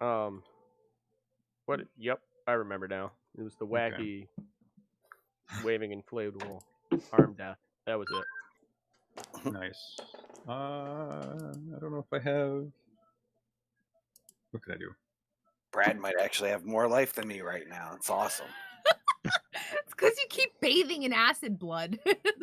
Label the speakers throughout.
Speaker 1: What? Yep, I remember now. It was the wacky waving inflatable arm death. That was it.
Speaker 2: Nice. I don't know if I have. What could I do?
Speaker 3: Brad might actually have more life than me right now. It's awesome.
Speaker 4: It's because you keep bathing in acid blood.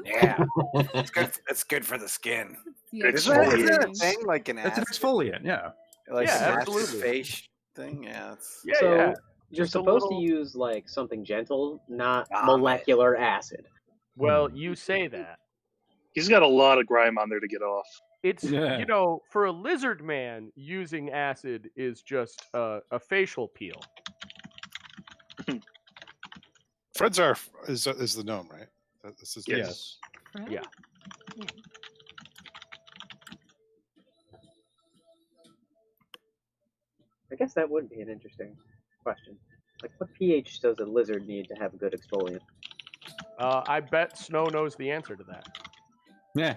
Speaker 3: Yeah, it's good for the skin.
Speaker 4: Yeah,
Speaker 3: Is that a thing? Like an
Speaker 2: It's an
Speaker 3: acid,
Speaker 2: exfoliant, yeah.
Speaker 3: like
Speaker 1: Yeah,
Speaker 3: an
Speaker 1: absolutely.
Speaker 3: acid face thing? Yeah, it's
Speaker 5: So you're
Speaker 1: Just a
Speaker 5: supposed
Speaker 1: little-
Speaker 5: to use like something gentle, not
Speaker 3: Ah,
Speaker 5: molecular acid.
Speaker 1: Well, you say that.
Speaker 6: He's got a lot of grime on there to get off.
Speaker 1: It's
Speaker 2: Yeah.
Speaker 1: you know, for a lizard man, using acid is just a facial peel.
Speaker 7: Fred's is the gnome, right? This is
Speaker 2: Yes.
Speaker 1: Yeah.
Speaker 5: I guess that would be an interesting question. Like, what pH does a lizard need to have a good exfoliant?
Speaker 1: I bet Snow knows the answer to that.
Speaker 2: Yeah.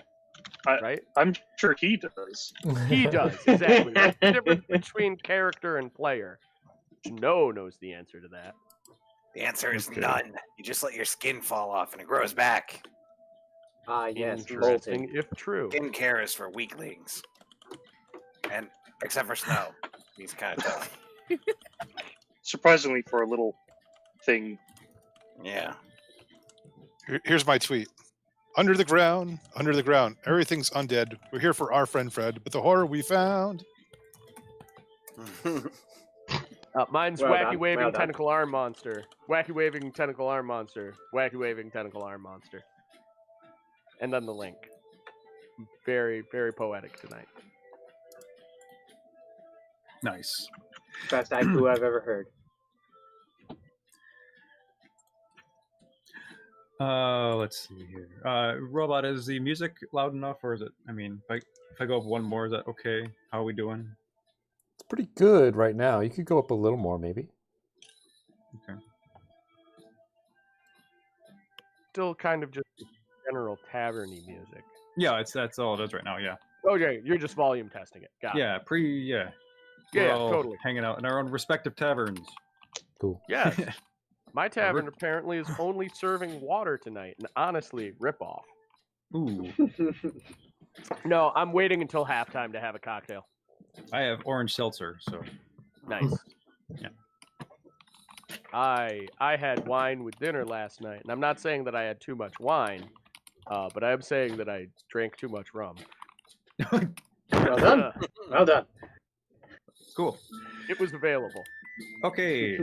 Speaker 1: Right?
Speaker 6: I'm sure he does.
Speaker 1: He does, exactly. That's the difference between character and player. Snow knows the answer to that.
Speaker 3: The answer is none. You just let your skin fall off and it grows back.
Speaker 5: Ah, yes,
Speaker 1: Interesting,
Speaker 5: molting.
Speaker 1: if true.
Speaker 3: Skin care is for weaklings, and except for Snow, he's kind of tough.
Speaker 6: Surprisingly, for a little thing.
Speaker 3: Yeah.
Speaker 7: Here's my tweet. Under the ground, everything's undead. We're here for our friend Fred, but the horror we found.
Speaker 1: Mine's
Speaker 5: Well
Speaker 1: wacky
Speaker 5: done,
Speaker 1: waving
Speaker 5: well done.
Speaker 1: tentacle arm monster. Wacky waving tentacle arm monster. Wacky waving tentacle arm monster. And then the link. Very, very poetic tonight.
Speaker 2: Nice.
Speaker 5: Best haiku I've ever heard.
Speaker 2: Let's see here. Robot, is the music loud enough, or is it? I mean, if I go up one more, is that okay? How are we doing?
Speaker 8: It's pretty good right now. You could go up a little more, maybe.
Speaker 2: Okay.
Speaker 1: Still kind of just general taverny music.
Speaker 2: Yeah, that's all it is right now. Yeah.
Speaker 1: Okay, you're just volume testing it. Got it.
Speaker 2: Yeah.
Speaker 1: Yeah,
Speaker 2: We're all
Speaker 1: totally.
Speaker 2: hanging out in our own respective taverns.
Speaker 8: Cool.
Speaker 1: Yeah. My tavern apparently is only serving water tonight, and honestly, rip off.
Speaker 2: Ooh.
Speaker 1: No, I'm waiting until halftime to have a cocktail.
Speaker 2: I have orange seltzer, so.
Speaker 1: Nice.
Speaker 2: Yeah.
Speaker 1: I had wine with dinner last night, and I'm not saying that I had too much wine, but I am saying that I drank too much rum.
Speaker 5: Well done. Well done.
Speaker 2: Cool.
Speaker 1: It was available.
Speaker 2: Okay,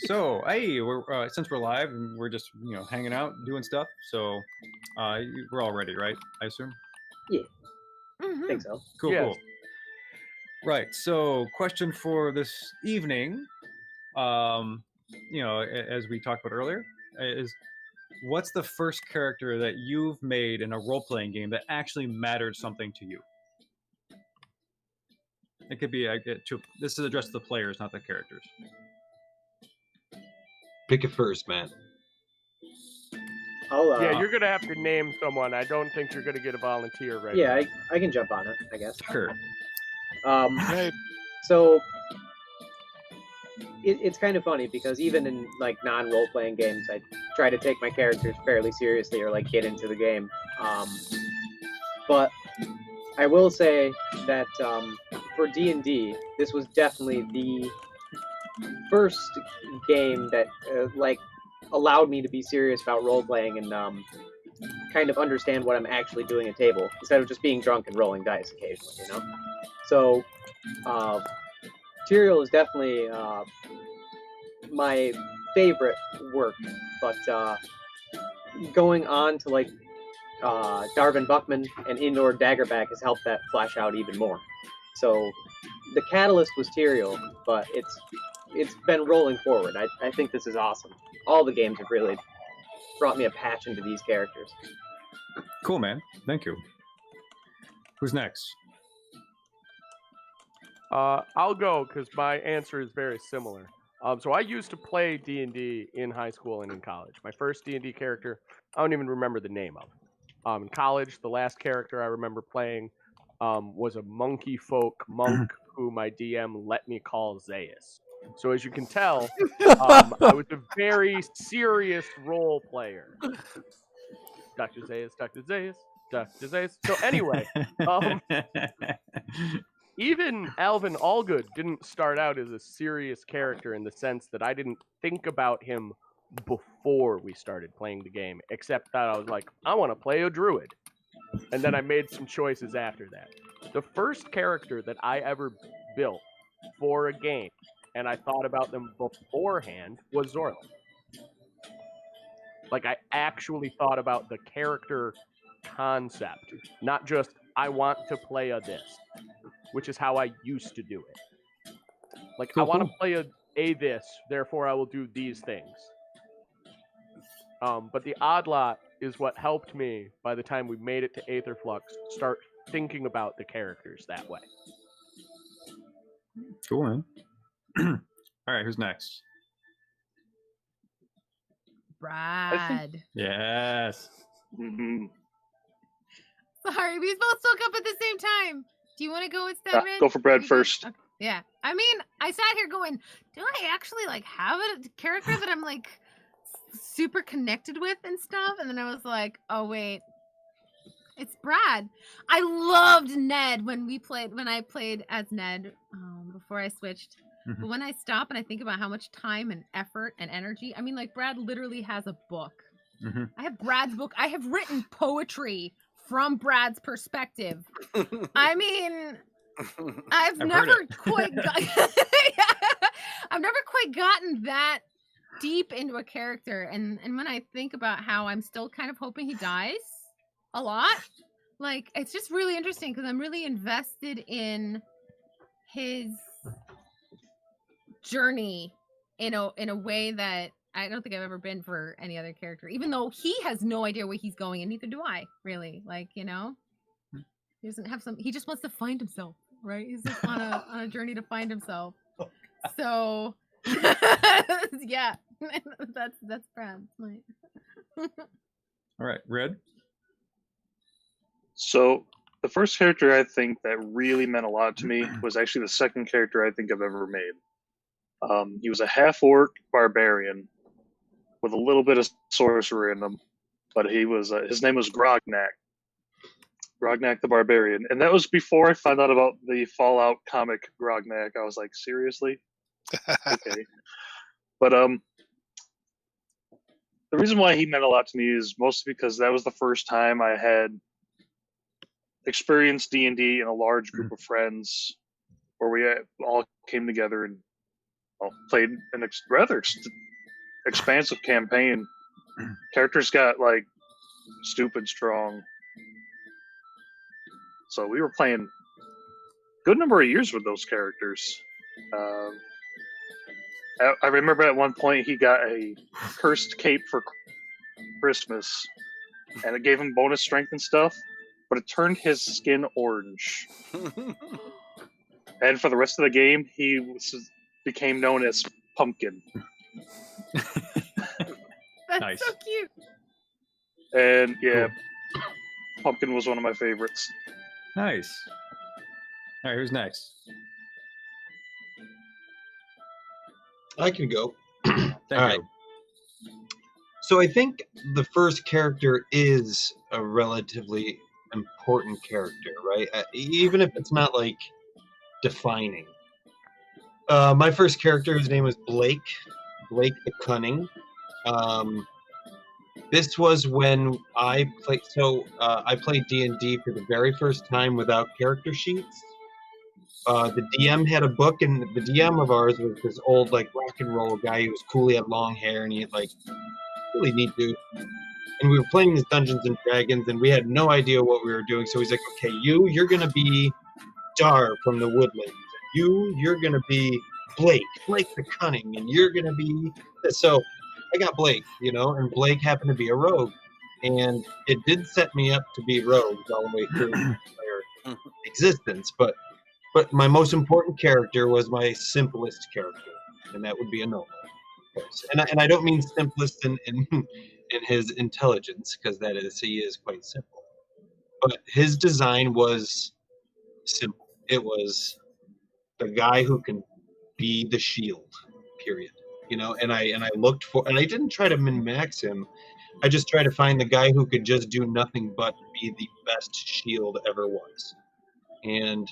Speaker 2: so hey, we're since we're live and we're just hanging out, doing stuff. So we're all ready, right? I assume.
Speaker 5: Yeah.
Speaker 4: Mhm.
Speaker 5: I think so.
Speaker 2: Cool,
Speaker 1: Yes.
Speaker 2: cool. Right. So, question for this evening, as we talked about earlier, is what's the first character that you've made in a role-playing game that actually mattered something to you? It could be this is addressed to the players, not the characters.
Speaker 9: Pick it first, man.
Speaker 1: Yeah, you're gonna have to name someone. I don't think you're gonna get a volunteer right
Speaker 5: Yeah,
Speaker 1: now.
Speaker 5: I can jump on it, I guess.
Speaker 2: Sure.
Speaker 5: So it's kind of funny because even in like non-role playing games, I try to take my characters fairly seriously or like get into the game. But I will say that for D&D, this was definitely the first game that allowed me to be serious about role playing and kind of understand what I'm actually doing at table instead of just being drunk and rolling dice occasionally, So Tyrael is definitely my favorite work, but going on to like Darvin Buckman and Indoor Daggerback has helped that flesh out even more. So the catalyst was Tyrael, but it's been rolling forward. I think this is awesome. All the games have really brought me a passion to these characters.
Speaker 2: Cool, man. Thank you. Who's next?
Speaker 1: I'll go because my answer is very similar. So I used to play D&D in high school and in college. My first D&D character, I don't even remember the name of. In college, the last character I remember playing was a monkey folk monk who my DM let me call Zaius. So as you can tell, I was a very serious role player. Dr. Zaius, Dr. Zaius, Dr. Zaius. So anyway, even Alvin Allgood didn't start out as a serious character in the sense that I didn't think about him before we started playing the game, except that I was like, I want to play a druid. And then I made some choices after that. The first character that I ever built for a game, and I thought about them beforehand, was Zorlo. Like, I actually thought about the character concept, not just, I want to play a this, which is how I used to do it. Like, I want to play a this, therefore I will do these things. But the Oddlot is what helped me, by the time we made it to Aetherflux, start thinking about the characters that way.
Speaker 2: Cool, man. All right, who's next?
Speaker 4: Brad.
Speaker 2: Yes.
Speaker 6: Mhm.
Speaker 4: Sorry, we both spoke up at the same time. Do you want to go instead, Red?
Speaker 6: Go for Brad
Speaker 4: You
Speaker 6: first.
Speaker 4: Okay. Yeah. I mean, I sat here going, do I actually like have a character that I'm like super connected with and stuff? And then I was like, oh wait, it's Brad. I loved Ned when I played as Ned before I switched.
Speaker 2: Mhm.
Speaker 4: But when I stop and I think about how much time and effort and energy, I mean, like Brad literally has a book.
Speaker 2: Mhm.
Speaker 4: I have Brad's book. I have written poetry from Brad's perspective. I mean, I've never quite I've never quite gotten that deep into a character, and when I think about how I'm still kind of hoping he dies a lot, like it's just really interesting because I'm really invested in his journey in a way that I don't think I've ever been for any other character, even though he has no idea where he's going and neither do I, really. Like, you know, he doesn't have he just wants to find himself, right? He's just on a journey to find himself. So yeah, that's Brad's point.
Speaker 2: All right, Red.
Speaker 6: So the first character I think that really meant a lot to me was actually the second character I think I've ever made. He was a half-orc barbarian with a little bit of sorcerer in him, but he was his name was Grognak the Barbarian, and that was before I found out about the Fallout comic Grognak. I was like, seriously? Okay. But the reason why he meant a lot to me is mostly because that was the first time I had experienced D&D in a large group of friends, where we all came together and played an rather expansive campaign. Characters got like stupid strong, so we were playing a good number of years with those characters. I remember at one point he got a cursed cape for Christmas, and it gave him bonus strength and stuff, but it turned his skin orange. And for the rest of the game, he became known as Pumpkin.
Speaker 4: That's
Speaker 2: Nice.
Speaker 4: so cute.
Speaker 6: And yeah, Pumpkin was one of my favorites.
Speaker 2: Nice. All right, who's next?
Speaker 9: I can go.
Speaker 2: Thank
Speaker 9: All
Speaker 2: you.
Speaker 9: right. So I think the first character is a relatively important character, right? Even if it's not like defining. My first character, his name was Blake the Cunning. This was when I played. So I played D&D for the very first time without character sheets. The DM had a book, and the DM of ours was this old like rock and roll guy. He was cool. He had long hair, and he had like really neat dude. And we were playing these Dungeons and Dragons, and we had no idea what we were doing. So he's like, "Okay, you're gonna be Dar from the Woodlands. You're gonna be Blake the Cunning, and you're gonna be." So I got Blake, and Blake happened to be a rogue, and it did set me up to be rogues all the way through my entire existence. But my most important character was my simplest character, and that would be a noble. And I don't mean simplest in his intelligence, because he is quite simple. But his design was simple. It was the guy who can be the shield, period. You know, and I looked for, and I didn't try to min-max him. I just tried to find the guy who could just do nothing but be the best shield ever was. And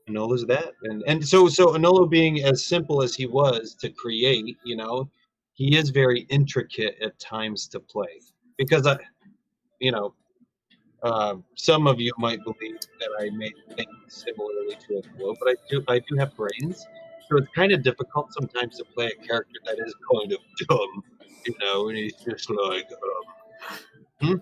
Speaker 9: Anola's that. And so Anola being as simple as he was to create, you know, he is very intricate at times to play. Because some of you might believe that I may think similarly to Anola, but I do have brains. So it's kind of difficult sometimes to play a character that is kind of dumb, you know, and he's just like, you know,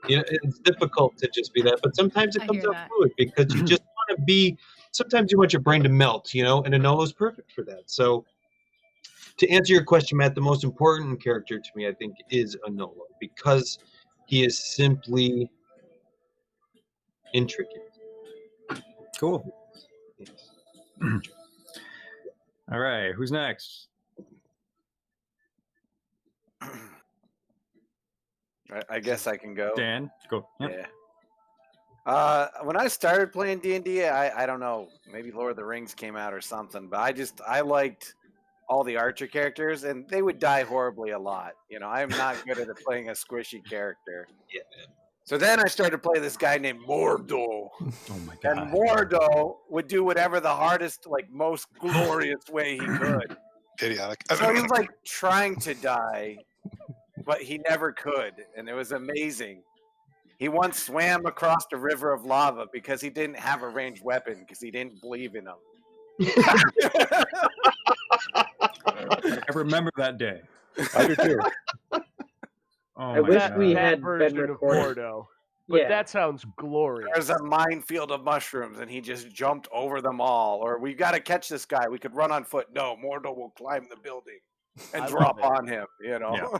Speaker 9: it's difficult to just be that, but sometimes it
Speaker 4: I
Speaker 9: comes
Speaker 4: hear
Speaker 9: out
Speaker 4: that.
Speaker 9: fluid because you just want to be. Sometimes you want your brain to melt, you know, and Anola's perfect for that. So, to answer your question, Matt, the most important character to me, I think, is Anola because he is simply intricate.
Speaker 2: Cool.
Speaker 9: Yes.
Speaker 2: All right, who's next?
Speaker 3: I guess I can go.
Speaker 2: Dan, go. Yep.
Speaker 3: Yeah. When I started playing D&D, I don't know, maybe Lord of the Rings came out or something, but I liked all the Archer characters, and they would die horribly a lot. You know, I'm not good at playing a squishy character.
Speaker 9: Yeah.
Speaker 3: So then I started playing this guy named Mordo.
Speaker 2: Oh my god.
Speaker 3: And Mordo would do whatever the hardest, like most glorious way he could.
Speaker 7: Idiotic.
Speaker 3: So he was like trying to die, but he never could, and it was amazing. He once swam across the river of lava because he didn't have a ranged weapon because he didn't believe in him.
Speaker 2: I remember that day.
Speaker 8: I do too.
Speaker 2: Oh
Speaker 5: I
Speaker 2: my
Speaker 5: wish
Speaker 2: god.
Speaker 5: we
Speaker 1: that
Speaker 5: had been
Speaker 1: version of
Speaker 5: recording.
Speaker 1: Mordo. But
Speaker 5: Yeah.
Speaker 1: that sounds glorious.
Speaker 3: There's a minefield of mushrooms, and he just jumped over them all. Or we got to catch this guy. We could run on foot. No, Mordo will climb the building and
Speaker 1: I
Speaker 3: drop
Speaker 1: love it.
Speaker 3: on him. You know.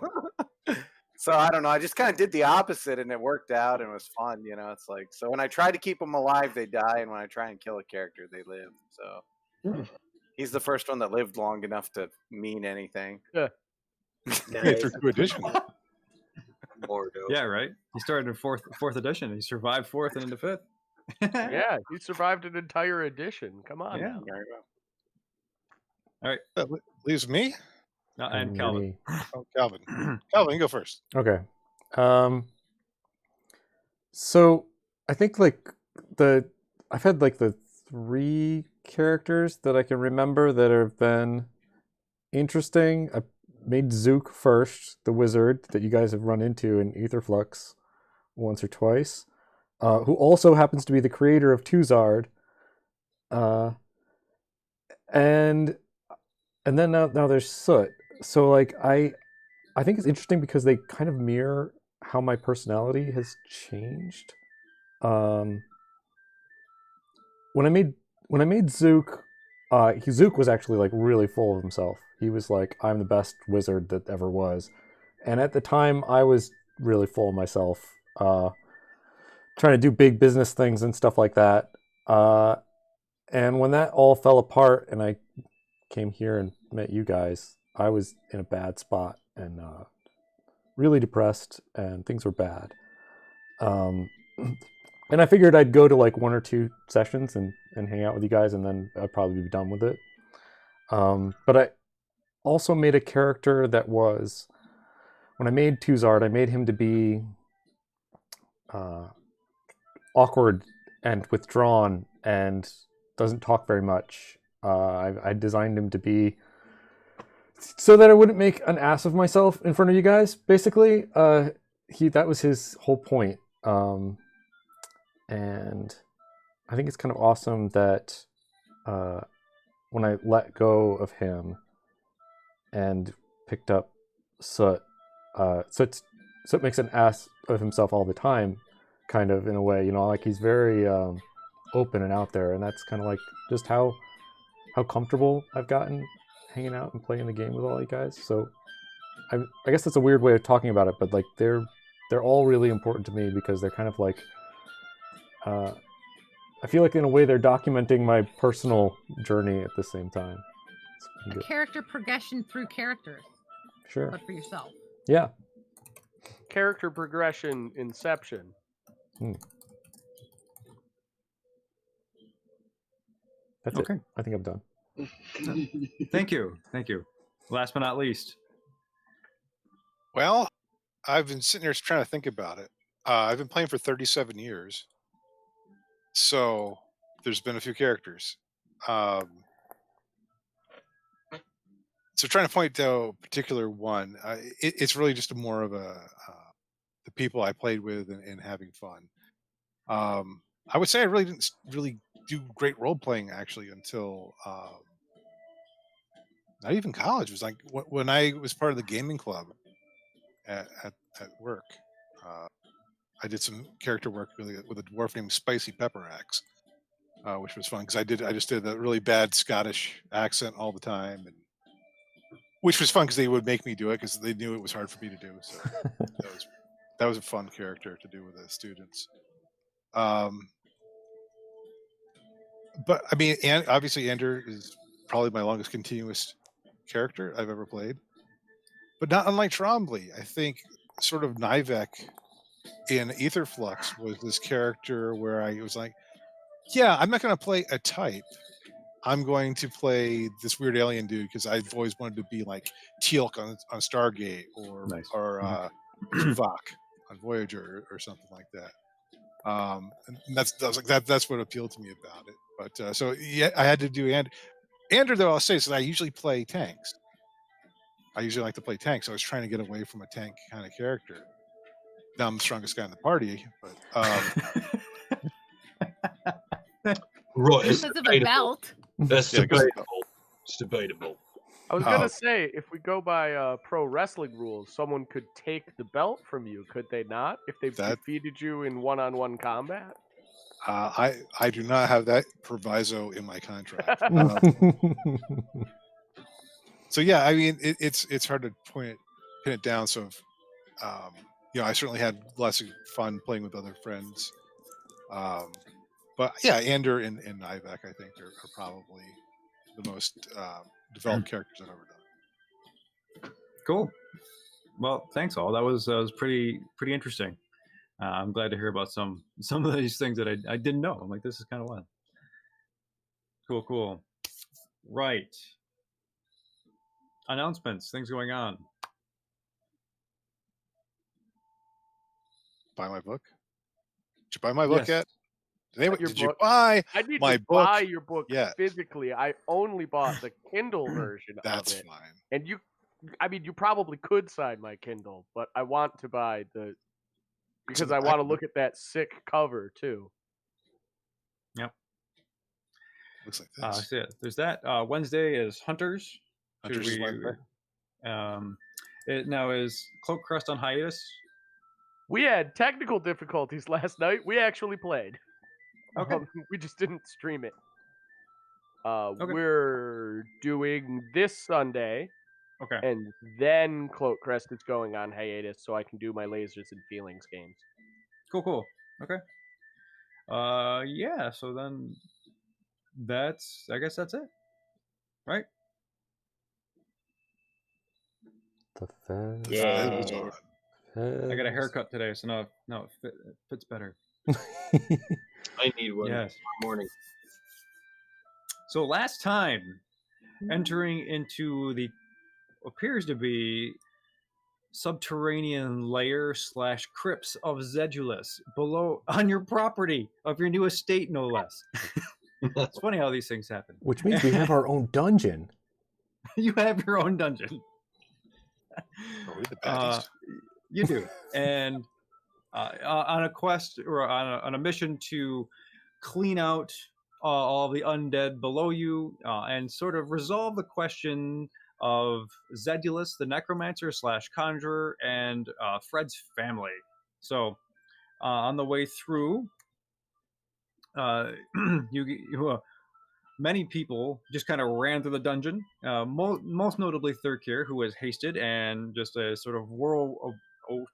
Speaker 3: So I don't know. I just kind of did the opposite, and it worked out, and it was fun. You know, it's like so when I try to keep them alive, they die, and when I try and kill a character, they live. So he's the first one that lived long enough to mean anything.
Speaker 7: Made
Speaker 5: Nice.
Speaker 7: through 2 editions.
Speaker 9: Mordo.
Speaker 2: Yeah, right. He started in fourth edition. He survived 4th and into 5th.
Speaker 1: Yeah, he survived an entire edition. Come on
Speaker 2: Yeah.
Speaker 1: now.
Speaker 7: That leaves me.
Speaker 2: And Calvin.
Speaker 8: Me.
Speaker 7: Oh, Calvin. Calvin, you go first.
Speaker 8: Okay. So I think I've had like the 3 characters that I can remember that have been interesting. I made Zook first, the wizard that you guys have run into in Aetherflux once or twice, who also happens to be the creator of Tuzard. And then now there's Soot. So like I think it's interesting because they kind of mirror how my personality has changed. When I made Zook, Zook was actually like really full of himself. He was like, I'm the best wizard that ever was. And at the time I was really full of myself, trying to do big business things and stuff like that. And when that all fell apart and I came here and met you guys, I was in a bad spot and really depressed and things were bad. And I figured I'd go to like 1 or 2 sessions and hang out with you guys and then I'd probably be done with it. But I also made a character that was, when I made Tuzard, I made him to be awkward and withdrawn and doesn't talk very much. I designed him to be so that I wouldn't make an ass of myself in front of you guys, basically. That was his whole point. And I think it's kind of awesome that when I let go of him and picked up Soot, Soot makes an ass of himself all the time, kind of, in a way, you know, like he's very open and out there, and that's kind of like just how comfortable I've gotten hanging out and playing the game with all you guys. So I guess that's a weird way of talking about it, but like they're all really important to me because they're kind of like I feel like in a way they're documenting my personal journey at the same time.
Speaker 4: A character progression through characters,
Speaker 8: Sure.
Speaker 4: but for yourself.
Speaker 8: Yeah.
Speaker 1: Character progression inception.
Speaker 8: That's
Speaker 2: Okay.
Speaker 8: it. I think I'm done.
Speaker 2: Thank you. Last but not least.
Speaker 7: Well, I've been sitting here trying to think about it. I've been playing for 37 years, so there's been a few characters. So trying to point to a particular one, it's really just more of a the people I played with and having fun. I would say I really didn't really do great role playing actually until not even college. It was like when I was part of the gaming club at work. I did some character work with a dwarf named Spicy Pepper Axe, which was fun because I just did a really bad Scottish accent all the time, and which was fun because they would make me do it because they knew it was hard for me to do. So that was a fun character to do with the students. But I mean, and obviously Ander is probably my longest continuous character I've ever played. But not unlike Trombley, I think sort of Nivek in Etherflux was this character where I was like, yeah, I'm not going to play a type. I'm going to play this weird alien dude because I've always wanted to be like Teal'c on Stargate or Tuvok on Voyager or something like that. And that's what appealed to me about it. But so yeah, I had to do Ander though. I'll say is that I usually play tanks. I usually like to play tanks. So I was trying to get away from a tank kind of character. Now I'm the strongest guy in the party, but
Speaker 9: Right, it's
Speaker 4: Because of the
Speaker 9: debatable.
Speaker 4: belt.
Speaker 9: That's
Speaker 7: Yeah, 'cause-
Speaker 9: debatable. It's debatable.
Speaker 1: I was gonna say, if we go by pro wrestling rules, someone could take the belt from you, could they not? If they've defeated you in one-on-one combat.
Speaker 7: I do not have that proviso in my contract. So yeah, I mean it's hard to pin it down. So I certainly had lots of fun playing with other friends. But yeah, Ander and Nivek I think are probably the most developed characters I've ever done.
Speaker 2: Cool. Well, thanks all. That was pretty interesting. I'm glad to hear about some of these things that I didn't know. I'm like, this is kind of wild. Cool. Right. Announcements, things going on.
Speaker 7: Buy my book. Did you buy my book yet? Did you
Speaker 1: book.
Speaker 7: buy
Speaker 1: I need
Speaker 7: my
Speaker 1: to
Speaker 7: book?
Speaker 1: buy your book
Speaker 7: Yeah.
Speaker 1: physically. I only bought the Kindle version
Speaker 7: That's
Speaker 1: of it.
Speaker 7: fine.
Speaker 1: And you probably could sign my Kindle, but I want to buy because I want to look at that sick cover too.
Speaker 2: Yep.
Speaker 7: Looks like this.
Speaker 2: So yeah, there's that. Wednesday is Hunters.
Speaker 7: Hunters is Wednesday.
Speaker 2: Now is Cloak Crest on hiatus?
Speaker 1: We had technical difficulties last night. We actually played.
Speaker 2: Okay.
Speaker 1: We just didn't stream it.
Speaker 2: Okay.
Speaker 1: We're doing this Sunday.
Speaker 2: Okay.
Speaker 1: And then Cloak Crest is going on hiatus so I can do my Lasers and Feelings games.
Speaker 2: Cool. Okay. Yeah, so then I guess that's it. Right?
Speaker 8: The Fez.
Speaker 5: Yeah.
Speaker 2: I got a haircut today, so now it fits better.
Speaker 9: I need one
Speaker 2: Yes.
Speaker 9: tomorrow morning.
Speaker 2: So last time, entering into the appears to be subterranean layer / crypts of Zedulus below on your property of your new estate, no less. It's funny how these things happen.
Speaker 8: Which means we have our own dungeon.
Speaker 2: You have your own dungeon.
Speaker 7: We're the baddies.
Speaker 2: You do, and on a quest or on a mission to clean out all the undead below you and sort of resolve the question of Zedulus, the necromancer / conjurer, and Fred's family. So on the way through, many people just kind of ran through the dungeon. Most notably Thurkir, who was hasted and just a sort of whirl of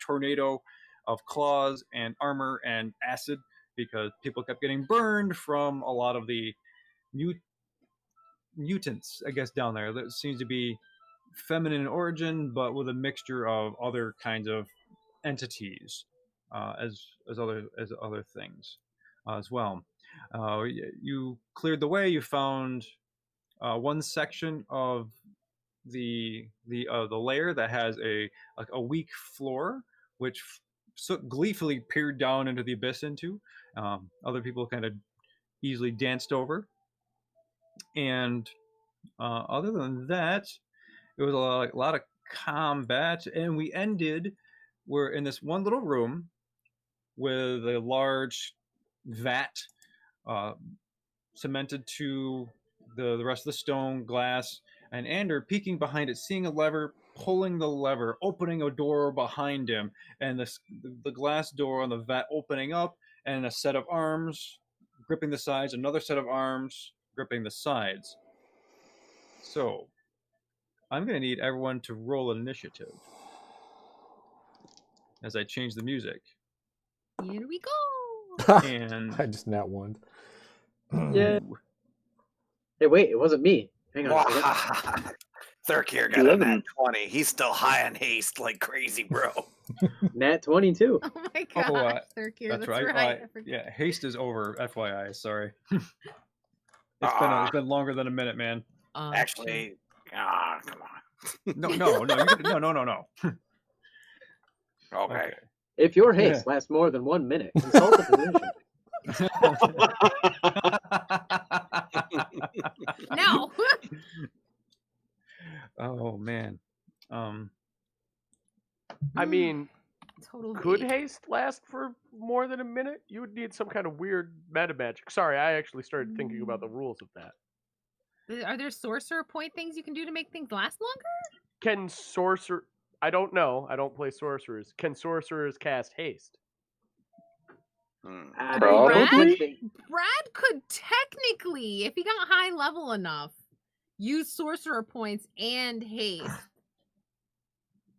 Speaker 2: tornado of claws and armor and acid because people kept getting burned from a lot of the mutants, I guess, down there. That seems to be feminine in origin, but with a mixture of other kinds of entities as other things as well. You cleared the way. You found one section of the layer that has a weak floor, which so gleefully peered down into the abyss into. Other people kind of easily danced over, and other than that, it was a lot of combat, and we ended. We're in this one little room with a large vat cemented to the rest of the stone glass, and Ander peeking behind it, seeing a lever, pulling the lever, opening a door behind him, and the glass door on the vat opening up, and a set of arms gripping the sides, another set of arms gripping the sides. So I'm going to need everyone to roll an initiative as I change the music.
Speaker 4: Here we go.
Speaker 2: And
Speaker 8: I just nat one.
Speaker 5: Yeah. Hey, wait, it wasn't me. Hang on a second.
Speaker 3: Thurkir got a nat 20. He's still high on haste like crazy, bro.
Speaker 5: Nat 22.
Speaker 4: Oh my god, Thurkir,
Speaker 2: that's
Speaker 4: right.
Speaker 2: right.
Speaker 4: I forgot.
Speaker 2: Yeah, haste is over. FYI, sorry. It's been longer than a minute, man.
Speaker 3: Actually, come on.
Speaker 2: No.
Speaker 3: Okay.
Speaker 5: If your haste lasts more than 1 minute, consult a physician.
Speaker 4: No.
Speaker 2: Oh man.
Speaker 1: I mean,
Speaker 4: Totally.
Speaker 1: could haste last for more than a minute? You would need some kind of weird meta magic. Sorry, I actually started thinking about the rules of that.
Speaker 4: Are there sorcerer point things you can do to make things last longer?
Speaker 1: Can sorcerer... I don't know. I don't play sorcerers. Can sorcerers cast haste?
Speaker 6: Probably.
Speaker 4: Brad could technically, if he got high level enough, use sorcerer points and haste.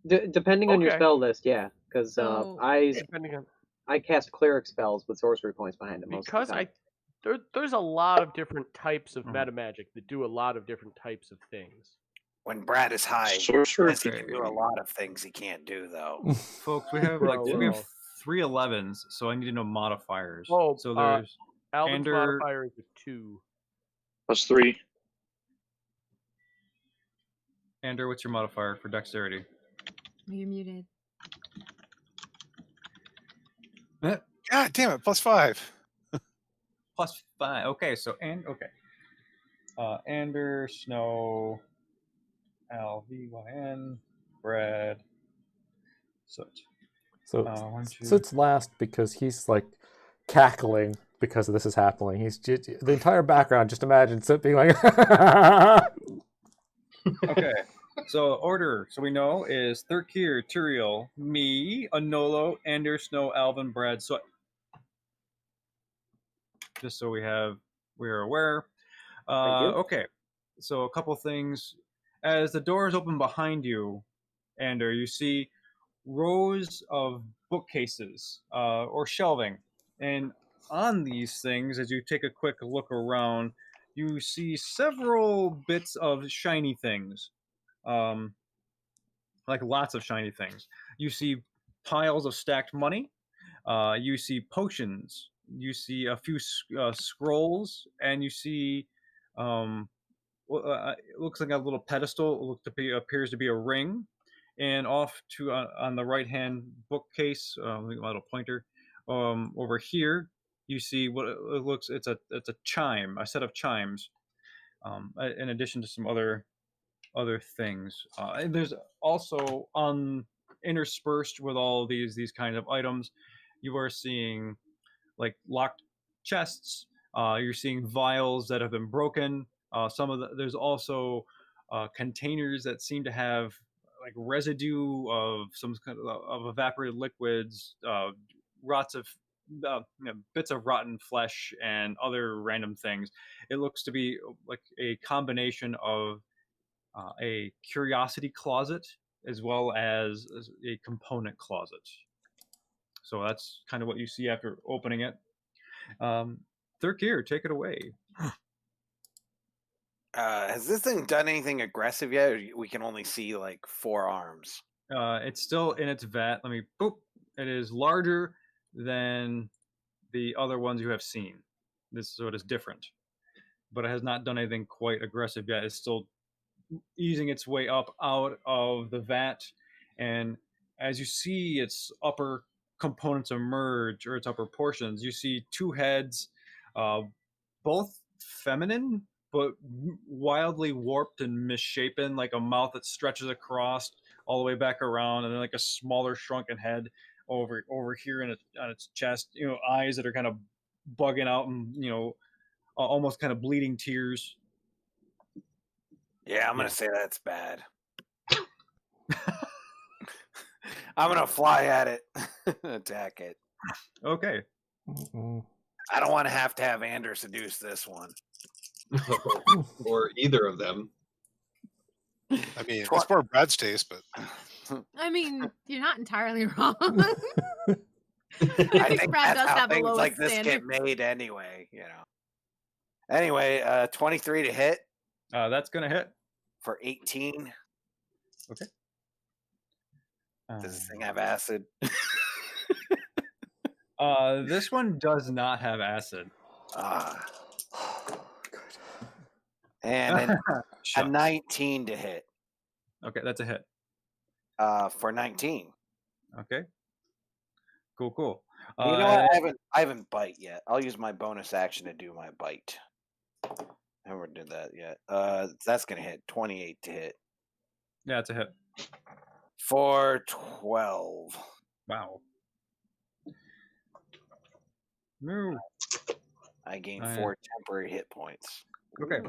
Speaker 5: Depending on your spell list, yeah. Because
Speaker 1: depending on...
Speaker 5: I cast cleric spells with sorcery points behind them most of the time.
Speaker 1: There's a lot of different types of meta magic that do a lot of different types of things.
Speaker 3: When Brad is high,
Speaker 6: Sorcerer.
Speaker 3: he can do a lot of things he can't do, though.
Speaker 2: Folks, we have we have 3 11s, so I need to know modifiers.
Speaker 1: Oh,
Speaker 2: so there's
Speaker 1: Alvin's
Speaker 2: Ander...
Speaker 1: modifier is a 2.
Speaker 6: +3.
Speaker 2: Ander, what's your modifier for dexterity?
Speaker 4: You're muted.
Speaker 7: God damn it! +5.
Speaker 2: +5. Okay, so Ander, Snow, LVYN, Brad, Soot.
Speaker 8: So Soot's last because he's like cackling because this is happening. He's just, the entire background. Just imagine Soot being like.
Speaker 2: Okay, so order. So we know is Thurkir, Turiel, me, Anolo, Ander, Snow, Alvin, Brad, Soot. Just so we're aware. Okay, so a couple things. As the doors open behind you, Ander, you see rows of bookcases or shelving. And on these things, as you take a quick look around, you see several bits of shiny things. Like lots of shiny things. You see piles of stacked money. You see potions. You see a few scrolls. And you see... it looks like a little pedestal. Appears to be a ring, and off to on the right hand bookcase, a little pointer. Over here, you see what it looks. It's a chime, a set of chimes. In addition to some other things, and there's also interspersed with all these kind of items, you are seeing like locked chests. You're seeing vials that have been broken. There's also containers that seem to have like residue of some kind of evaporated liquids, rots of bits of rotten flesh, and other random things. It looks to be like a combination of a curiosity closet as well as a component closet. So that's kind of what you see after opening it. Thurkir, take it away.
Speaker 3: Has this thing done anything aggressive yet? Or we can only see like 4 arms.
Speaker 2: It's still in its vat. It is larger than the other ones you have seen. so it is different, but it has not done anything quite aggressive yet. It's still easing its way up out of the vat, and as you see its upper components emerge, or its upper portions, you see two heads, both feminine but wildly warped and misshapen, like a mouth that stretches across all the way back around, and then like a smaller shrunken head over here on its chest. Eyes that are kind of bugging out, and almost kind of bleeding tears.
Speaker 3: Yeah, I'm gonna say that's bad. I'm gonna fly at it, attack it.
Speaker 2: Okay.
Speaker 3: I don't want to have Anders seduce this one.
Speaker 9: Or either of them.
Speaker 7: I mean, it's more Brad's taste, but
Speaker 4: I mean, you're not entirely wrong.
Speaker 3: I think
Speaker 4: Brad
Speaker 3: that's
Speaker 4: does
Speaker 3: how
Speaker 4: have a
Speaker 3: things
Speaker 4: lowest
Speaker 3: like this
Speaker 4: standard.
Speaker 3: get made anyway. Anyway, 23 to hit.
Speaker 2: That's gonna hit
Speaker 3: for 18.
Speaker 2: Okay.
Speaker 3: Does this thing have acid?
Speaker 2: This one does not have acid.
Speaker 3: And then a 19 to hit.
Speaker 2: Okay, that's a hit.
Speaker 3: For 19.
Speaker 2: Okay. Cool.
Speaker 3: You know what? I haven't bite yet. I'll use my bonus action to do my bite. I haven't did that yet. That's gonna hit 28 to hit.
Speaker 2: Yeah, it's a hit.
Speaker 3: For 12.
Speaker 2: Wow. No.
Speaker 3: I gain 4 temporary hit points.
Speaker 2: Okay.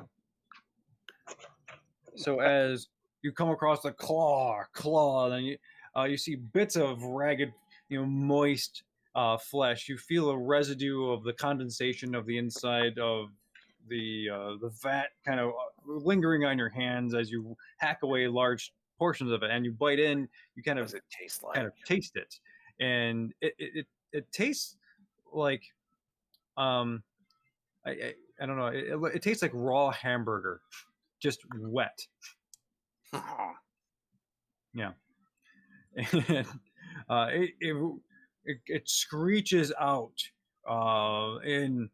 Speaker 2: So as you come across the claw, then you see bits of ragged, moist flesh. You feel a residue of the condensation of the inside of the vat kind of lingering on your hands as you hack away large portions of it, and you bite in. You kind of taste it, and it tastes like I don't know. It tastes like raw hamburger, just wet. Yeah, and it screeches out in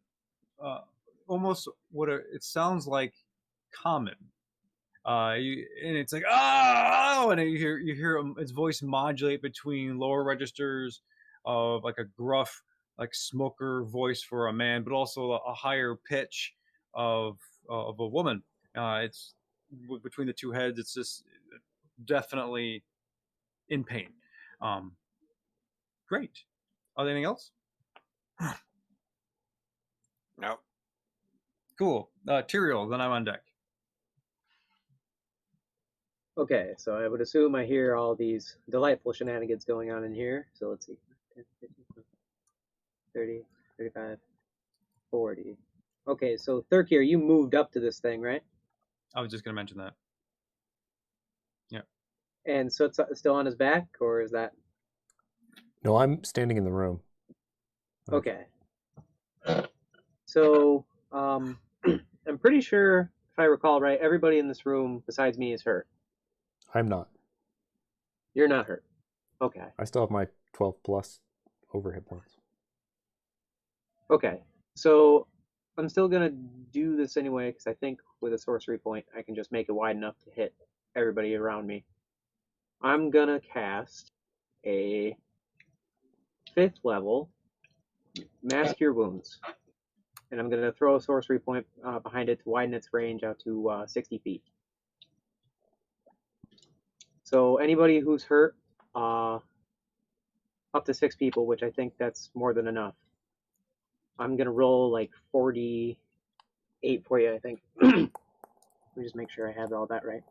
Speaker 2: almost what it sounds like common. And it's like and you hear its voice modulate between lower registers of like a gruff, like smoker voice for a man, but also a higher pitch of a woman. It's between the two heads. It's just definitely in pain. Great. Anything else?
Speaker 3: Nope.
Speaker 2: Cool. Tyrael, then I'm on deck.
Speaker 5: Okay, so I would assume I hear all these delightful shenanigans going on in here. So let's see. 10, 15, 30, 35, 40. Okay, so Thurkir, you moved up to this thing, right?
Speaker 2: I was just going to mention that. Yeah.
Speaker 5: And so it's still on his back, or is that...
Speaker 8: No, I'm standing in the room.
Speaker 5: Okay. So, I'm pretty sure, if I recall right, everybody in this room besides me is hurt.
Speaker 8: I'm not.
Speaker 5: You're not hurt. Okay.
Speaker 8: I still have my 12 plus over hit points.
Speaker 5: Okay. So, I'm still going to do this anyway, because I think with a sorcery point, I can just make it wide enough to hit everybody around me. I'm going to cast a 5th level Mass Cure Wounds. And I'm going to throw a sorcery point behind it to widen its range out to 60 feet. So anybody who's hurt, up to 6 people, which I think that's more than enough. I'm going to roll like 48 for you, I think. Let me just make sure I have all that right.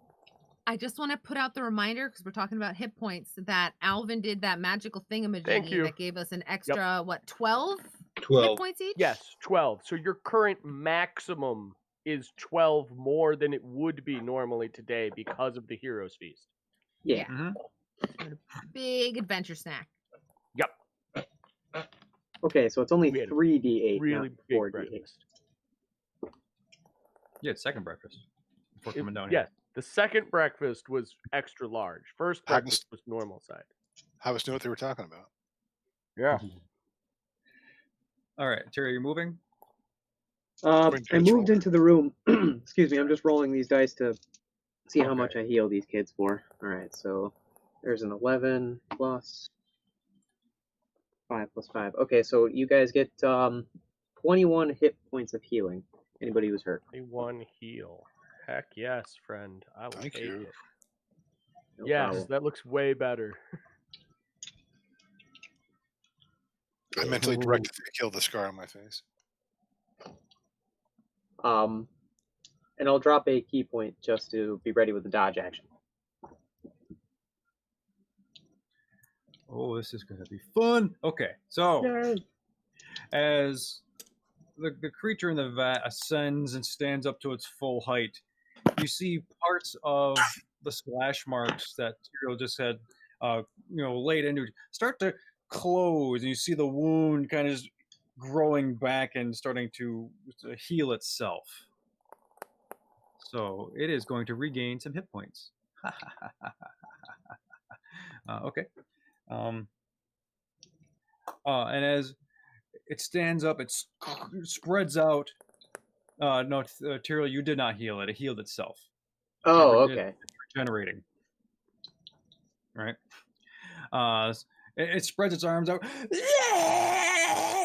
Speaker 4: I just want to put out the reminder, because we're talking about hit points, that Alvin did that magical thingamajiggy that gave us an extra, 12?
Speaker 9: 12
Speaker 4: hit points each?
Speaker 1: Yes, 12. So your current maximum is 12 more than it would be normally today because of the Hero's Feast.
Speaker 5: Yeah.
Speaker 2: Mm-hmm.
Speaker 4: Big adventure snack.
Speaker 1: Yep.
Speaker 5: Okay, so it's only 3d8,
Speaker 1: really
Speaker 5: not
Speaker 1: big
Speaker 5: 4d8.
Speaker 1: breakfast.
Speaker 2: Yeah, it's second breakfast before coming down
Speaker 1: Yes,
Speaker 2: here.
Speaker 1: the second breakfast was extra large. First breakfast was normal size.
Speaker 7: I was know what they were talking about.
Speaker 1: Yeah.
Speaker 2: All right, Terry, you're moving?
Speaker 5: I moved into the room. Excuse me, I'm just rolling these dice to see how much I heal these kids for. All right, so there's an 11 plus 5 plus 5. Okay, so you guys get 21 hit points of healing. Anybody who's hurt.
Speaker 1: 21 heal. Heck yes, friend. I will
Speaker 7: Thank
Speaker 1: take
Speaker 7: you.
Speaker 1: it.
Speaker 5: No
Speaker 1: Yes,
Speaker 5: problem.
Speaker 1: that looks way better.
Speaker 7: I mentally directed to kill the scar on my face.
Speaker 5: And I'll drop a key point just to be ready with the dodge action.
Speaker 2: Oh, this is going to be fun. Okay, so
Speaker 5: Yay.
Speaker 2: as the creature in the vat ascends and stands up to its full height, you see parts of the slash marks that Tyrael just had, laid into it start to close, and you see the wound kind of just growing back and starting to heal itself. So it is going to regain some hit points. Okay. And as it stands up, it spreads out. No, Tyrael, you did not heal it. It healed itself.
Speaker 5: Oh, okay.
Speaker 2: It's regenerating. Right? It spreads its arms out.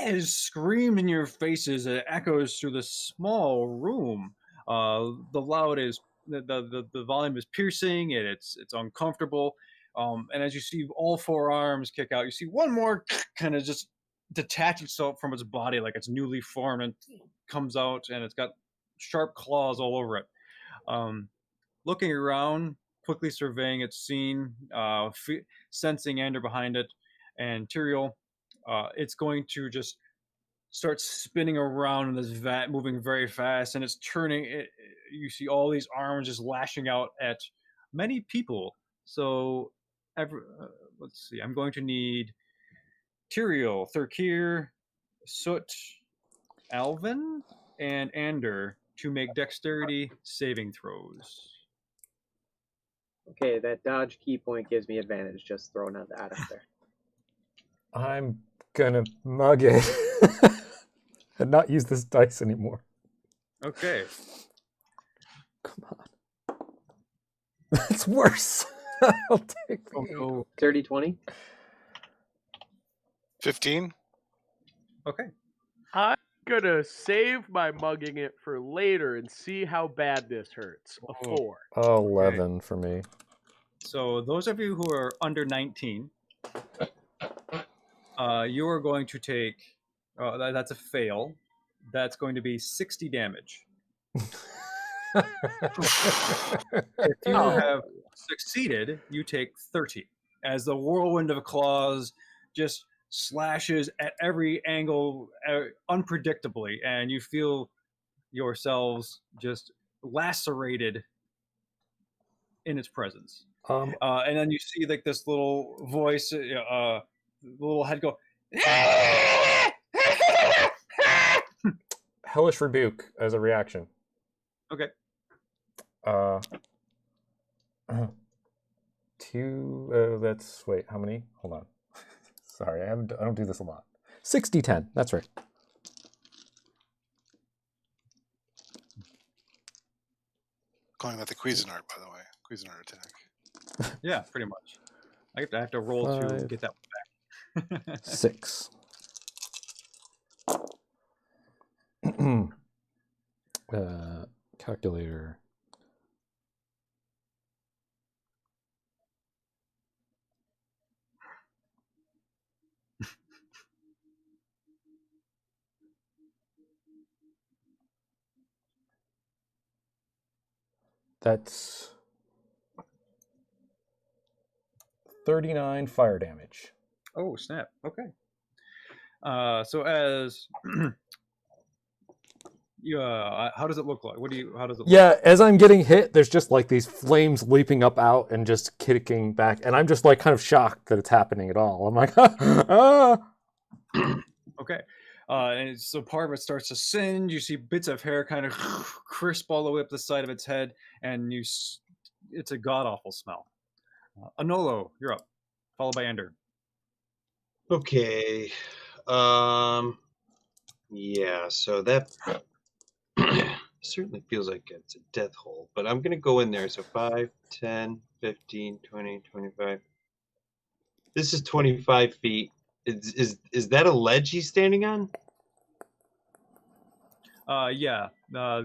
Speaker 2: It screams in your faces. It echoes through the small room. The loud is the volume is piercing. It's uncomfortable. And as you see all four arms kick out, you see one more kind of just detach itself from its body like it's newly formed and comes out, and it's got sharp claws all over it. Looking around, quickly surveying its scene, sensing Ander behind it, and Tyrael, it's going to just start spinning around in this vat, moving very fast, and it's turning. You see all these arms just lashing out at many people. So, let's see. I'm going to need Tyrael, Thurkir, Soot, Alvin, and Ander to make dexterity saving throws.
Speaker 5: Okay, that dodge key point gives me advantage. Just throwing that out there.
Speaker 8: I'm gonna mug it and not use this dice anymore.
Speaker 2: Okay.
Speaker 8: Come on. That's worse. I'll take the
Speaker 2: Oh,
Speaker 5: 30, 20?
Speaker 7: 15?
Speaker 2: okay.
Speaker 1: I'm gonna save my mugging it for later and see how bad this hurts. A 4.
Speaker 8: 11 for me.
Speaker 2: So those of you who are under 19, you are going to take. That's a fail. That's going to be 60 damage. If you have succeeded, you take 30. As the whirlwind of claws just slashes at every angle unpredictably, and you feel yourselves just lacerated in its presence. And then you see like this little voice, the little head go,
Speaker 8: Hellish Rebuke as a reaction.
Speaker 2: okay.
Speaker 8: 2. That's wait. How many? Hold on. Sorry, I don't do this a lot. 60-10. That's right.
Speaker 7: Calling that the Cuisinart, by the way. Cuisinart attack.
Speaker 2: Yeah, pretty much. I have to roll to
Speaker 8: 5,
Speaker 2: get that one back.
Speaker 8: 6. Calculator. That's 39 fire damage.
Speaker 2: Oh, snap. Okay. So as you, how does it look like? How does it look?
Speaker 8: Yeah, as I'm getting hit, there's just like these flames leaping up out and just kicking back, and I'm just like kind of shocked that it's happening at all. I'm like, ah.
Speaker 2: Okay. And so part of it starts to singe. You see bits of hair kind of crisp all the way up the side of its head, and it's a god-awful smell. Anolo, you're up, followed by Ender.
Speaker 9: Okay. Yeah, so that certainly feels like it's a death hole, but I'm going to go in there. So 5, 10, 15, 20, 25. This is 25 feet. Is that a ledge he's standing on?
Speaker 2: Yeah.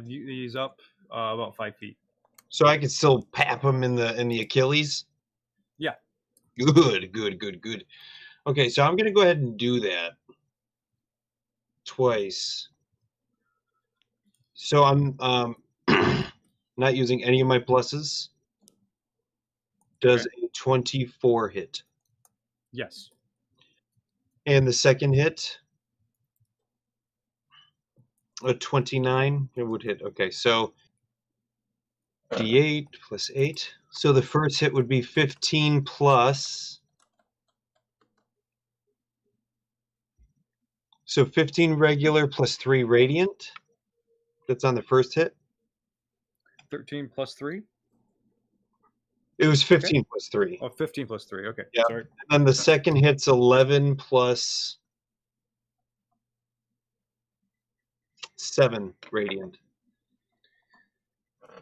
Speaker 2: He's up about 5 feet.
Speaker 9: So I could still pap him in the Achilles?
Speaker 2: Yeah.
Speaker 9: Good. Okay, so I'm going to go ahead and do that twice. So I'm not using any of my pluses. Does a 24 hit?
Speaker 2: Yes.
Speaker 9: And the second hit, a 29, it would hit. Okay, so D8 plus 8. So the first hit would be 15 plus. So 15 regular plus 3 radiant. That's on the first hit.
Speaker 2: 13 plus 3?
Speaker 9: It was 15 plus 3.
Speaker 2: Oh, 15 plus 3. Okay.
Speaker 9: Yeah.
Speaker 2: Sorry.
Speaker 9: And then the second hit's 11 plus 7 radiant.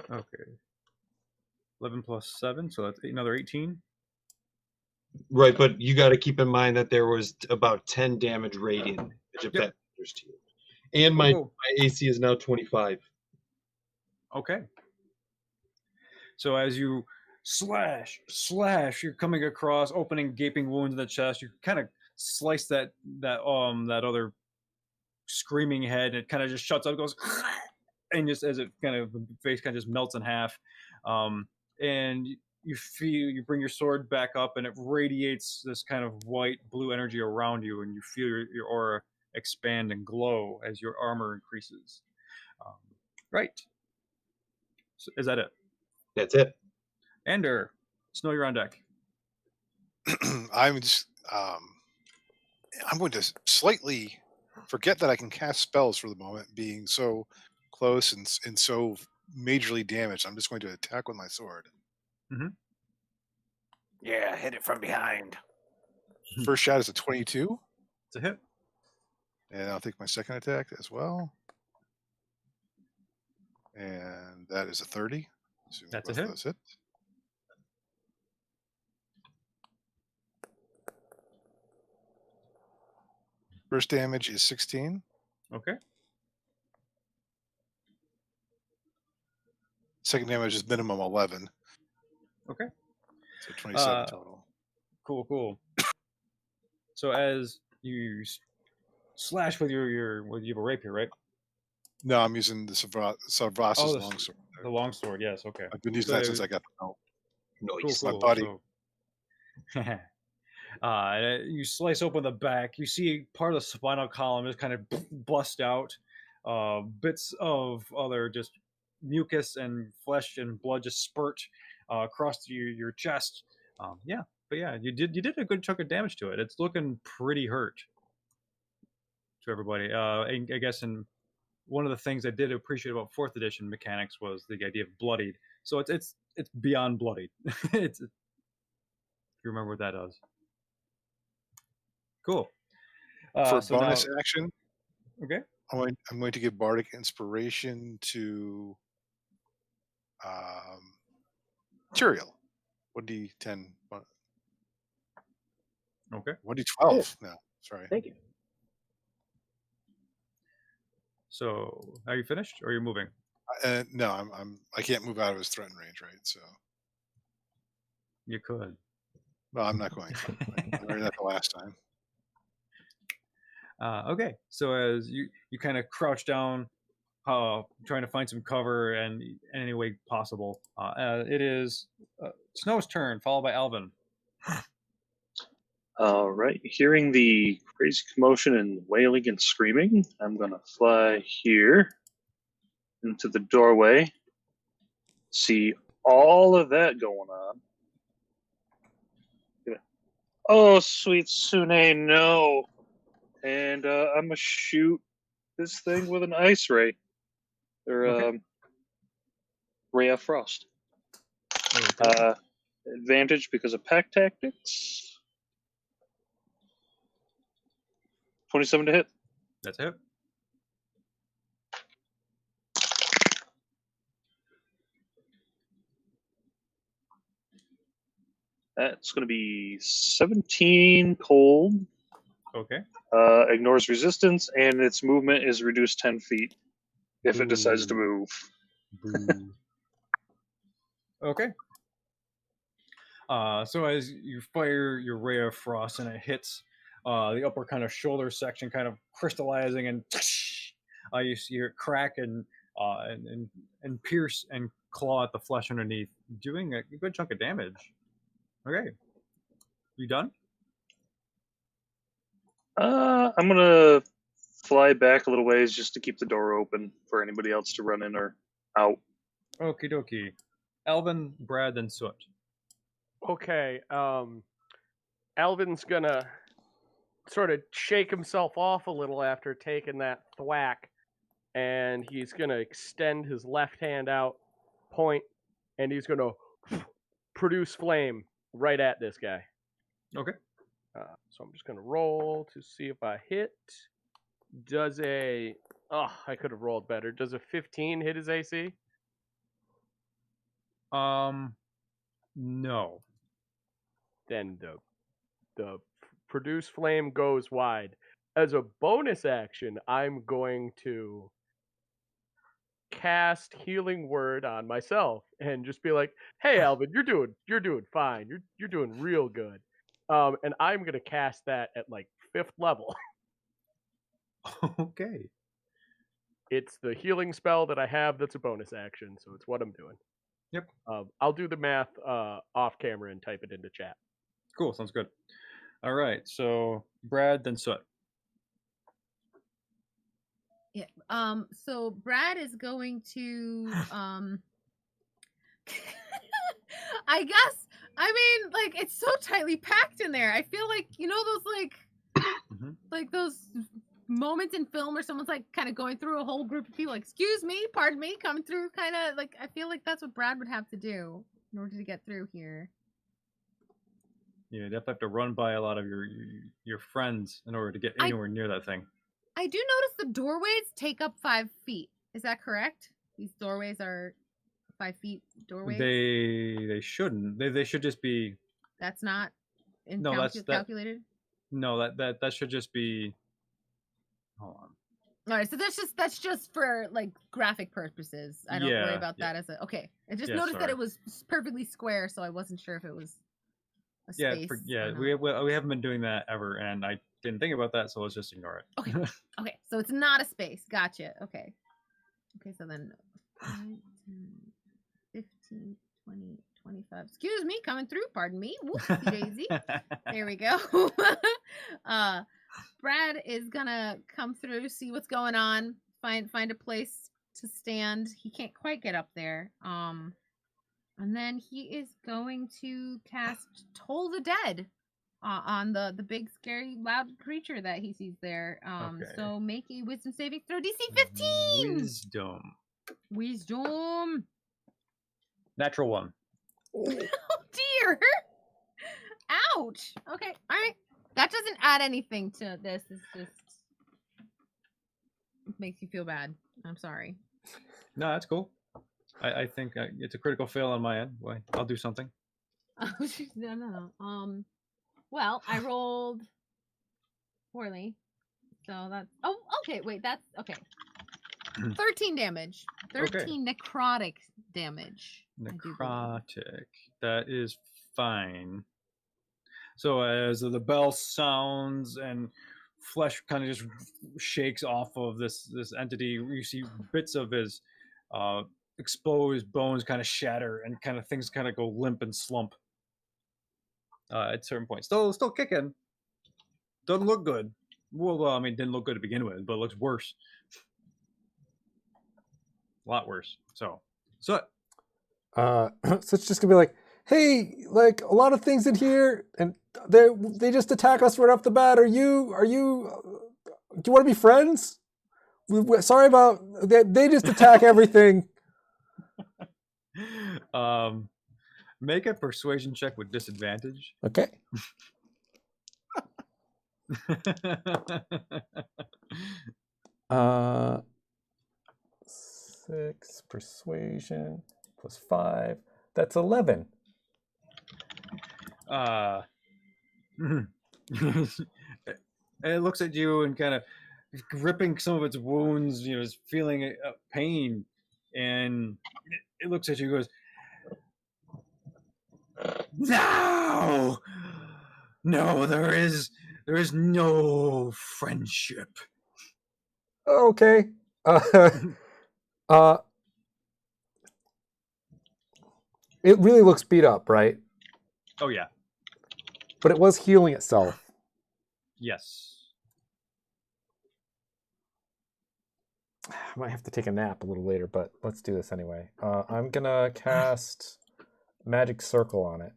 Speaker 2: Okay. 11 plus 7, so that's another 18.
Speaker 9: Right, but you got to keep in mind that there was about 10 damage radiant damage, if that matters to you. And my AC is now 25.
Speaker 2: Okay. So as you slash, you're coming across, opening gaping wounds in the chest. You kind of slice that other screaming head, and it kind of just shuts up, goes, and just as it kind of the face kind of just melts in half, and you feel you bring your sword back up, and it radiates this kind of white blue energy around you, and you feel your aura expand and glow as your armor increases. Right. So is that it?
Speaker 9: That's it.
Speaker 2: Ender, Snow, you're on deck.
Speaker 7: I'm just I'm going to slightly forget that I can cast spells for the moment, being so close and so majorly damaged. I'm just going to attack with my sword.
Speaker 2: Mm-hmm.
Speaker 3: Yeah, hit it from behind.
Speaker 7: First shot is a 22.
Speaker 2: It's a hit.
Speaker 7: And I'll take my second attack as well. And that is a 30.
Speaker 2: That's a hit.
Speaker 7: Those hit. First damage is 16.
Speaker 2: Okay.
Speaker 7: Second damage is minimum 11.
Speaker 2: Okay.
Speaker 7: So 27 total.
Speaker 2: Cool. So as you slash with you have a rapier, right?
Speaker 7: No, I'm using the Savras' longsword.
Speaker 2: The longsword, yes. Okay.
Speaker 7: I've been using that since I got the belt.
Speaker 9: Nice.
Speaker 2: Cool.
Speaker 7: My buddy.
Speaker 2: You slice open the back. You see part of the spinal column just kind of bust out. Bits of other just mucus and flesh and blood just spurt across your chest. You did a good chunk of damage to it. It's looking pretty hurt to everybody. I guess one of the things I did appreciate about 4th edition mechanics was the idea of bloodied. So it's beyond bloodied. If you remember what that does. Cool.
Speaker 7: For bonus action,
Speaker 2: okay,
Speaker 7: I'm going to give Bardic Inspiration to Tyrael. 1d10.
Speaker 2: Okay.
Speaker 7: 1d12 now. Sorry.
Speaker 5: Thank you.
Speaker 2: So, are you finished, or are you moving?
Speaker 7: No, I can't move out of his threatened range, right? So
Speaker 2: you could.
Speaker 7: Well, I'm not going to. I learned that the last time.
Speaker 2: Okay, so as you kind of crouch down, trying to find some cover and in any way possible, it is Snow's turn, followed by Alvin.
Speaker 6: All right. Hearing the crazy commotion and wailing and screaming, I'm going to fly here into the doorway, see all of that going on. Oh, sweet Sune, no. And I'm going to shoot this thing with an ice ray. Or ray of frost.
Speaker 2: Okay.
Speaker 6: Advantage because of pack tactics. 27 to hit.
Speaker 2: That's it.
Speaker 6: That's going to be 17 cold.
Speaker 2: Okay.
Speaker 6: Ignores resistance, and its movement is reduced 10 feet if it decides to
Speaker 2: Boo.
Speaker 6: move.
Speaker 2: Boo. Okay. So as you fire your ray of frost and it hits the upper kind of shoulder section, kind of crystallizing, and you see it crack and pierce and claw at the flesh underneath, doing a good chunk of damage. Okay. You done?
Speaker 6: I'm gonna fly back a little ways just to keep the door open for anybody else to run in or out.
Speaker 2: Okie dokie. Alvin, Brad, and Soot.
Speaker 1: Okay, Alvin's gonna sort of shake himself off a little after taking that thwack, and he's gonna extend his left hand out, point, and he's gonna produce flame right at this guy.
Speaker 2: Okay.
Speaker 1: So I'm just gonna roll to see if I hit. Does a I could have rolled better. Does a 15 hit his AC?
Speaker 2: No.
Speaker 1: Then the produce flame goes wide. As a bonus action, I'm going to cast Healing Word on myself and just be like, "Hey, Alvin, you're doing fine. You're doing real good." And I'm gonna cast that at like 5th level.
Speaker 2: Okay.
Speaker 1: It's the healing spell that I have that's a bonus action, so it's what I'm doing.
Speaker 2: Yep.
Speaker 1: I'll do the math off camera and type it into chat.
Speaker 2: Cool. Sounds good. All right. So Brad, then Soot.
Speaker 4: Yeah. So Brad is going to I guess, I mean, like, it's so tightly packed in there. I feel like, you know, those like those moments in film where someone's like kind of going through a whole group of people, like, excuse me, pardon me, coming through, kind of like, I feel like that's what Brad would have to do in order to get through here.
Speaker 2: Yeah, you definitely have to run by a lot of your friends in order to get anywhere near that thing.
Speaker 4: I do notice the doorways take up 5 feet. Is that correct? These doorways are 5 feet doorways?
Speaker 2: They shouldn't. They should just be.
Speaker 4: That's not
Speaker 2: calculated? No, that should just be. Hold on.
Speaker 4: All right, so that's just for like graphic purposes. I don't worry about that as a okay. I just noticed that it was perfectly square, so I wasn't sure if it was a space.
Speaker 2: We haven't been doing that ever, and I didn't think about that, so let's just ignore it.
Speaker 4: Okay. Okay, so it's not a space. Gotcha. Okay. Okay, so then 5, 10, 15, 20, 25. Excuse me, coming through. Pardon me. Whoopsie daisy. There we go. Brad is gonna come through, see what's going on, find a place to stand. He can't quite get up there. And then he is going to cast Toll the Dead on the big, scary, loud creature that he sees there. So make a Wisdom saving throw, DC 15. Wisdom.
Speaker 2: Natural 1.
Speaker 4: Oh dear. Ouch. Okay. All right. That doesn't add anything to this. It's just it makes you feel bad. I'm sorry.
Speaker 2: No, that's cool. I think it's a critical fail on my end. Why? I'll do something.
Speaker 4: No. Well, I rolled poorly, so that's. Oh, okay. Wait, that's okay. 13 damage. 13 necrotic damage.
Speaker 2: Necrotic. That is fine. So as the bell sounds and flesh kind of just shakes off of this entity, you see bits of his exposed bones kind of shatter and kind of things kind of go limp and slump at certain points. Still kicking. Doesn't look good. Well, I mean, didn't look good to begin with, but it looks worse. A lot worse. So
Speaker 8: so it's just gonna be like, hey, like a lot of things in here, and they just attack us right off the bat. Do you want to be friends? Sorry about they just attack everything.
Speaker 2: Make a persuasion check with disadvantage.
Speaker 8: Okay. 6 persuasion plus 5. That's 11.
Speaker 2: it looks at you and kind of gripping some of its wounds, is feeling pain, and it looks at you and goes, no, there is no friendship.
Speaker 8: Okay. It really looks beat up, right?
Speaker 2: Oh yeah.
Speaker 8: But it was healing itself.
Speaker 2: Yes.
Speaker 8: I might have to take a nap a little later, but let's do this anyway. I'm gonna cast Magic Circle on it.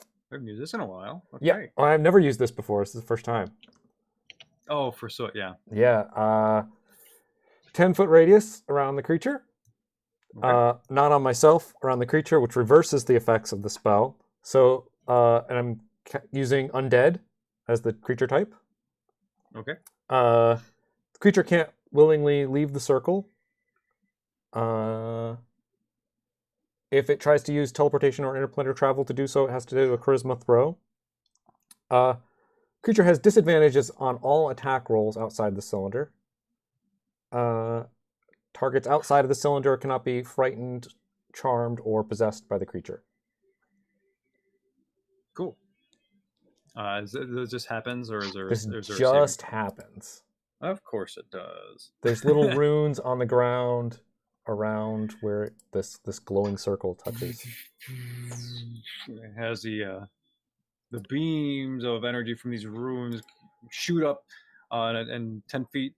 Speaker 2: I haven't used this in a while. Okay.
Speaker 8: Yeah, I've never used this before. This is the first time.
Speaker 2: Oh, yeah.
Speaker 8: Yeah. 10-foot radius around the creature.
Speaker 2: Okay.
Speaker 8: Not on myself, around the creature, which reverses the effects of the spell. So, and I'm using undead as the creature type.
Speaker 2: Okay.
Speaker 8: The creature can't willingly leave the circle. If it tries to use teleportation or interplanar travel to do so, it has to do a charisma throw. Creature has disadvantages on all attack rolls outside the cylinder. Targets outside of the cylinder cannot be frightened, charmed, or possessed by the creature.
Speaker 2: Cool. This just happens, or is there?
Speaker 8: This
Speaker 2: is there a
Speaker 8: just
Speaker 2: saving?
Speaker 8: happens.
Speaker 2: Of course it does.
Speaker 8: There's little runes on the ground around where this glowing circle touches.
Speaker 2: It has the beams of energy from these runes shoot up, and 10 feet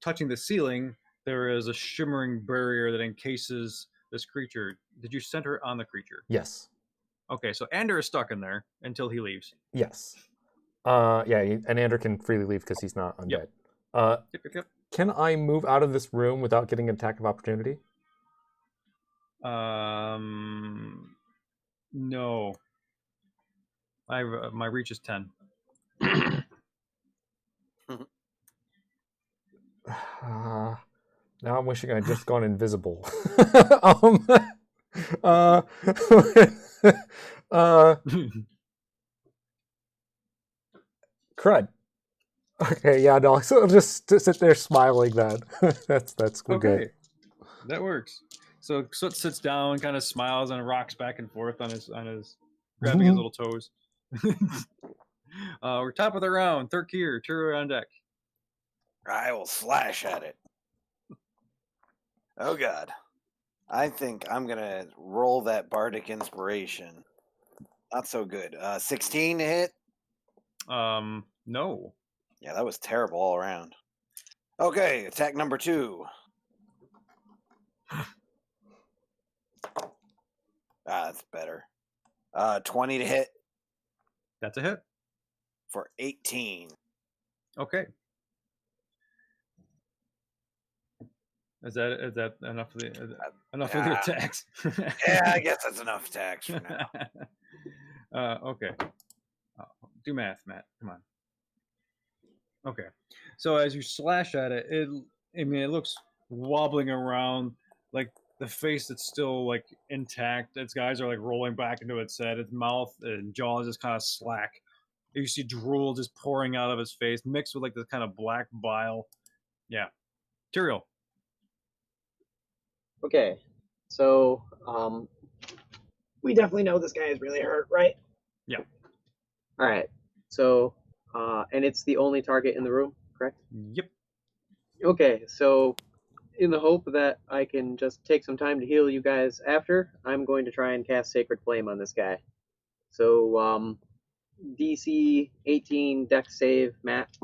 Speaker 2: touching the ceiling. There is a shimmering barrier that encases this creature. Did you center on the creature?
Speaker 8: Yes.
Speaker 2: Okay, so Ander is stuck in there until he leaves.
Speaker 8: Yes. And Ander can freely leave because he's not undead.
Speaker 2: Yep.
Speaker 8: Can I move out of this room without getting an attack of opportunity?
Speaker 2: No. My reach is 10.
Speaker 8: Now I'm wishing I'd just gone invisible. Crud. Okay, yeah, no. So I'll just sit there smiling. Then that's
Speaker 2: okay.
Speaker 8: Good.
Speaker 2: That works. So Soot sits down, kind of smiles, and rocks back and forth on his grabbing his little toes. We're top of the round. Third gear, Tyrio on deck.
Speaker 3: I will slash at it. Oh god. I think I'm gonna roll that bardic inspiration. Not so good. 16 to hit?
Speaker 2: No.
Speaker 3: Yeah, that was terrible all around. Okay, attack number 2. That's better. 20 to hit.
Speaker 2: That's a hit.
Speaker 3: For 18.
Speaker 2: Okay. Is that enough of the of the attacks?
Speaker 3: Yeah, I guess that's enough attacks for now.
Speaker 2: Okay. Do math, Matt. Come on. Okay. So as you slash at it, it looks wobbling around, like the face that's still like intact. Its eyes are like rolling back into its head. Its mouth and jaws is kind of slack. You see drool just pouring out of his face, mixed with like this kind of black bile. Yeah. Tyrio.
Speaker 5: Okay, so we definitely know this guy is really hurt, right?
Speaker 2: Yeah.
Speaker 5: All right. So, and it's the only target in the room, correct?
Speaker 2: Yep.
Speaker 5: Okay, so in the hope that I can just take some time to heal you guys after, I'm going to try and cast Sacred Flame on this guy. So, DC 18 Dex save, Matt,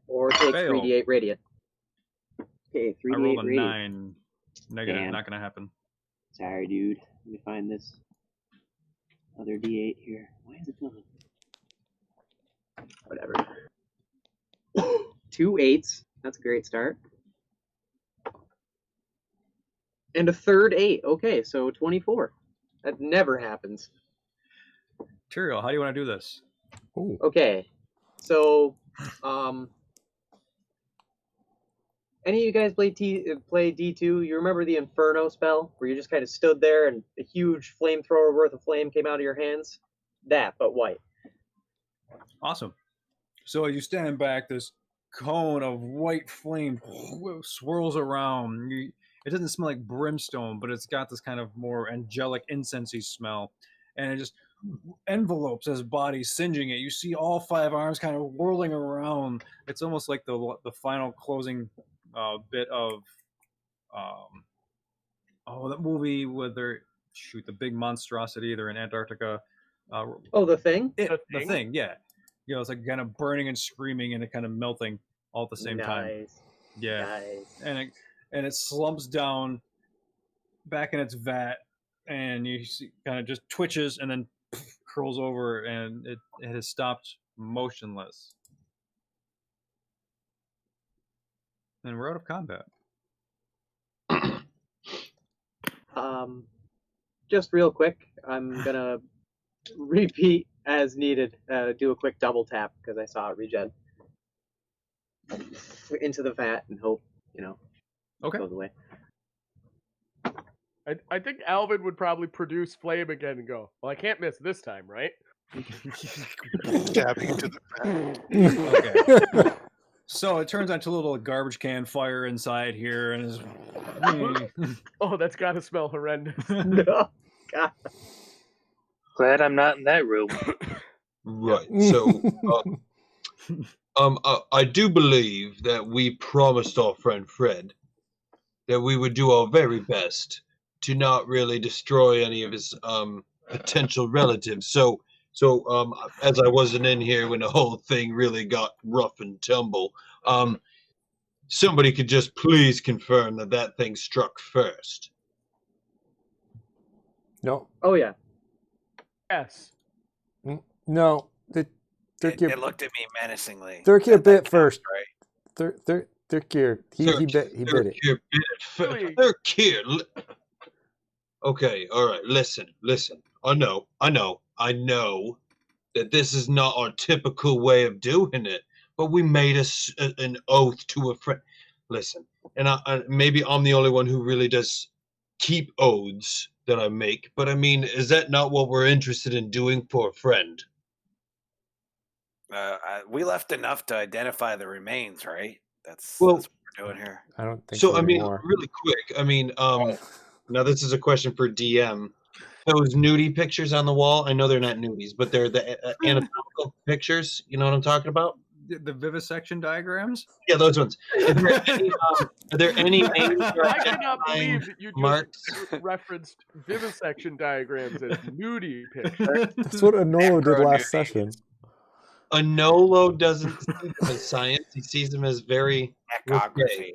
Speaker 5: or take
Speaker 2: Fail.
Speaker 5: 3d8 radiant. Okay, 3d8
Speaker 2: I rolled a
Speaker 5: radiant.
Speaker 2: 9. Negative.
Speaker 5: Damn.
Speaker 2: Not gonna happen.
Speaker 5: Sorry, dude. Let me find this other D8 here. Why is it gone? Whatever. 2 8s. That's a great start. And a third 8. Okay, so 24. That never happens.
Speaker 2: Tyrio, how do you want to do this?
Speaker 8: Ooh.
Speaker 5: Okay, so any of you guys play D2? You remember the Inferno spell where you just kind of stood there and a huge flamethrower worth of flame came out of your hands? That, but white.
Speaker 2: Awesome. So as you stand back, this cone of white flame swirls around. It doesn't smell like brimstone, but it's got this kind of more angelic incensey smell, and it just envelopes his body, singeing it. You see all 5 arms kind of whirling around. It's almost like the final closing bit of that movie where they're the big monstrosity. They're in Antarctica.
Speaker 5: The Thing.
Speaker 2: The Thing, yeah. You know, it's like kind of burning and screaming and it kind of melting all at the same time. Yeah.
Speaker 5: Nice.
Speaker 2: And it slumps down back in its vat, and you see kind of just twitches and then curls over, and it has stopped motionless. And we're out of combat.
Speaker 5: Just real quick, I'm gonna repeat as needed. Do a quick double tap because I saw it regen into the vat and hope
Speaker 2: Okay.
Speaker 5: goes away.
Speaker 1: I think Alvin would probably produce flame again and go, well, I can't miss this time, right?
Speaker 7: Dabbing into the
Speaker 2: Okay. So it turns out to a little garbage can fire inside here, and is.
Speaker 1: Oh, that's gotta smell horrendous.
Speaker 5: No, God.
Speaker 6: Glad I'm not in that room.
Speaker 9: Right. So, I do believe that we promised our friend Fred that we would do our very best to not really destroy any of his potential relatives. So as I wasn't in here when the whole thing really got rough and tumble, somebody could just please confirm that thing struck first.
Speaker 8: No.
Speaker 5: Oh yeah.
Speaker 1: Yes.
Speaker 8: No.
Speaker 3: It looked at me menacingly.
Speaker 8: Thurkir bit first.
Speaker 3: Right.
Speaker 8: Thurkir. He bit it.
Speaker 9: Thurkir. Okay, all right. Listen. I know that this is not our typical way of doing it, but we made an oath to a friend. Listen, and maybe I'm the only one who really does keep oaths that I make, but I mean, is that not what we're interested in doing for a friend?
Speaker 3: We left enough to identify the remains, right? That's
Speaker 9: Well,
Speaker 3: what we're doing here.
Speaker 8: I don't think
Speaker 9: So
Speaker 8: so
Speaker 9: I mean,
Speaker 8: anymore.
Speaker 9: really quick. I mean, now this is a question for DM. Those nudie pictures on the wall, I know they're not nudies, but they're the anatomical pictures. You know what I'm talking about?
Speaker 2: The vivisection diagrams?
Speaker 9: Yeah, those ones. Are there any names or
Speaker 1: I cannot believe that you just
Speaker 9: marks?
Speaker 1: referenced vivisection diagrams as nudie pictures.
Speaker 8: That's what Anolo did last session.
Speaker 9: Anolo doesn't see them as science. He sees them as very
Speaker 3: Echography.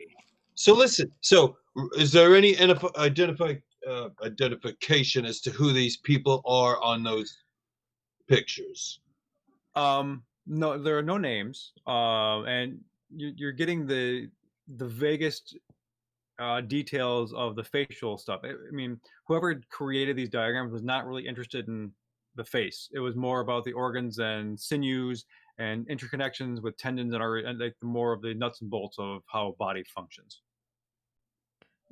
Speaker 9: So listen. So is there any identification as to who these people are on those pictures?
Speaker 2: No, there are no names. And you're getting the vaguest details of the facial stuff. I mean, whoever created these diagrams was not really interested in the face. It was more about the organs and sinews and interconnections with tendons and like more of the nuts and bolts of how a body functions.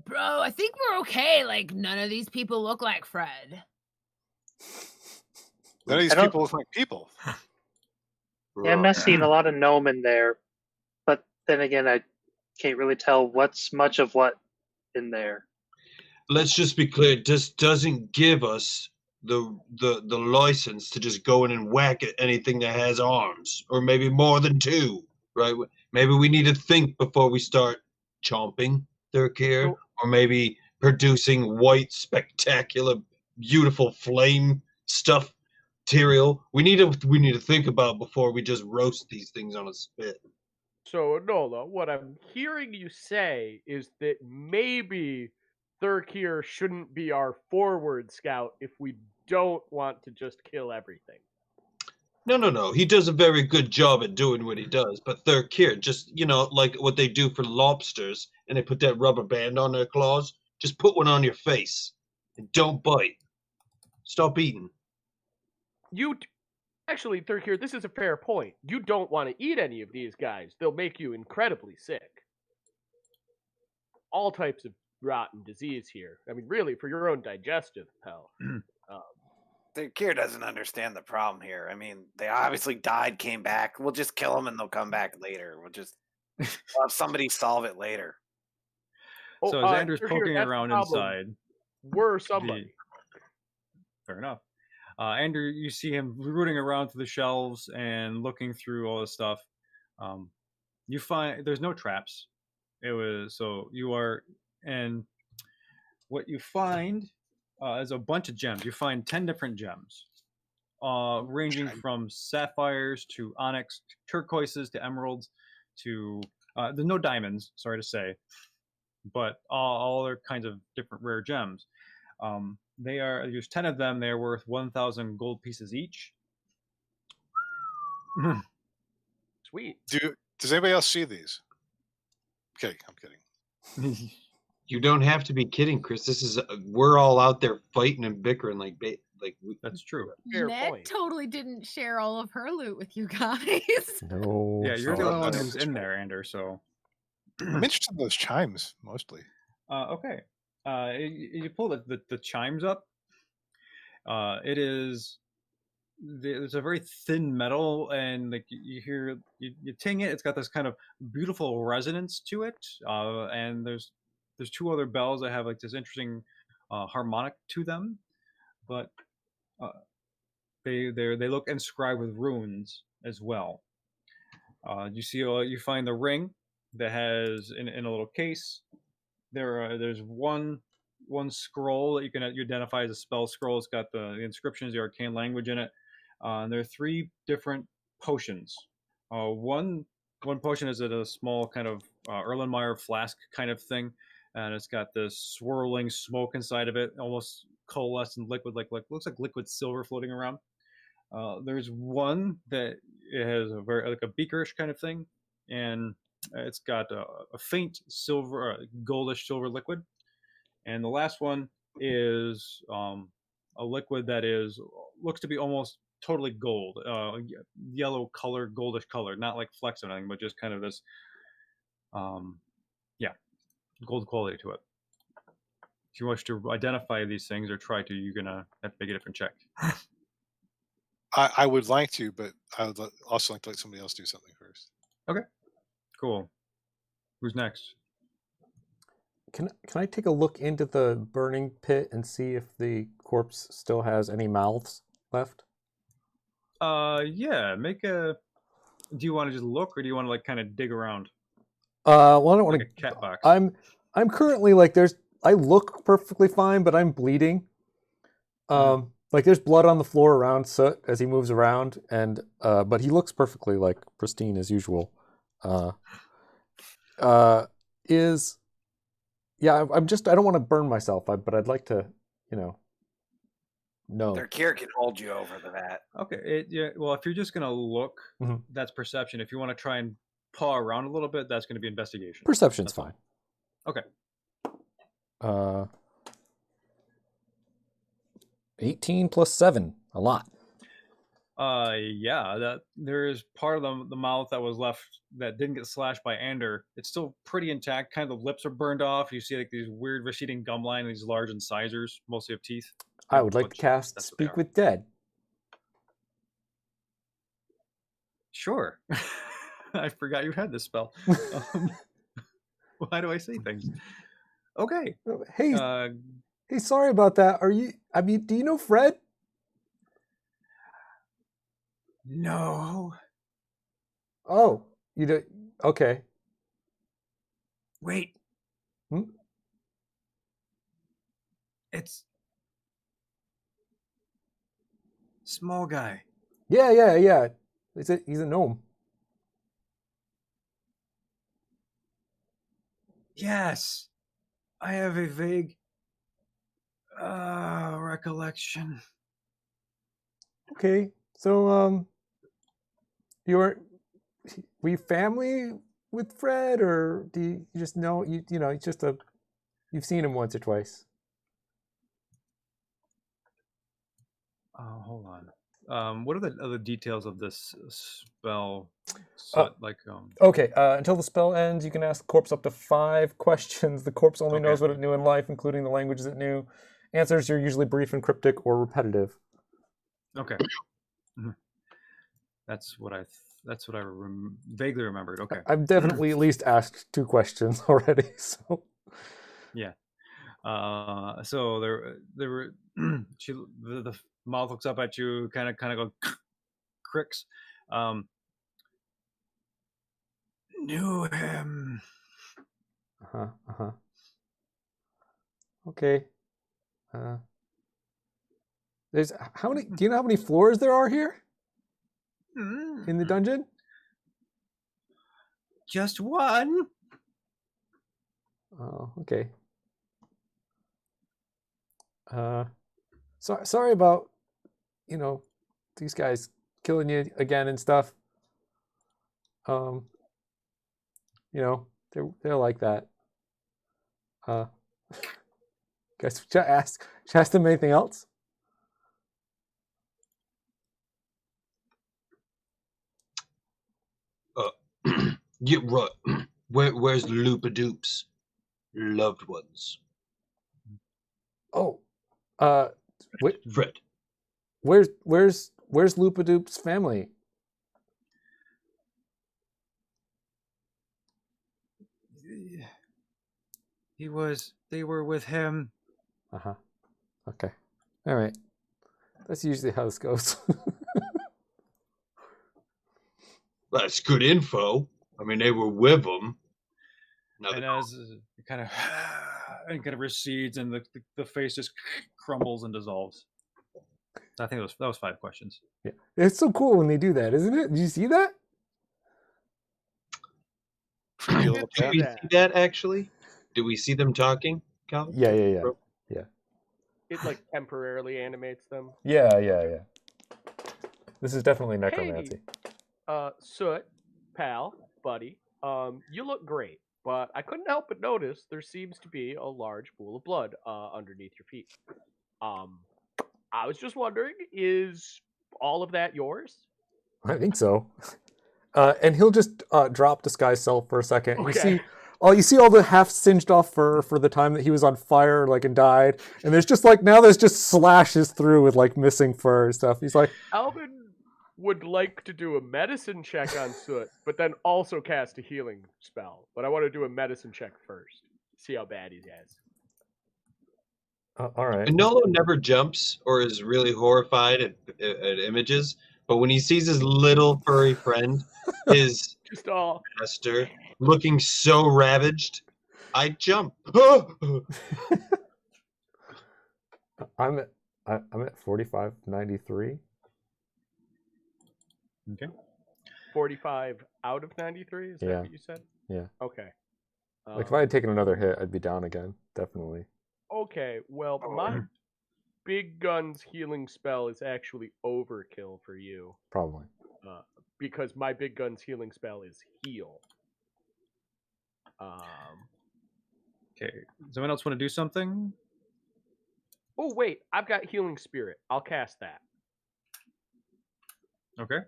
Speaker 4: Bro, I think we're okay. Like, none of these people look like Fred.
Speaker 7: None of these people look like people.
Speaker 6: Yeah, I'm not seeing a lot of gnome in there, but then again, I can't really tell what's much of what in there.
Speaker 9: Let's just be clear. This doesn't give us the license to just go in and whack at anything that has arms, or maybe more than 2, right? Maybe we need to think before we start chomping their care, or maybe producing white, spectacular, beautiful flame stuff material. We need to think about before we just roast these things on a spit.
Speaker 1: So, Nola, what I'm hearing you say is that maybe Thurkir shouldn't be our forward scout if we don't want to just kill everything.
Speaker 9: No. He does a very good job at doing what he does. But Thurkir, just, like what they do for lobsters, and they put that rubber band on their claws, just put one on your face. And don't bite. Stop eating.
Speaker 1: Actually, Thurkir, this is a fair point. You don't want to eat any of these guys. They'll make you incredibly sick. all types of rotten disease here. I mean, really, for your own digestive health.
Speaker 3: The cure doesn't understand the problem here. I mean, they obviously died, came back. We'll just kill them and they'll come back later. We'll have somebody solve it later.
Speaker 2: So as Andrew's
Speaker 1: Sir,
Speaker 2: poking
Speaker 1: that's the
Speaker 2: around
Speaker 1: problem.
Speaker 2: inside,
Speaker 1: We're somebody.
Speaker 2: fair enough. Andrew, you see him rooting around through the shelves and looking through all this stuff. You find there's no traps. And what you find is a bunch of gems. You find 10 different gems, ranging from sapphires to onyx, to turquoises to emeralds, to there's no diamonds, sorry to say, but all other kinds of different rare gems. There's 10 of them. They're worth 1,000 gold pieces each.
Speaker 1: Sweet.
Speaker 7: Does anybody else see these? Okay, I'm kidding.
Speaker 9: You don't have to be kidding, Chris. This is we're all out there fighting and bickering
Speaker 2: That's true.
Speaker 1: Fair
Speaker 4: Ned
Speaker 1: point.
Speaker 4: totally didn't share all of her loot with you guys.
Speaker 8: No.
Speaker 2: Yeah, you're
Speaker 7: Oh,
Speaker 2: the only one
Speaker 7: that's
Speaker 2: who's
Speaker 7: true.
Speaker 2: in there, Andrew. So
Speaker 7: I'm interested in those chimes mostly.
Speaker 2: okay. You pull the chimes up. It's a very thin metal, and like you hear you ting it. It's got this kind of beautiful resonance to it. And there's two other bells that have like this interesting harmonic to them, but they look inscribed with runes as well. You find the ring that has in a little case. There's one scroll that you identify as a spell scroll. It's got the inscriptions, the arcane language in it. And there are 3 different potions. One potion is at a small kind of Erlenmeyer flask kind of thing, and it's got this swirling smoke inside of it, almost coalescent liquid, like looks like liquid silver floating around. There's one that it has a very like a beakerish kind of thing, and it's got a faint silver, goldish silver liquid. And the last one is a liquid that looks to be almost totally gold, yellow color, goldish color, not like flecks or anything, but just kind of this, gold quality to it. If you wish to identify these things or try to, you're gonna have to make a different check.
Speaker 7: I would like to, but I would also like to let somebody else do something first.
Speaker 2: Okay, cool. Who's next?
Speaker 8: Can I take a look into the burning pit and see if the corpse still has any mouths left?
Speaker 2: Yeah. Do you want to just look, or do you want to like kind of dig around?
Speaker 8: Well, I don't want
Speaker 2: Like a cat box.
Speaker 8: I'm currently like I look perfectly fine, but I'm bleeding. Like there's blood on the floor around Soot as he moves around, and but he looks perfectly like pristine as usual. Yeah, I don't want to burn myself, but I'd like to, know.
Speaker 3: Their cure can hold you over the vat.
Speaker 2: Okay. Well, if you're just gonna look,
Speaker 8: Mhm.
Speaker 2: that's perception. If you want to try and paw around a little bit, that's going to be investigation.
Speaker 8: Perception's fine.
Speaker 2: Okay.
Speaker 8: 18 plus 7, a lot.
Speaker 2: Yeah, that there is part of the mouth that was left that didn't get slashed by Ander. It's still pretty intact. Kind of the lips are burned off. You see like these weird receding gum line, these large incisors, mostly of teeth.
Speaker 8: I would like to cast
Speaker 2: that's what they
Speaker 8: Speak
Speaker 2: are.
Speaker 8: with Dead.
Speaker 2: Sure. I forgot you had this spell. Why do I say things? Okay.
Speaker 8: Hey, hey, sorry about that. Do you know Fred?
Speaker 2: No.
Speaker 8: Oh, you do. Okay.
Speaker 2: Wait.
Speaker 8: Hmm?
Speaker 2: It's small guy.
Speaker 8: Yeah. He's a gnome.
Speaker 2: Yes. I have a vague recollection.
Speaker 8: Okay. So, were you family with Fred, or do you just know it's just you've seen him once or twice?
Speaker 2: Oh, hold on. What are the other details of this spell?
Speaker 8: Okay, until the spell ends, you can ask the corpse up to 5 questions. The corpse only knows what it knew in life, including the languages it knew. Answers are usually brief and cryptic or repetitive.
Speaker 2: Okay. That's what I vaguely remembered. Okay.
Speaker 8: I've definitely at least asked 2 questions already. So
Speaker 2: yeah. So there were the mouth looks up at you, kind of go cricks. Knew him.
Speaker 8: Okay. There's how many? Do you know how many floors there are here in the dungeon?
Speaker 2: Just one.
Speaker 8: Oh, okay. Sorry about, these guys killing you again and stuff. They're like that. Guys, should I ask them anything else?
Speaker 9: Yeah, right. Where's Loopadoops loved ones?
Speaker 8: Oh,
Speaker 9: Fred.
Speaker 8: Where's Loopadoop's family?
Speaker 2: They were with him.
Speaker 8: Okay. All right. That's usually how this goes.
Speaker 9: That's good info. I mean, they were with him.
Speaker 2: And as it kind of recedes, and the face just crumbles and dissolves. I think that was 5 questions.
Speaker 8: Yeah, it's so cool when they do that, isn't it? Did you see that?
Speaker 9: Did we see that actually? Did we see them talking, Cal?
Speaker 8: Yeah.
Speaker 1: It like temporarily animates them.
Speaker 8: Yeah. This is definitely necromancy.
Speaker 1: Hey, Soot, pal, buddy, you look great, but I couldn't help but notice there seems to be a large pool of blood underneath your feet. I was just wondering, is all of that yours?
Speaker 8: I think so. And he'll just drop disguise self for a second.
Speaker 1: Okay.
Speaker 8: You see all the half singed off fur for the time that he was on fire, and died. And there's just there's just slashes through with missing fur and stuff. He's like,
Speaker 1: Alvin would like to do a medicine check on Soot, but then also cast a healing spell. But I want to do a medicine check first. See how bad he is.
Speaker 8: All right.
Speaker 9: Nolo never jumps or is really horrified at images, but when he sees his little furry friend, his master, looking so ravaged, I jump.
Speaker 8: I'm at 4593.
Speaker 2: Okay.
Speaker 1: 45 out of 93? Is that what you said?
Speaker 8: Yeah.
Speaker 1: Okay.
Speaker 8: If I had taken another hit, I'd be down again. Definitely.
Speaker 1: Okay, well, my big guns healing spell is actually overkill for you.
Speaker 8: Probably.
Speaker 1: Because my big guns healing spell is heal.
Speaker 2: Okay. Does anyone else want to do something?
Speaker 1: Oh, wait. I've got healing spirit. I'll cast that.
Speaker 2: Okay.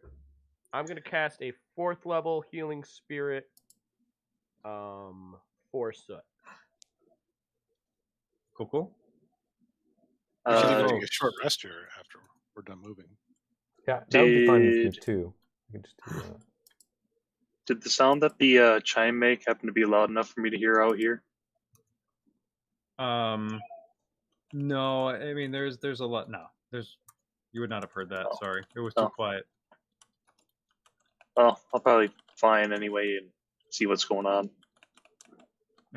Speaker 1: I'm going to cast a 4th level healing spirit for Soot.
Speaker 2: Cool.
Speaker 7: We should even take a short rest here after we're done moving.
Speaker 8: Yeah, that would be fine with me too. We can just do that.
Speaker 6: Did the sound that the chime make happen to be loud enough for me to hear out here?
Speaker 2: No. I mean, there's a lot. No, you would not have heard that. Sorry, it was too quiet.
Speaker 6: Well, I'll probably fly in anyway and see what's going on.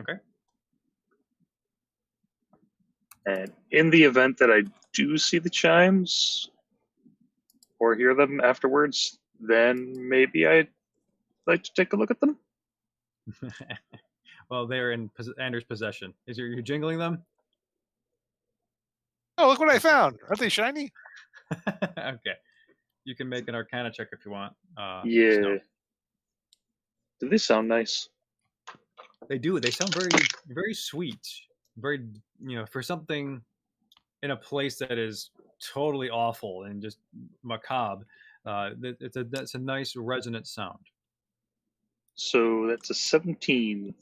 Speaker 2: Okay.
Speaker 6: And in the event that I do see the chimes or hear them afterwards, then maybe I'd like to take a look at them.
Speaker 2: Well, they're in Anders' possession. You jingling them?
Speaker 7: Oh, look what I found! Aren't they shiny?
Speaker 2: Okay. You can make an Arcana check if you want.
Speaker 6: Yeah.
Speaker 2: Snow.
Speaker 6: Do they sound nice?
Speaker 2: They do. They sound very, very sweet. Very, for something in a place that is totally awful and just macabre. That's a nice resonant sound.
Speaker 6: So that's a 17.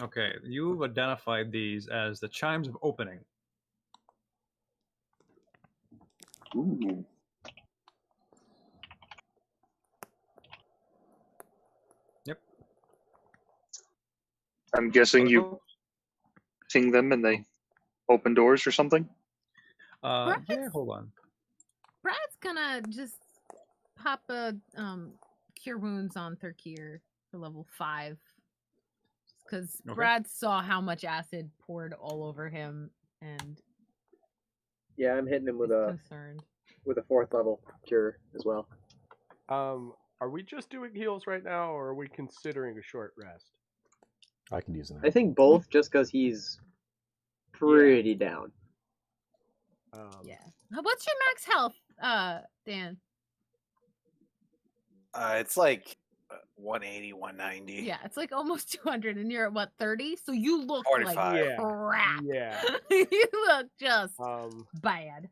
Speaker 2: Okay, you've identified these as the chimes of opening.
Speaker 6: Ooh.
Speaker 2: Yep.
Speaker 6: I'm guessing you sing them and they open doors or something?
Speaker 2: Yeah, hold on.
Speaker 4: Brad's gonna just pop a cure wounds on Thurkir for level 5. Because
Speaker 2: Okay.
Speaker 4: Brad saw how much acid poured all over him and
Speaker 5: Yeah, I'm hitting him with
Speaker 4: is
Speaker 5: a
Speaker 4: concerned.
Speaker 5: 4th level cure as well.
Speaker 1: Are we just doing heals right now, or are we considering a short rest?
Speaker 8: I could use an.
Speaker 5: I think both, just because he's pretty down.
Speaker 4: Yeah. What's your max health, Dan?
Speaker 3: It's like 180, 190.
Speaker 4: Yeah, it's like almost 200, and you're at what, 30? So you look
Speaker 3: 45.
Speaker 4: like crap.
Speaker 1: Yeah.
Speaker 4: You look just
Speaker 1: Um,
Speaker 4: bad.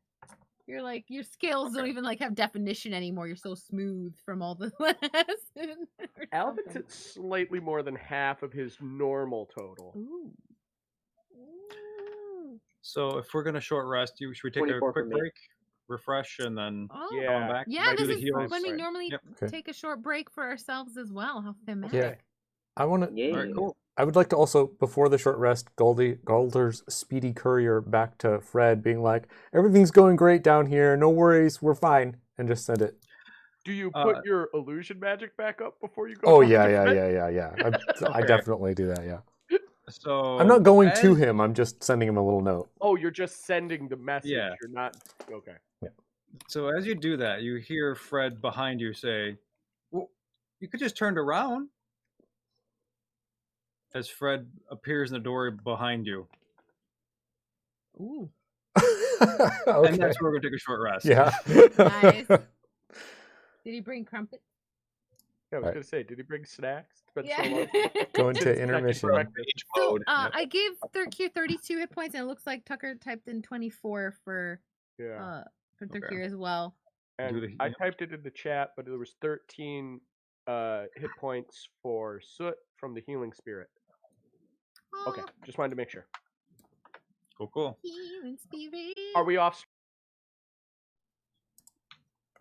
Speaker 4: You're like, your scales don't even like have definition anymore. You're so smooth from all the lesson.
Speaker 1: Alvin's at slightly more than half of his normal total.
Speaker 4: Ooh. Ooh.
Speaker 2: So if we're gonna short rest, should we take a
Speaker 5: 24 for
Speaker 2: quick
Speaker 5: me.
Speaker 2: break, refresh, and then
Speaker 4: Oh.
Speaker 2: come
Speaker 1: Yeah.
Speaker 2: back?
Speaker 4: Yeah,
Speaker 1: Might
Speaker 2: do
Speaker 4: this
Speaker 2: the
Speaker 4: is
Speaker 2: heals.
Speaker 4: when we
Speaker 2: Right.
Speaker 4: normally
Speaker 2: Yep.
Speaker 8: Okay.
Speaker 4: take a short break for ourselves as well. How thematic.
Speaker 8: Yeah. I want to.
Speaker 5: Yeah.
Speaker 2: All right, cool.
Speaker 8: I would like to also, before the short rest, Galder's speedy courier back to Fred, being like, "Everything's going great down here. No worries. We're fine," and just send it.
Speaker 1: Do you put your illusion magic back up before you go?
Speaker 8: Oh
Speaker 1: talk
Speaker 8: yeah,
Speaker 1: to
Speaker 8: yeah,
Speaker 1: Fred?
Speaker 8: yeah. I
Speaker 2: Okay.
Speaker 8: definitely do that. Yeah.
Speaker 2: So
Speaker 8: I'm not going to
Speaker 2: as-
Speaker 8: him. I'm just sending him a little note.
Speaker 1: Oh, you're just sending the message.
Speaker 2: Yeah.
Speaker 1: You're not. Okay.
Speaker 2: So as you do that, you hear Fred behind you say, "Well, you could just turn around." As Fred appears in the door behind you,
Speaker 4: Ooh.
Speaker 8: Okay.
Speaker 2: and that's where we're gonna take a short rest.
Speaker 8: Yeah.
Speaker 4: Nice. Did he bring crumpets?
Speaker 1: Yeah, I was
Speaker 8: Right.
Speaker 1: gonna say, did he bring snacks? It's been
Speaker 4: Yeah.
Speaker 1: so long.
Speaker 8: Going
Speaker 1: Since
Speaker 8: to
Speaker 1: second
Speaker 8: intermission.
Speaker 1: breakfast.
Speaker 9: Mage
Speaker 4: So
Speaker 9: mode.
Speaker 4: I gave Thurkir 32 hit points, and it looks like Tucker typed in 24 for
Speaker 1: Yeah.
Speaker 4: Thurkir as well.
Speaker 1: And I typed it in the chat, but there was 13 hit points for Soot from the healing spirit. Okay, just wanted to make sure.
Speaker 2: Cool.
Speaker 4: Healing spirit.
Speaker 1: Are we off?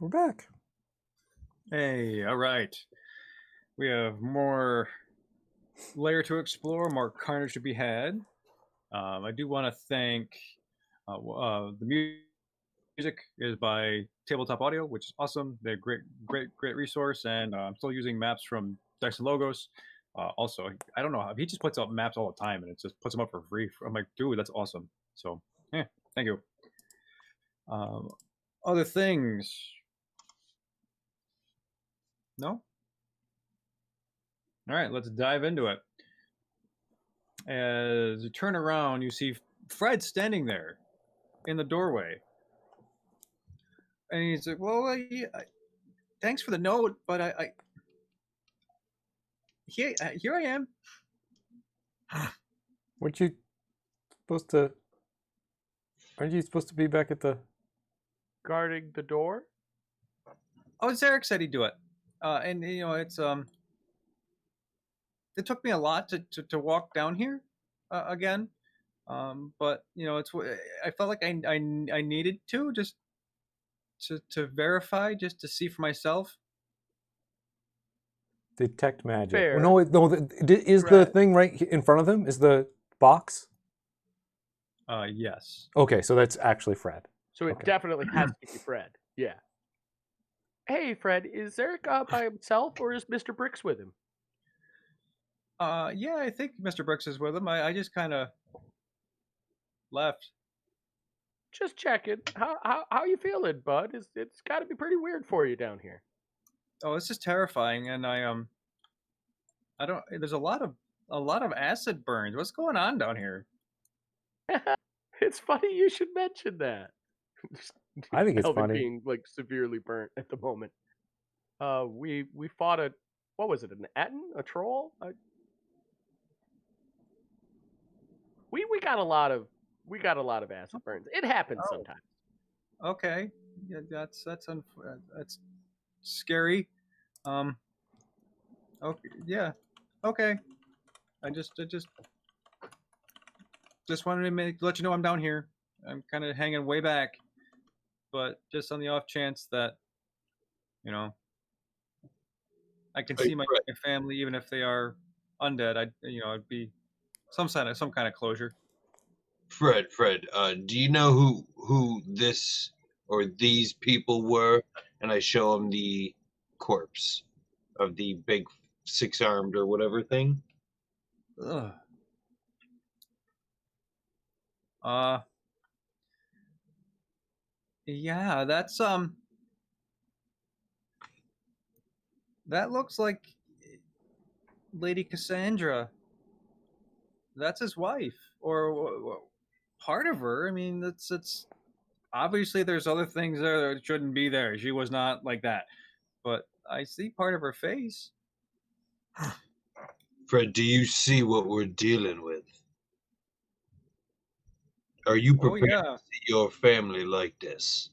Speaker 8: We're back.
Speaker 2: Hey, all right. We have more layer to explore, more carnage to be had. I do want to thank the music is by Tabletop Audio, which is awesome. They're great resource, and I'm still using maps from Dice and Logos. Also, I don't know, he just puts out maps all the time, and it just puts them up for free. I'm like, dude, that's awesome. So, yeah, thank you. Other things? No? All right, let's dive into it. As you turn around, you see Fred standing there in the doorway. And he's like, well, thanks for the note, but here I am.
Speaker 8: Weren't you supposed to? Aren't you supposed to be back at the?
Speaker 1: Guarding the door?
Speaker 2: Oh, Zarek said he'd do it. And you know, it's it took me a lot to walk down here again. But you know, I felt like I needed to just to verify, just to see for myself.
Speaker 8: Detect magic.
Speaker 1: Fair.
Speaker 8: No, is the
Speaker 1: Right.
Speaker 8: thing right in front of him? Is the box?
Speaker 2: Yes.
Speaker 8: Okay, so that's actually Fred.
Speaker 1: So it
Speaker 8: Okay.
Speaker 1: definitely has to be Fred. Yeah. Hey, Fred, is Eric by himself, or is Mr. Bricks with him?
Speaker 2: Yeah, I think Mr. Brooks is with him. I just kind of left.
Speaker 1: Just checking. How you feeling, bud? It's got to be pretty weird for you down here.
Speaker 2: Oh, this is terrifying, and I don't. There's a lot of acid burns. What's going on down here?
Speaker 1: It's funny you should mention that.
Speaker 8: I think it's
Speaker 1: Elvin
Speaker 8: funny.
Speaker 1: being like severely burnt at the moment. We fought what was it? An Etten? A troll? We got a lot of acid burns. It happens sometimes.
Speaker 2: Okay. Yeah, that's scary. Okay. Yeah. Okay. I just wanted to let you know I'm down here. I'm kind of hanging way back, but just on the off chance that, you know, I can
Speaker 9: Hey,
Speaker 2: see my family even if they are undead. It'd be some kind of closure.
Speaker 9: Fred, do you know who this or these people were? And I show him the corpse of the big six-armed or whatever thing.
Speaker 2: Ugh. Yeah, that looks like Lady Cassandra. That's his wife, or part of her. I mean, it's obviously there's other things there that shouldn't be there. She was not like that, but I see part of her face.
Speaker 9: Fred, do you see what we're dealing with? Are you
Speaker 2: Oh
Speaker 9: prepared
Speaker 2: yeah.
Speaker 9: to see your family like this?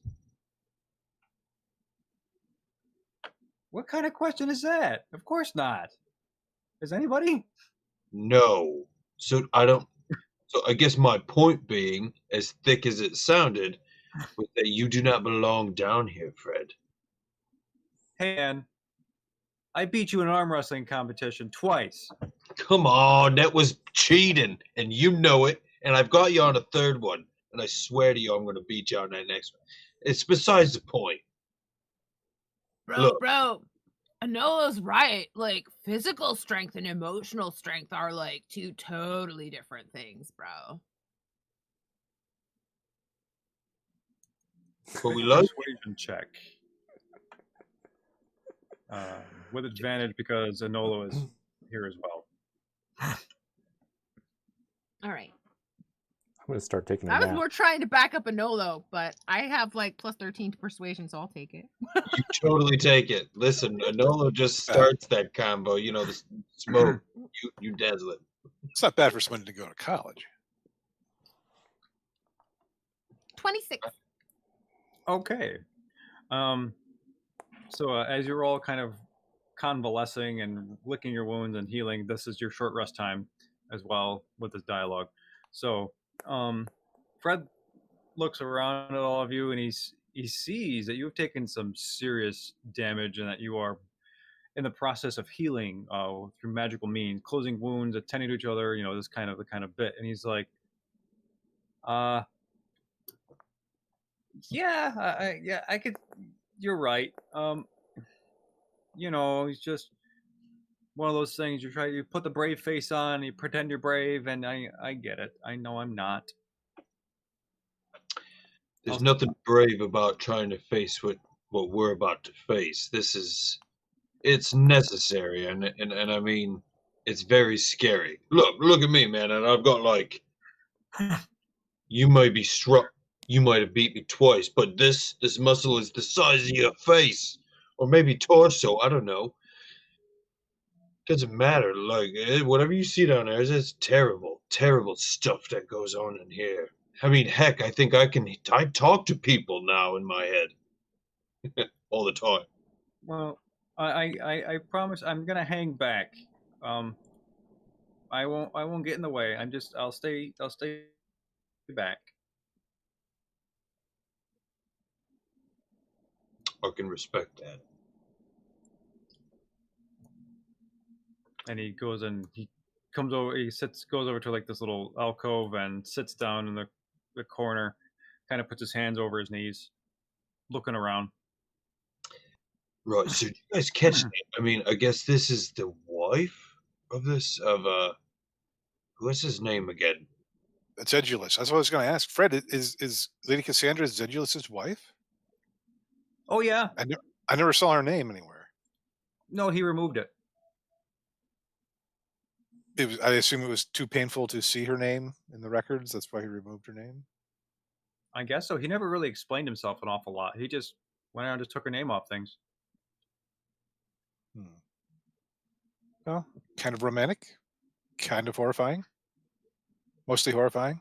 Speaker 2: What kind of question is that? Of course not. Is anybody?
Speaker 9: No. So I don't. So I guess my point being, as thick as it sounded, was that you do not belong down here, Fred.
Speaker 2: Hey, man, I beat you in an arm wrestling competition twice.
Speaker 9: Come on, that was cheating, and you know it. And I've got you on a third one, and I swear to you, I'm going to beat you on that next one. It's besides the point. Look.
Speaker 4: Bro, Anolo's right. Like, physical strength and emotional strength are like two totally different things, bro.
Speaker 9: But we love
Speaker 2: Persuasion check. With advantage because Anolo is here as well.
Speaker 4: All right.
Speaker 8: I'm gonna start taking a
Speaker 4: I was
Speaker 8: nap.
Speaker 4: more trying to back up Anolo, but I have like plus 13 to persuasion, so I'll take it.
Speaker 9: you totally take it. Listen, Anolo just starts that combo. You know, the smoke. You dazzle it.
Speaker 7: It's not bad for someone to go to college.
Speaker 4: 26.
Speaker 2: Okay. So as you're all kind of convalescing and licking your wounds and healing, this is your short rest time as well with this dialogue. So Fred looks around at all of you and he sees that you've taken some serious damage and that you are in the process of healing through magical means, closing wounds, attending to each other, this kind of bit. And he's like, yeah, I could. You're right. It's just one of those things. You put the brave face on, you pretend you're brave, and I get it. I know I'm not.
Speaker 9: There's nothing brave about trying to face what we're about to face. It's necessary, and I mean, it's very scary. Look at me, man, and I've got like, you might be struck. You might have beat me twice, but this muscle is the size of your face, or maybe torso. I don't know. Doesn't matter. Like whatever you see down there, it's terrible, terrible stuff that goes on in here. I mean, heck, I think I talk to people now in my head all the time.
Speaker 2: Well, I promise I'm gonna hang back. I won't get in the way. I'll stay back.
Speaker 9: I can respect that.
Speaker 2: And he goes and he comes over. Goes over to like this little alcove and sits down in the corner. Kind of puts his hands over his knees, looking around.
Speaker 9: Right. So did you guys catch that? I mean, I guess this is the wife of what's his name again?
Speaker 7: Zedulus. That's what I was going to ask. Fred, is Lady Cassandra Zedulus's wife?
Speaker 2: Oh yeah.
Speaker 7: I never saw her name anywhere.
Speaker 2: No, he removed it.
Speaker 7: I assume it was too painful to see her name in the records. That's why he removed her name.
Speaker 2: I guess so. He never really explained himself an awful lot. He just went out and just took her name off things.
Speaker 7: Well, kind of romantic, kind of horrifying, mostly horrifying.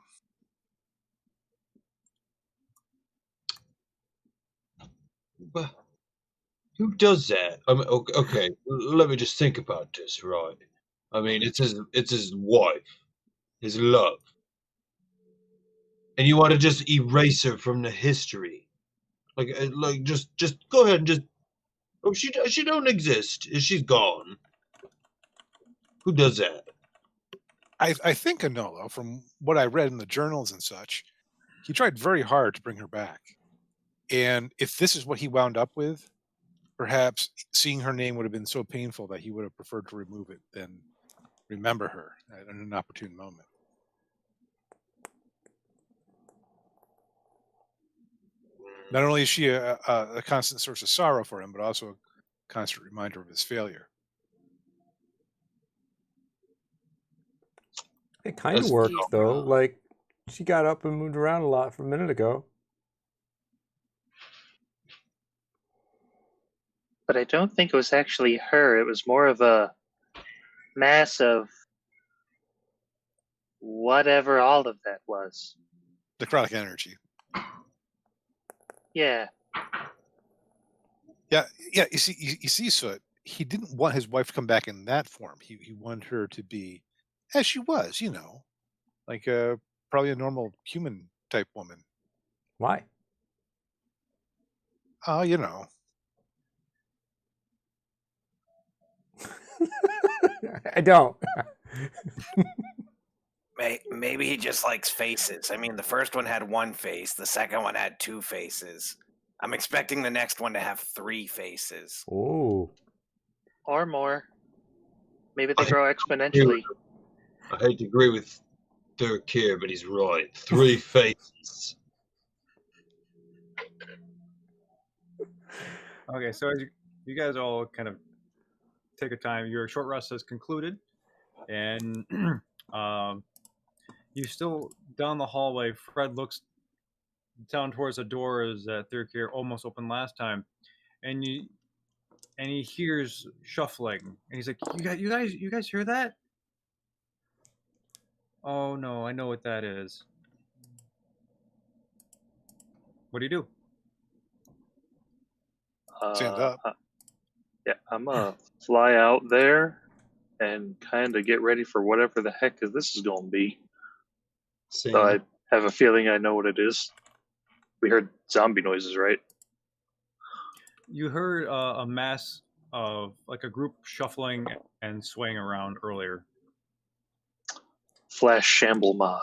Speaker 9: Who does that? I mean, okay, let me just think about this, right? I mean, it's his wife, his love, and you want to just erase her from the history, like just go ahead and just. Oh, she don't exist. She's gone. Who does that?
Speaker 7: I think Anolo, from what I read in the journals and such, he tried very hard to bring her back. And if this is what he wound up with, perhaps seeing her name would have been so painful that he would have preferred to remove it than remember her at an opportune moment. Not only is she a constant source of sorrow for him, but also a constant reminder of his failure.
Speaker 8: It kind of
Speaker 9: That's
Speaker 8: worked,
Speaker 9: cute.
Speaker 8: though. Like, she got up and moved around a lot from a minute ago.
Speaker 6: But I don't think it was actually her. It was more of a mass of whatever all of that was.
Speaker 7: Necrotic energy.
Speaker 6: Yeah.
Speaker 7: Yeah. You see, Soot, he didn't want his wife to come back in that form. He wanted her to be as she was, like probably a normal human type woman.
Speaker 8: Why?
Speaker 7: Oh,
Speaker 8: I don't.
Speaker 3: Maybe he just likes faces. I mean, the first one had one face. The second one had two faces. I'm expecting the next one to have 3 faces.
Speaker 8: Ooh.
Speaker 6: Or more. Maybe they grow exponentially.
Speaker 9: I hate to agree with Thurkir, but he's right. 3 faces.
Speaker 2: Okay, so as you guys all kind of take a time, your short rest has concluded, and you still down the hallway. Fred looks down towards the doors that Thurkir almost opened last time, and he hears shuffling, and he's like, "You guys hear that? Oh no, I know what that is. What do you do?"
Speaker 7: Stand up.
Speaker 6: Yeah, I'm gonna fly out there and kind of get ready for whatever the heck this is going to be.
Speaker 9: Same.
Speaker 6: So I have a feeling I know what it is. We heard zombie noises, right?
Speaker 2: You heard a mass of like a group shuffling and swaying around earlier.
Speaker 6: Flash Shamble Mod.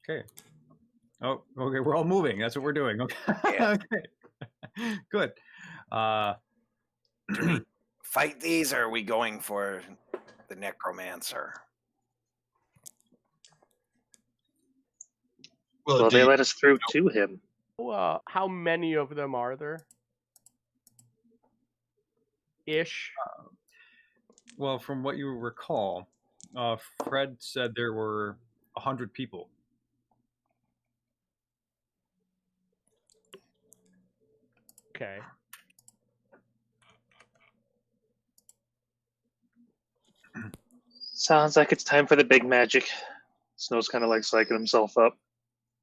Speaker 2: Okay. Oh, okay. We're all moving. That's what we're doing. Okay.
Speaker 3: Yeah.
Speaker 2: Okay. Good.
Speaker 3: Do we fight these, or are we going for the necromancer?
Speaker 6: Well, they let us through to him.
Speaker 1: How many of them are there? Ish.
Speaker 2: Well, from what you recall, Fred said there were 100 people.
Speaker 1: Okay.
Speaker 6: Sounds like it's time for the big magic. Snow's kind of like psyching himself up.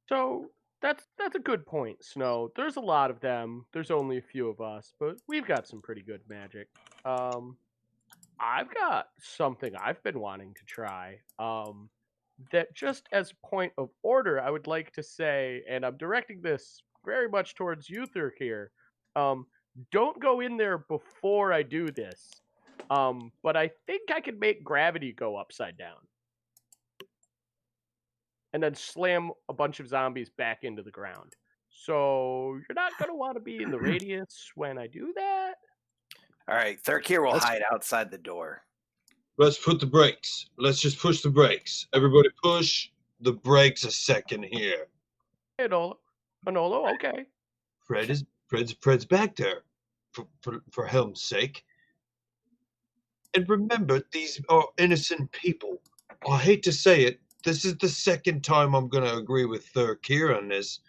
Speaker 1: So that's a good point, Snow. There's a lot of them. There's only a few of us, but we've got some pretty good magic. I've got something I've been wanting to try. That just as a point of order, I would like to say, and I'm directing this very much towards you, Thurkir. Don't go in there before I do this. But I think I can make gravity go upside down. And then slam a bunch of zombies back into the ground. So you're not going to want to be in the radius when I do that.
Speaker 3: All right, Thurkir will hide outside the door.
Speaker 9: Let's put the brakes. Let's just push the brakes. Everybody push the brakes a second here.
Speaker 1: Hey, Manolo, okay.
Speaker 9: Fred's back there, for helm's sake. And remember, these are innocent people. I hate to say it, this is the second time I'm going to agree with Thurkir on this,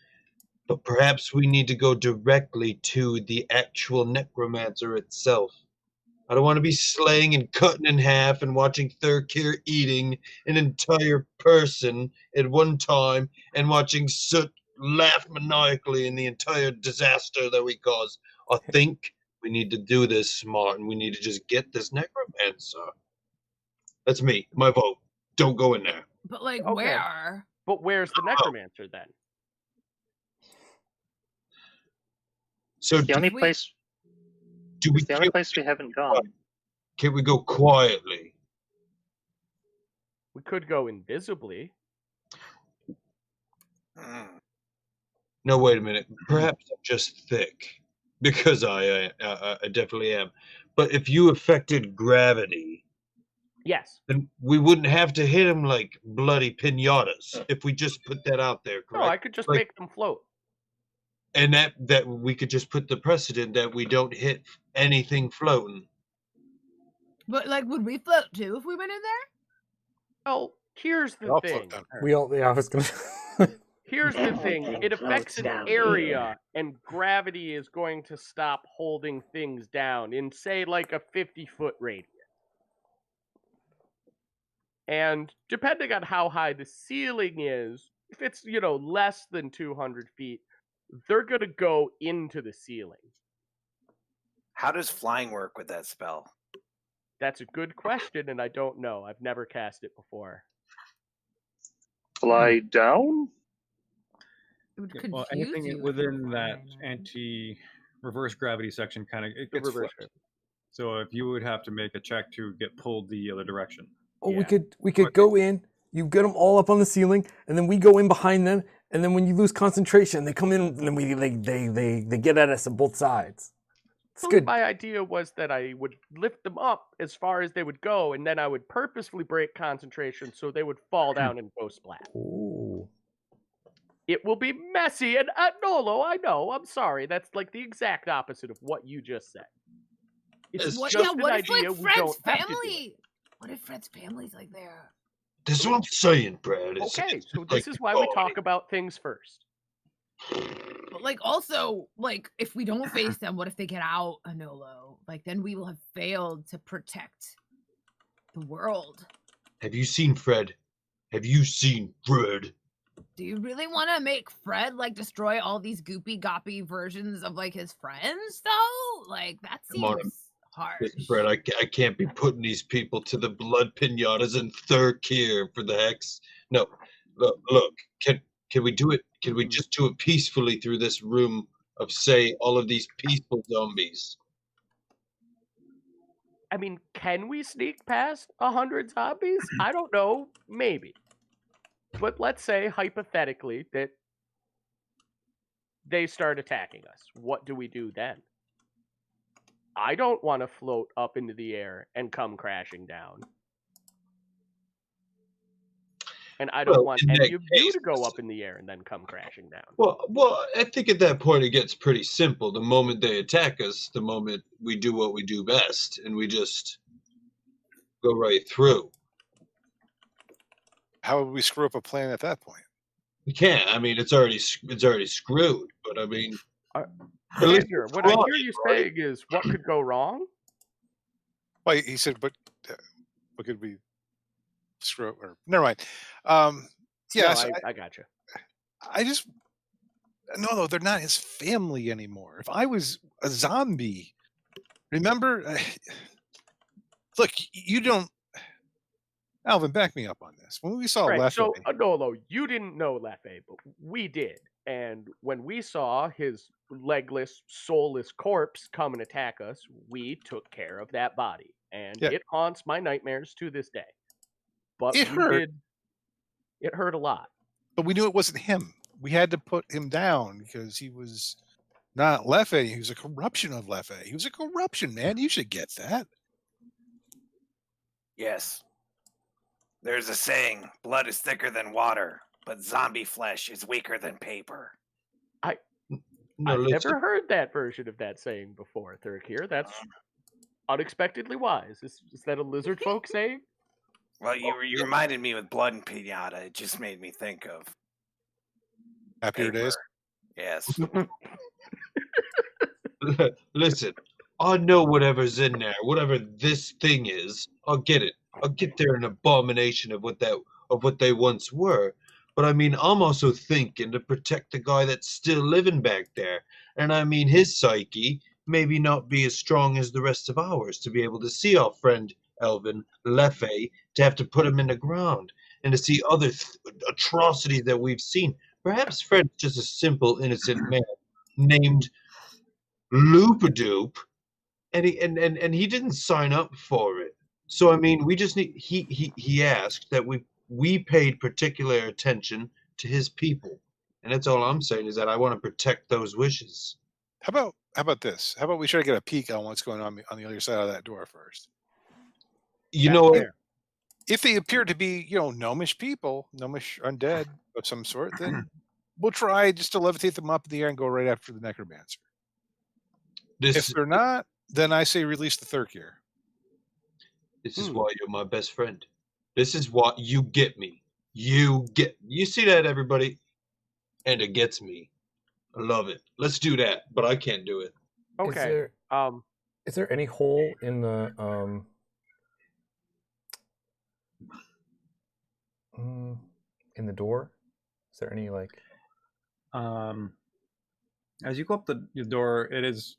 Speaker 9: but perhaps we need to go directly to the actual necromancer itself. I don't want to be slaying and cutting in half and watching Thurkir eating an entire person at one time and watching Soot laugh maniacally in the entire disaster that we cause. I think we need to do this smart, and we need to just get this necromancer. That's me. My vote. Don't go in there.
Speaker 4: But like,
Speaker 1: Okay.
Speaker 4: where?
Speaker 1: But where's the necromancer then?
Speaker 9: So
Speaker 6: The only
Speaker 4: we-
Speaker 6: place
Speaker 9: do we?
Speaker 6: it's the only place we haven't gone.
Speaker 9: Can we go quietly?
Speaker 1: We could go invisibly.
Speaker 9: No, wait a minute. Perhaps I'm just thick, because I definitely am. But if you affected gravity,
Speaker 1: Yes.
Speaker 9: then we wouldn't have to hit him like bloody pinatas if we just put that out there,
Speaker 1: No,
Speaker 9: correct?
Speaker 1: I could just
Speaker 9: Like-
Speaker 1: make them float.
Speaker 9: And that we could just put the precedent that we don't hit anything floating.
Speaker 4: But like, would we float too if we went in there?
Speaker 1: Well, here's the
Speaker 7: I'll
Speaker 1: thing.
Speaker 7: float down.
Speaker 8: We all. Yeah, I was gonna.
Speaker 1: Here's the thing. It affects an area, and gravity is going to stop holding things down in, say, like a 50-foot radius. And depending on how high the ceiling is, if it's, less than 200 feet, they're going to go into the ceiling.
Speaker 3: How does flying work with that spell?
Speaker 1: That's a good question, and I don't know. I've never cast it before.
Speaker 6: Fly down?
Speaker 4: It would
Speaker 2: Yeah,
Speaker 4: confuse
Speaker 2: well, anything
Speaker 4: you if
Speaker 2: within
Speaker 4: you're
Speaker 2: that
Speaker 4: flying.
Speaker 2: anti-reverse gravity section kind of it
Speaker 1: The
Speaker 2: gets
Speaker 1: reverse
Speaker 2: flipped. So if you would have to make a check to get pulled the other direction.
Speaker 8: Oh,
Speaker 1: Yeah.
Speaker 8: we could go in. You get them all up on the ceiling, and then we go in behind them. And then when you lose concentration, they come in, and then they get at us on both sides. It's
Speaker 1: Well,
Speaker 8: good.
Speaker 1: my idea was that I would lift them up as far as they would go, and then I would purposefully break concentration so they would fall down and go splat.
Speaker 8: Ooh.
Speaker 1: It will be messy, and Nolo, I know, I'm sorry. That's like the exact opposite of what you just said. It's
Speaker 9: It's
Speaker 4: What,
Speaker 1: just
Speaker 4: yeah,
Speaker 1: an
Speaker 4: what if
Speaker 1: idea
Speaker 4: like
Speaker 1: we
Speaker 4: Fred's
Speaker 1: don't have to do it.
Speaker 4: family? What if Fred's family's like there?
Speaker 9: That's what I'm saying, Brad.
Speaker 1: Okay, so
Speaker 9: like
Speaker 1: this is why we talk about things first.
Speaker 4: But like, also, like, if we don't face them, what if they get out, Anolo? Like, then we will have failed to protect the world.
Speaker 9: Have you seen Fred? Have you seen Fred?
Speaker 4: Do you really want to make Fred like destroy all these goopy goppy versions of like his friends though? Like that
Speaker 9: Come on,
Speaker 4: seems harsh.
Speaker 9: Listen, Fred, I can't be putting these people to the blood pinatas in third gear for the hex. No, look, can we do it? Can we just do it peacefully through this room of, say, all of these peaceful zombies?
Speaker 1: I mean, can we sneak past 100 zombies? I don't know, maybe. But let's say, hypothetically, that they start attacking us. What do we do then? I don't want to float up into the air and come crashing down. And I don't
Speaker 9: Well,
Speaker 1: want
Speaker 9: in
Speaker 1: any
Speaker 9: that
Speaker 1: of you
Speaker 9: case,
Speaker 1: to go up in the air and then come crashing down.
Speaker 9: Well, I think at that point it gets pretty simple. The moment they attack us, the moment we do what we do best, and we just go right through.
Speaker 7: How would we screw up a plan at that point?
Speaker 9: We can't. I mean, it's already screwed. But I mean, at least
Speaker 1: Xander, what I
Speaker 9: try,
Speaker 1: hear you
Speaker 9: right?
Speaker 1: saying is, what could go wrong?
Speaker 7: Well, he said, but what could we screw up? Or never mind. Yeah,
Speaker 1: No,
Speaker 7: so
Speaker 1: I got you.
Speaker 7: I just no, they're not his family anymore. If I was a zombie, remember? Look, you don't. Alvin, back me up on this. When we saw
Speaker 1: Right,
Speaker 7: Leffe,
Speaker 1: so Nolo, you didn't know Leffe, but we did. And when we saw his legless, soulless corpse come and attack us, we took care of that body. And
Speaker 7: Yeah.
Speaker 1: it haunts my nightmares to this day. But
Speaker 7: It
Speaker 1: we
Speaker 7: hurt.
Speaker 1: did. It hurt a lot.
Speaker 7: but we knew it wasn't him. We had to put him down because he was not Leffe. He was a corruption of Leffe. He was a corruption, man. You should get that.
Speaker 3: Yes. There's a saying, blood is thicker than water, but zombie flesh is weaker than paper.
Speaker 9: no,
Speaker 1: I've
Speaker 9: listen,
Speaker 1: never heard that version of that saying before, Thurkir. That's unexpectedly wise. Is that a lizard folk saying?
Speaker 3: Well, you reminded me with blood and pinata. It just made me think of
Speaker 7: Happier
Speaker 3: paper.
Speaker 7: days.
Speaker 3: Yes.
Speaker 9: listen. I know whatever's in there, whatever this thing is. I'll get it. I'll get there an abomination of what they once were. But I mean, I'm also thinking to protect the guy that's still living back there. And I mean, his psyche maybe not be as strong as the rest of ours to be able to see our friend Elvin Leffe, to have to put him in the ground, and to see other atrocities that we've seen. Perhaps Fred's just a simple, innocent man named Loopadoop, and he didn't sign up for it. So I mean, we just need he asked that we paid particular attention to his people, and that's all I'm saying is that I want to protect those wishes.
Speaker 7: How about this? How about we try to get a peek on what's going on the other side of that door first?
Speaker 9: You know what?
Speaker 7: If they appear to be, gnomish people, gnomish undead of some sort, then we'll try just to levitate them up in the air and go right after the necromancer. If they're not, then I say release the Thurkir.
Speaker 9: This is why you're my best friend. This is what you get me. You see that, everybody? And it gets me. I love it. Let's do that, but I can't do it.
Speaker 1: Okay.
Speaker 8: Is there any hole in the door? Is there any
Speaker 2: as you go up the door, it is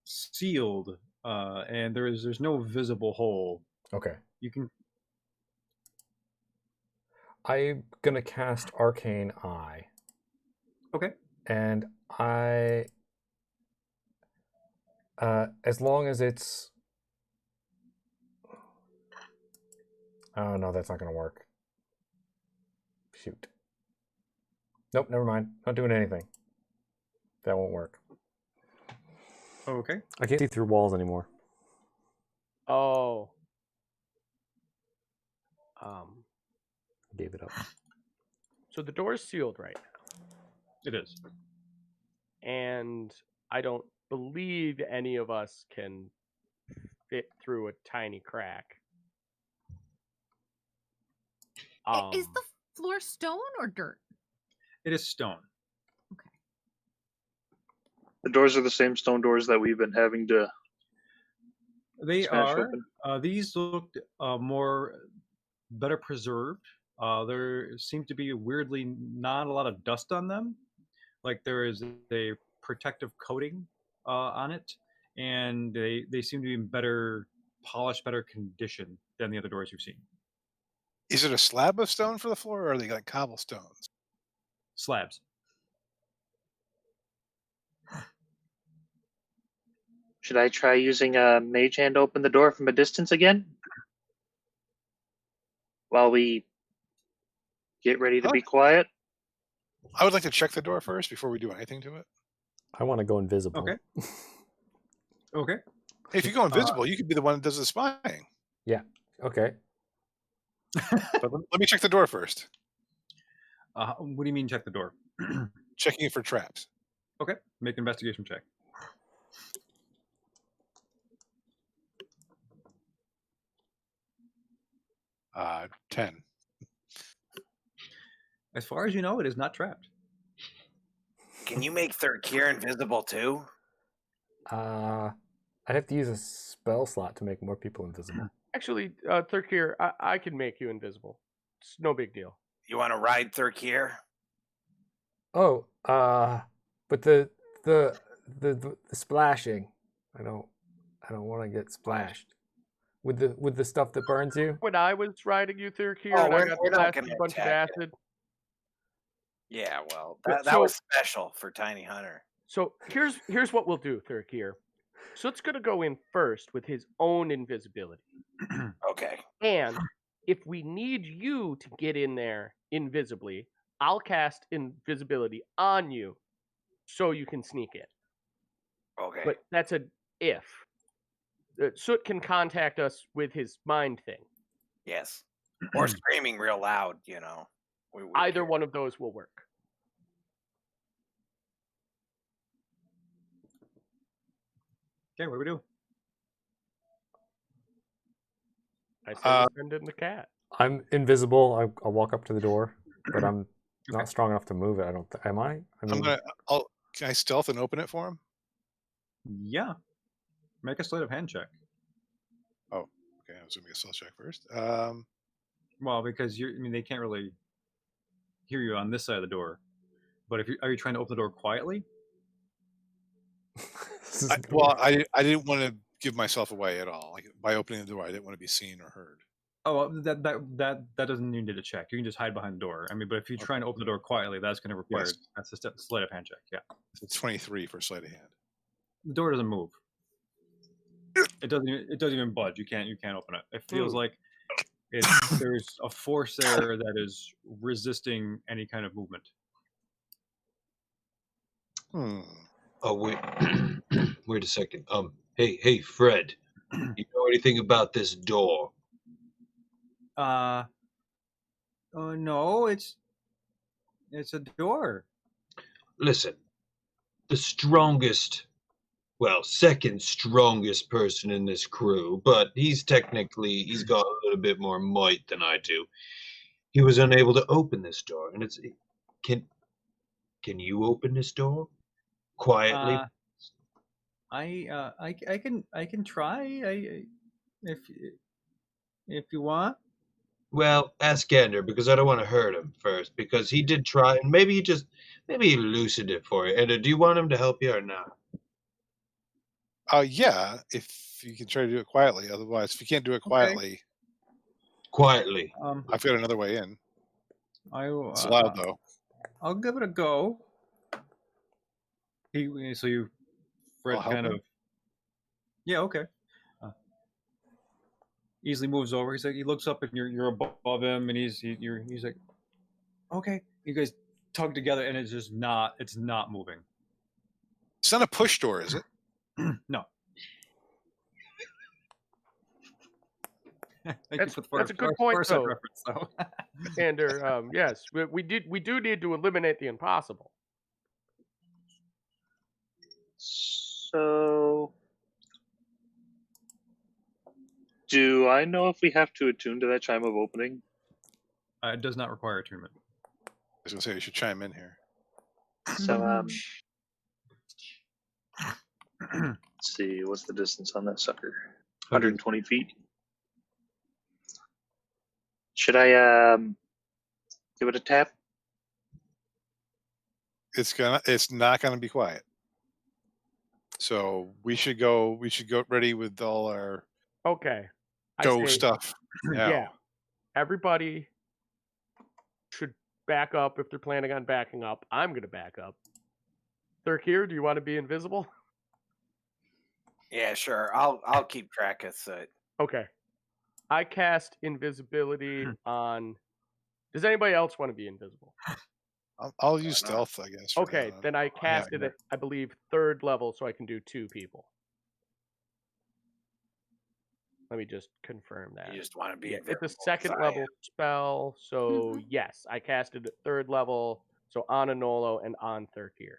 Speaker 2: sealed, and there's no visible hole.
Speaker 8: Okay.
Speaker 2: You can.
Speaker 8: I'm gonna cast Arcane Eye.
Speaker 2: Okay.
Speaker 8: And I, as long as it's, oh no, that's not gonna work. Shoot. Nope, never mind. Not doing anything. That won't work.
Speaker 2: Okay.
Speaker 8: I can't see through walls anymore.
Speaker 1: Oh.
Speaker 8: Gave it up.
Speaker 1: So the door is sealed right now.
Speaker 2: It is.
Speaker 1: And I don't believe any of us can fit through a tiny crack.
Speaker 4: Is the floor stone or dirt?
Speaker 2: It is stone.
Speaker 4: Okay.
Speaker 6: The doors are the same stone doors that we've been having to.
Speaker 2: They
Speaker 6: smash
Speaker 2: are.
Speaker 6: open.
Speaker 2: These looked better preserved. There seemed to be weirdly not a lot of dust on them. Like there is a protective coating on it, and they seem to be in better polished, better condition than the other doors you've seen.
Speaker 7: Is it a slab of stone for the floor, or are they like cobblestones?
Speaker 2: Slabs.
Speaker 6: Should I try using a mage hand to open the door from a distance again? While we get ready to be quiet?
Speaker 7: I would like to check the door first before we do anything to it.
Speaker 8: I want to go invisible.
Speaker 2: Okay. Okay.
Speaker 7: Hey, if you go invisible, you could be the one that does the spying.
Speaker 8: Yeah. Okay.
Speaker 7: But let me check the door first.
Speaker 2: What do you mean check the door?
Speaker 7: Checking it for traps.
Speaker 2: Okay. Make an investigation check.
Speaker 7: Uh, 10.
Speaker 2: As far as you know, it is not trapped.
Speaker 3: Can you make Thurkir invisible too?
Speaker 8: I'd have to use a spell slot to make more people invisible.
Speaker 1: Actually, Thurkir, I can make you invisible. It's no big deal.
Speaker 3: You want to ride Thurkir?
Speaker 8: Oh, but the splashing. I don't want to get splashed. With the stuff that burns you.
Speaker 1: When I was riding you, Thurkir,
Speaker 3: Oh,
Speaker 1: and I got
Speaker 3: we're not
Speaker 1: blasted
Speaker 3: gonna
Speaker 1: with a bunch of
Speaker 3: attack
Speaker 1: acid.
Speaker 3: Yeah, well,
Speaker 1: But
Speaker 3: that was special for Tiny Hunter.
Speaker 1: So here's what we'll do, Thurkir. Soot's gonna go in first with his own invisibility.
Speaker 3: Okay.
Speaker 1: And if we need you to get in there invisibly, I'll cast invisibility on you so you can sneak in.
Speaker 3: Okay.
Speaker 1: But that's a if. Soot can contact us with his mind thing.
Speaker 3: Yes. Or screaming real loud, We
Speaker 1: Either one of those will work.
Speaker 2: Okay, what do we do?
Speaker 1: I say we send in the cat.
Speaker 8: I'm invisible. I'll walk up to the door, but I'm not strong enough to move it. I don't. Am I? I mean,
Speaker 7: Can I stealth and open it for him?
Speaker 2: Yeah. Make a sleight of hand check.
Speaker 7: Oh, okay. I was gonna make a stealth check first.
Speaker 2: Well, because they can't really. hear you on this side of the door. But are you trying to open the door quietly?
Speaker 7: I didn't want to give myself away at all. Like by opening the door, I didn't want to be seen or heard.
Speaker 2: Oh, well, that doesn't need a check. You can just hide behind the door. I mean, but if you're trying to open the door quietly, that's going to require that's a sleight of hand check. Yeah,
Speaker 7: it's 23 for sleight of hand.
Speaker 2: The door doesn't move. It doesn't even budge. You can't open it. It feels like there's a force there that is resisting any kind of movement.
Speaker 9: Oh wait, wait a second. Hey, Fred. You know anything about this door?
Speaker 2: No, it's a door.
Speaker 9: Listen, the strongest, well, second strongest person in this crew, but he's got a little bit more might than I do. He was unable to open this door, and can you open this door quietly?
Speaker 2: I can try. If you want.
Speaker 9: Well, ask Gander, because I don't want to hurt him first, because he did try, and maybe he loosened it for you. And do you want him to help you or not?
Speaker 7: Yeah, if you can try to do it quietly. Otherwise, if you can't do it quietly, I've got another way in. It's loud though.
Speaker 2: I'll give it a go. Fred kind of. Yeah. Okay. Easily moves over. He looks up and you're above him, and he's like, okay. You guys tug together, and it's not moving.
Speaker 7: It's not a push door, is it?
Speaker 2: No.
Speaker 1: That's a good point, though. Ander, yes, we do need to eliminate the impossible.
Speaker 6: So, do I know if we have to attune to that chime of opening?
Speaker 2: It does not require attunement.
Speaker 7: I was going to say you should chime in here.
Speaker 6: So, let's see, what's the distance on that sucker? 120 feet. Should I give it a tap?
Speaker 7: It's not gonna be quiet. So we should go ready with all our stuff.
Speaker 1: Yeah. Everybody should back up if they're planning on backing up. I'm gonna back up. Thurkir, do you want to be invisible?
Speaker 3: Yeah, sure. I'll keep track of it.
Speaker 1: Okay. I cast invisibility on. Does anybody else want to be invisible?
Speaker 7: I'll use stealth, I guess.
Speaker 1: Okay, then I cast it at, I believe, 3rd level, so I can do 2 people. Let me just confirm that.
Speaker 3: You just want to be
Speaker 1: It's a 2nd level spell, so yes, I cast it at 3rd level, so on Anolo and on Thurkir.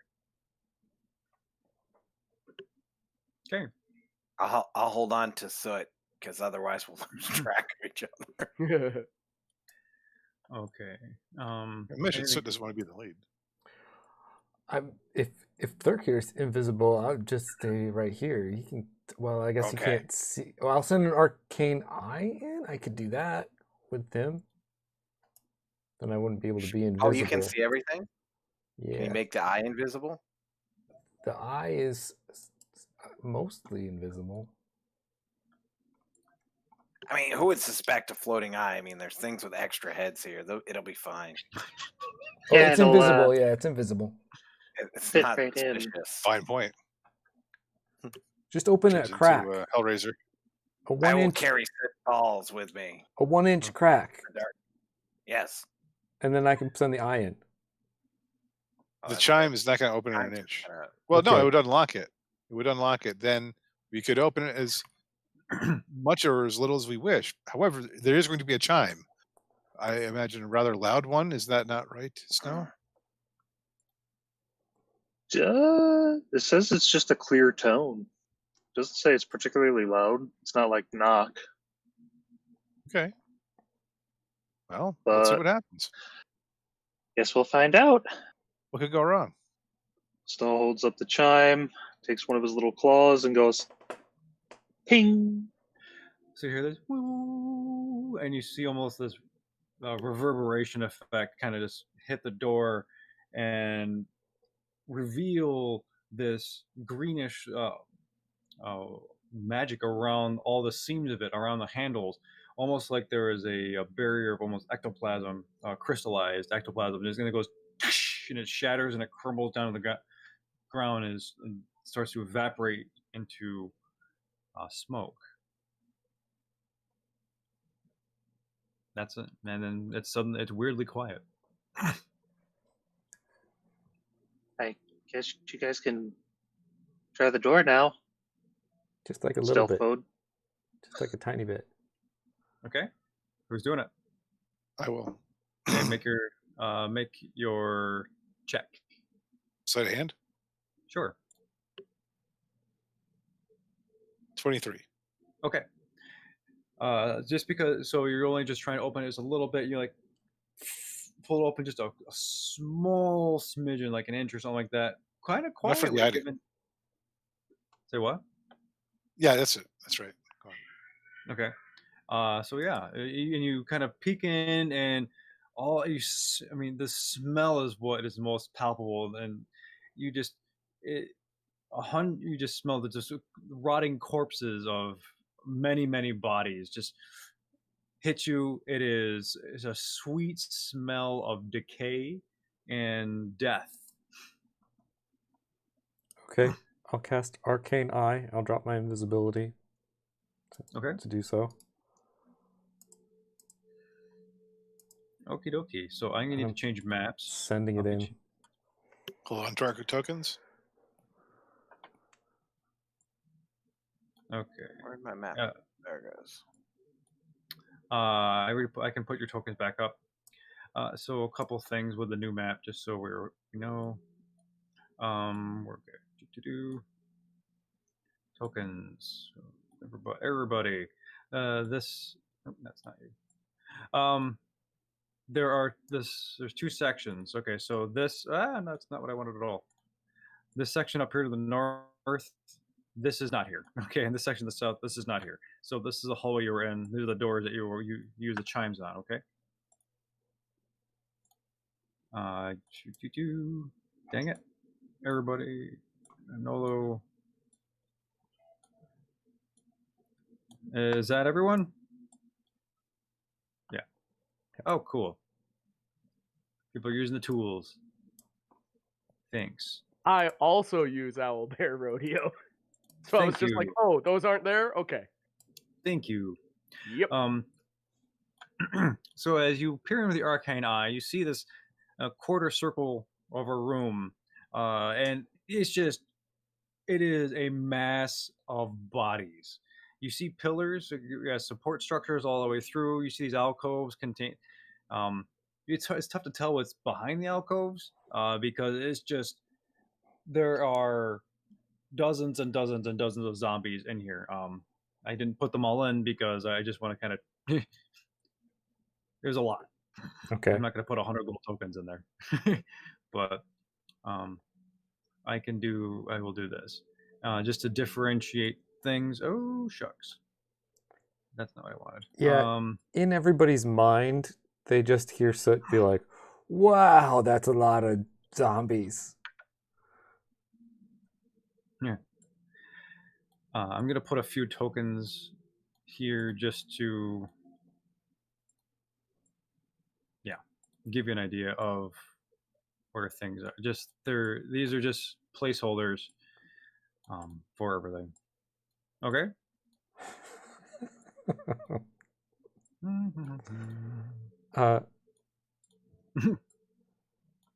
Speaker 2: Okay.
Speaker 3: I'll hold on to Soot, because otherwise we'll lose track of each other.
Speaker 2: Okay.
Speaker 7: Mission Soot doesn't want to be the lead.
Speaker 8: If Thurkir's invisible, I'll just stay right here. He can. Well, I guess he can't see. Well, I'll send an arcane eye in. I could do that with him. Then I wouldn't be able to be invisible.
Speaker 3: Oh, you can see everything?
Speaker 8: Yeah.
Speaker 3: Can you make the eye invisible?
Speaker 8: The eye is mostly invisible.
Speaker 3: I mean, who would suspect a floating eye? I mean, there's things with extra heads here. It'll be fine.
Speaker 8: It's invisible. Yeah, it's invisible.
Speaker 3: It's not suspicious.
Speaker 7: Fine point.
Speaker 8: Just open a crack.
Speaker 7: Hellraiser.
Speaker 3: I will carry 6 balls with me.
Speaker 8: A 1-inch crack.
Speaker 3: Yes.
Speaker 8: And then I can send the eye in.
Speaker 7: The chime is not going to open in an inch. Well, no, it would unlock it. It would unlock it. Then we could open it as much or as little as we wish. However, there is going to be a chime. I imagine a rather loud one. Is that not right, Snow?
Speaker 6: It says it's just a clear tone. It doesn't say it's particularly loud. It's not like knock.
Speaker 7: Okay. Well, let's see what happens.
Speaker 6: Guess we'll find out.
Speaker 7: What could go wrong?
Speaker 6: Snow holds up the chime, takes one of his little claws, and goes, ping.
Speaker 2: So you hear this, woo, and you see almost this reverberation effect kind of just hit the door and reveal this greenish magic around all the seams of it, around the handles, almost like there is a barrier of almost ectoplasm, crystallized ectoplasm. It's going to go and it shatters and it crumbles down to the ground and starts to evaporate into smoke. That's it. And then it's weirdly quiet.
Speaker 6: I guess you guys can try the door now.
Speaker 8: Just like a little
Speaker 6: Stealth
Speaker 8: bit.
Speaker 6: mode.
Speaker 8: Just like a tiny bit.
Speaker 2: Okay. Who's doing it?
Speaker 7: I will.
Speaker 2: Okay, make your check.
Speaker 7: Sleight of hand.
Speaker 2: Sure.
Speaker 7: 23.
Speaker 2: Okay. Just because, so you're only just trying to open it just a little bit. You like pull it open just a small smidgen, like an inch or something like that. Kind of quiet.
Speaker 7: Not for the idea.
Speaker 2: Say what?
Speaker 7: Yeah, that's it. That's right. Go on.
Speaker 2: Okay. So yeah, and you kind of peek in, and the smell is what is most palpable, and you just you just smell the just rotting corpses of many bodies just hit you. It's a sweet smell of decay and death.
Speaker 8: Okay, I'll cast Arcane Eye. I'll drop my invisibility to do so.
Speaker 2: Okie dokie. So I'm gonna need to change maps.
Speaker 8: Sending it in.
Speaker 7: Hold on, Darker tokens.
Speaker 2: Okay.
Speaker 3: Where's my map? There it goes.
Speaker 2: I can put your tokens back up. So a couple things with the new map, just so we know. We're good. Tokens. Everybody. This. Oh, that's not you. There's two sections. Okay, so this. That's not what I wanted at all. This section up here to the north. This is not here. Okay, and this section to the south, this is not here. So this is the hallway you were in. These are the doors that you use the chimes on. Okay. Dang it, everybody. Nolo. Is that everyone? Yeah. Oh, cool. People are using the tools. Thanks.
Speaker 1: I also use Owl Bear Rodeo. So I was just like, oh, those aren't there? Okay.
Speaker 2: Thank you.
Speaker 1: Yep.
Speaker 2: So as you peer into the Arcane Eye, you see this quarter circle of a room. And it is a mass of bodies. You see pillars, support structures all the way through. You see these alcoves contain. It's tough to tell what's behind the alcoves because it's just there are dozens and dozens and dozens of zombies in here. I didn't put them all in because I just want to kind of. There's a lot.
Speaker 8: Okay.
Speaker 2: I'm not going to put 100 little tokens in there, but I will do this just to differentiate things. Oh shucks, that's not what I wanted.
Speaker 8: Yeah. In everybody's mind, they just hear Soot be like, "Wow, that's a lot of zombies."
Speaker 2: Yeah. I'm going to put a few tokens here just to, give you an idea of where things are. These are just placeholders for everything. Okay?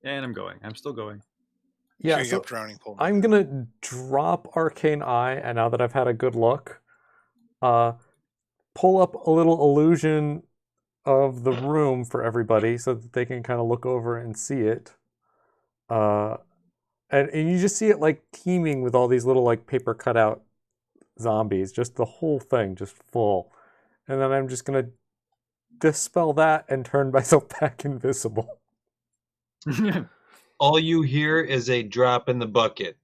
Speaker 2: And I'm still going.
Speaker 8: Yeah,
Speaker 7: so drowning pool.
Speaker 8: I'm gonna drop Arcane Eye, and now that I've had a good look, pull up a little illusion of the room for everybody so that they can kind of look over and see it. And you just see it like teeming with all these little like paper cutout zombies, just the whole thing just full. And then I'm just gonna dispel that and turn myself back invisible.
Speaker 9: All you hear is a drop in the bucket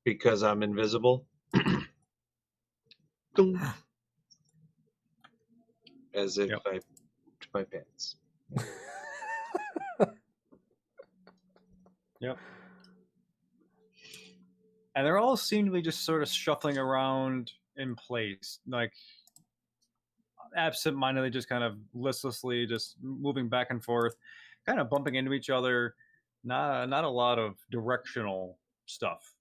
Speaker 9: because I'm invisible. As if I took my pants.
Speaker 2: Yep. And they're all seemingly just sort of shuffling around in place, like absent-mindedly, just kind of listlessly, just moving back and forth, kind of bumping into each other. Not a lot of directional stuff.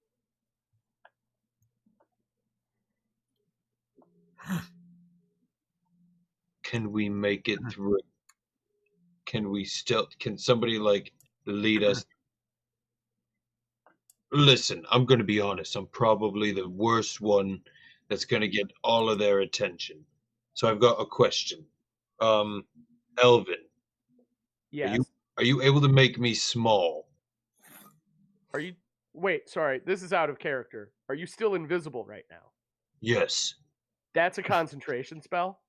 Speaker 9: Can we make it through? Can somebody like lead us? Listen, I'm going to be honest. I'm probably the worst one that's going to get all of their attention. So I've got a question. Elvin,
Speaker 1: Yes.
Speaker 9: are you able to make me small?
Speaker 1: Are you? Wait, sorry. This is out of character. Are you still invisible right now?
Speaker 9: Yes.
Speaker 1: That's a concentration spell.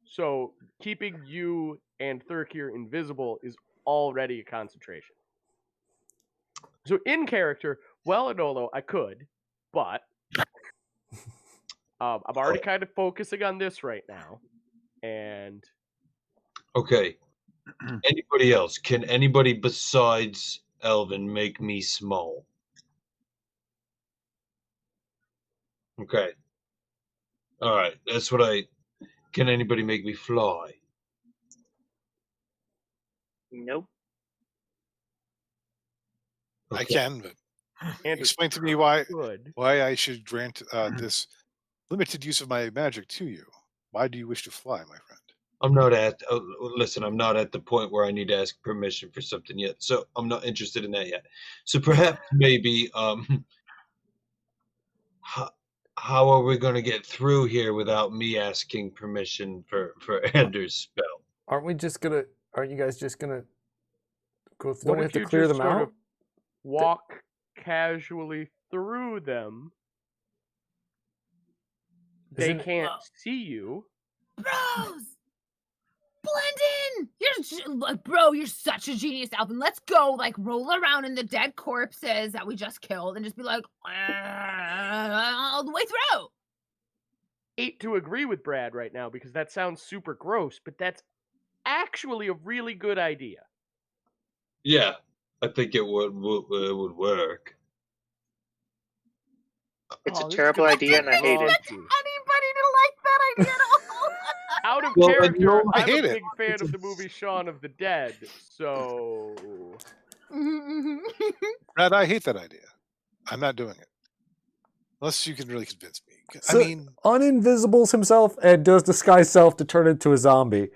Speaker 1: So keeping you and Thurkir invisible is already a concentration. So in character, well, Anolo, I could, but I'm already kind of focusing on this right now. And
Speaker 9: Okay. Anybody else? Can anybody besides Elvin make me small? Okay. All right. That's what I. Can anybody make me fly?
Speaker 6: Nope.
Speaker 7: I
Speaker 9: Okay.
Speaker 7: can, but
Speaker 1: Andrew,
Speaker 7: explain to me why
Speaker 1: good.
Speaker 7: I should grant this limited use of my magic to you. Why do you wish to fly, my friend?
Speaker 9: I'm not at. Listen, I'm not at the point where I need to ask permission for something yet, so I'm not interested in that yet. So perhaps maybe how are we going to get through here without me asking permission for Anders' spell?
Speaker 8: Aren't we just gonna? Aren't you guys just gonna go? Don't
Speaker 1: What
Speaker 8: we
Speaker 1: if
Speaker 8: have to
Speaker 1: you
Speaker 8: clear
Speaker 1: just
Speaker 8: them
Speaker 1: sort
Speaker 8: out?
Speaker 1: of walk casually through them? They
Speaker 8: Isn't-
Speaker 1: can't see you.
Speaker 4: Bros! Blend in! Bro, you're such a genius, Alvin. Let's go, like, roll around in the dead corpses that we just killed and just be like, all the way through.
Speaker 1: Hate to agree with Brad right now because that sounds super gross, but that's actually a really good idea.
Speaker 9: Yeah, I think it would work.
Speaker 6: It's
Speaker 1: Oh,
Speaker 6: a
Speaker 1: this
Speaker 6: terrible
Speaker 1: could
Speaker 6: idea, and I hate it.
Speaker 4: Anybody to like that idea at all?
Speaker 1: Out of
Speaker 9: Well,
Speaker 1: character,
Speaker 9: no,
Speaker 7: I
Speaker 1: I'm a
Speaker 7: hate it.
Speaker 1: big fan of the movie Shaun of the Dead, so
Speaker 7: Brad, I hate that idea. I'm not doing it. Unless you can really convince me.
Speaker 8: So,
Speaker 7: I mean,
Speaker 8: uninvisibles himself and does disguise self to turn into a zombie.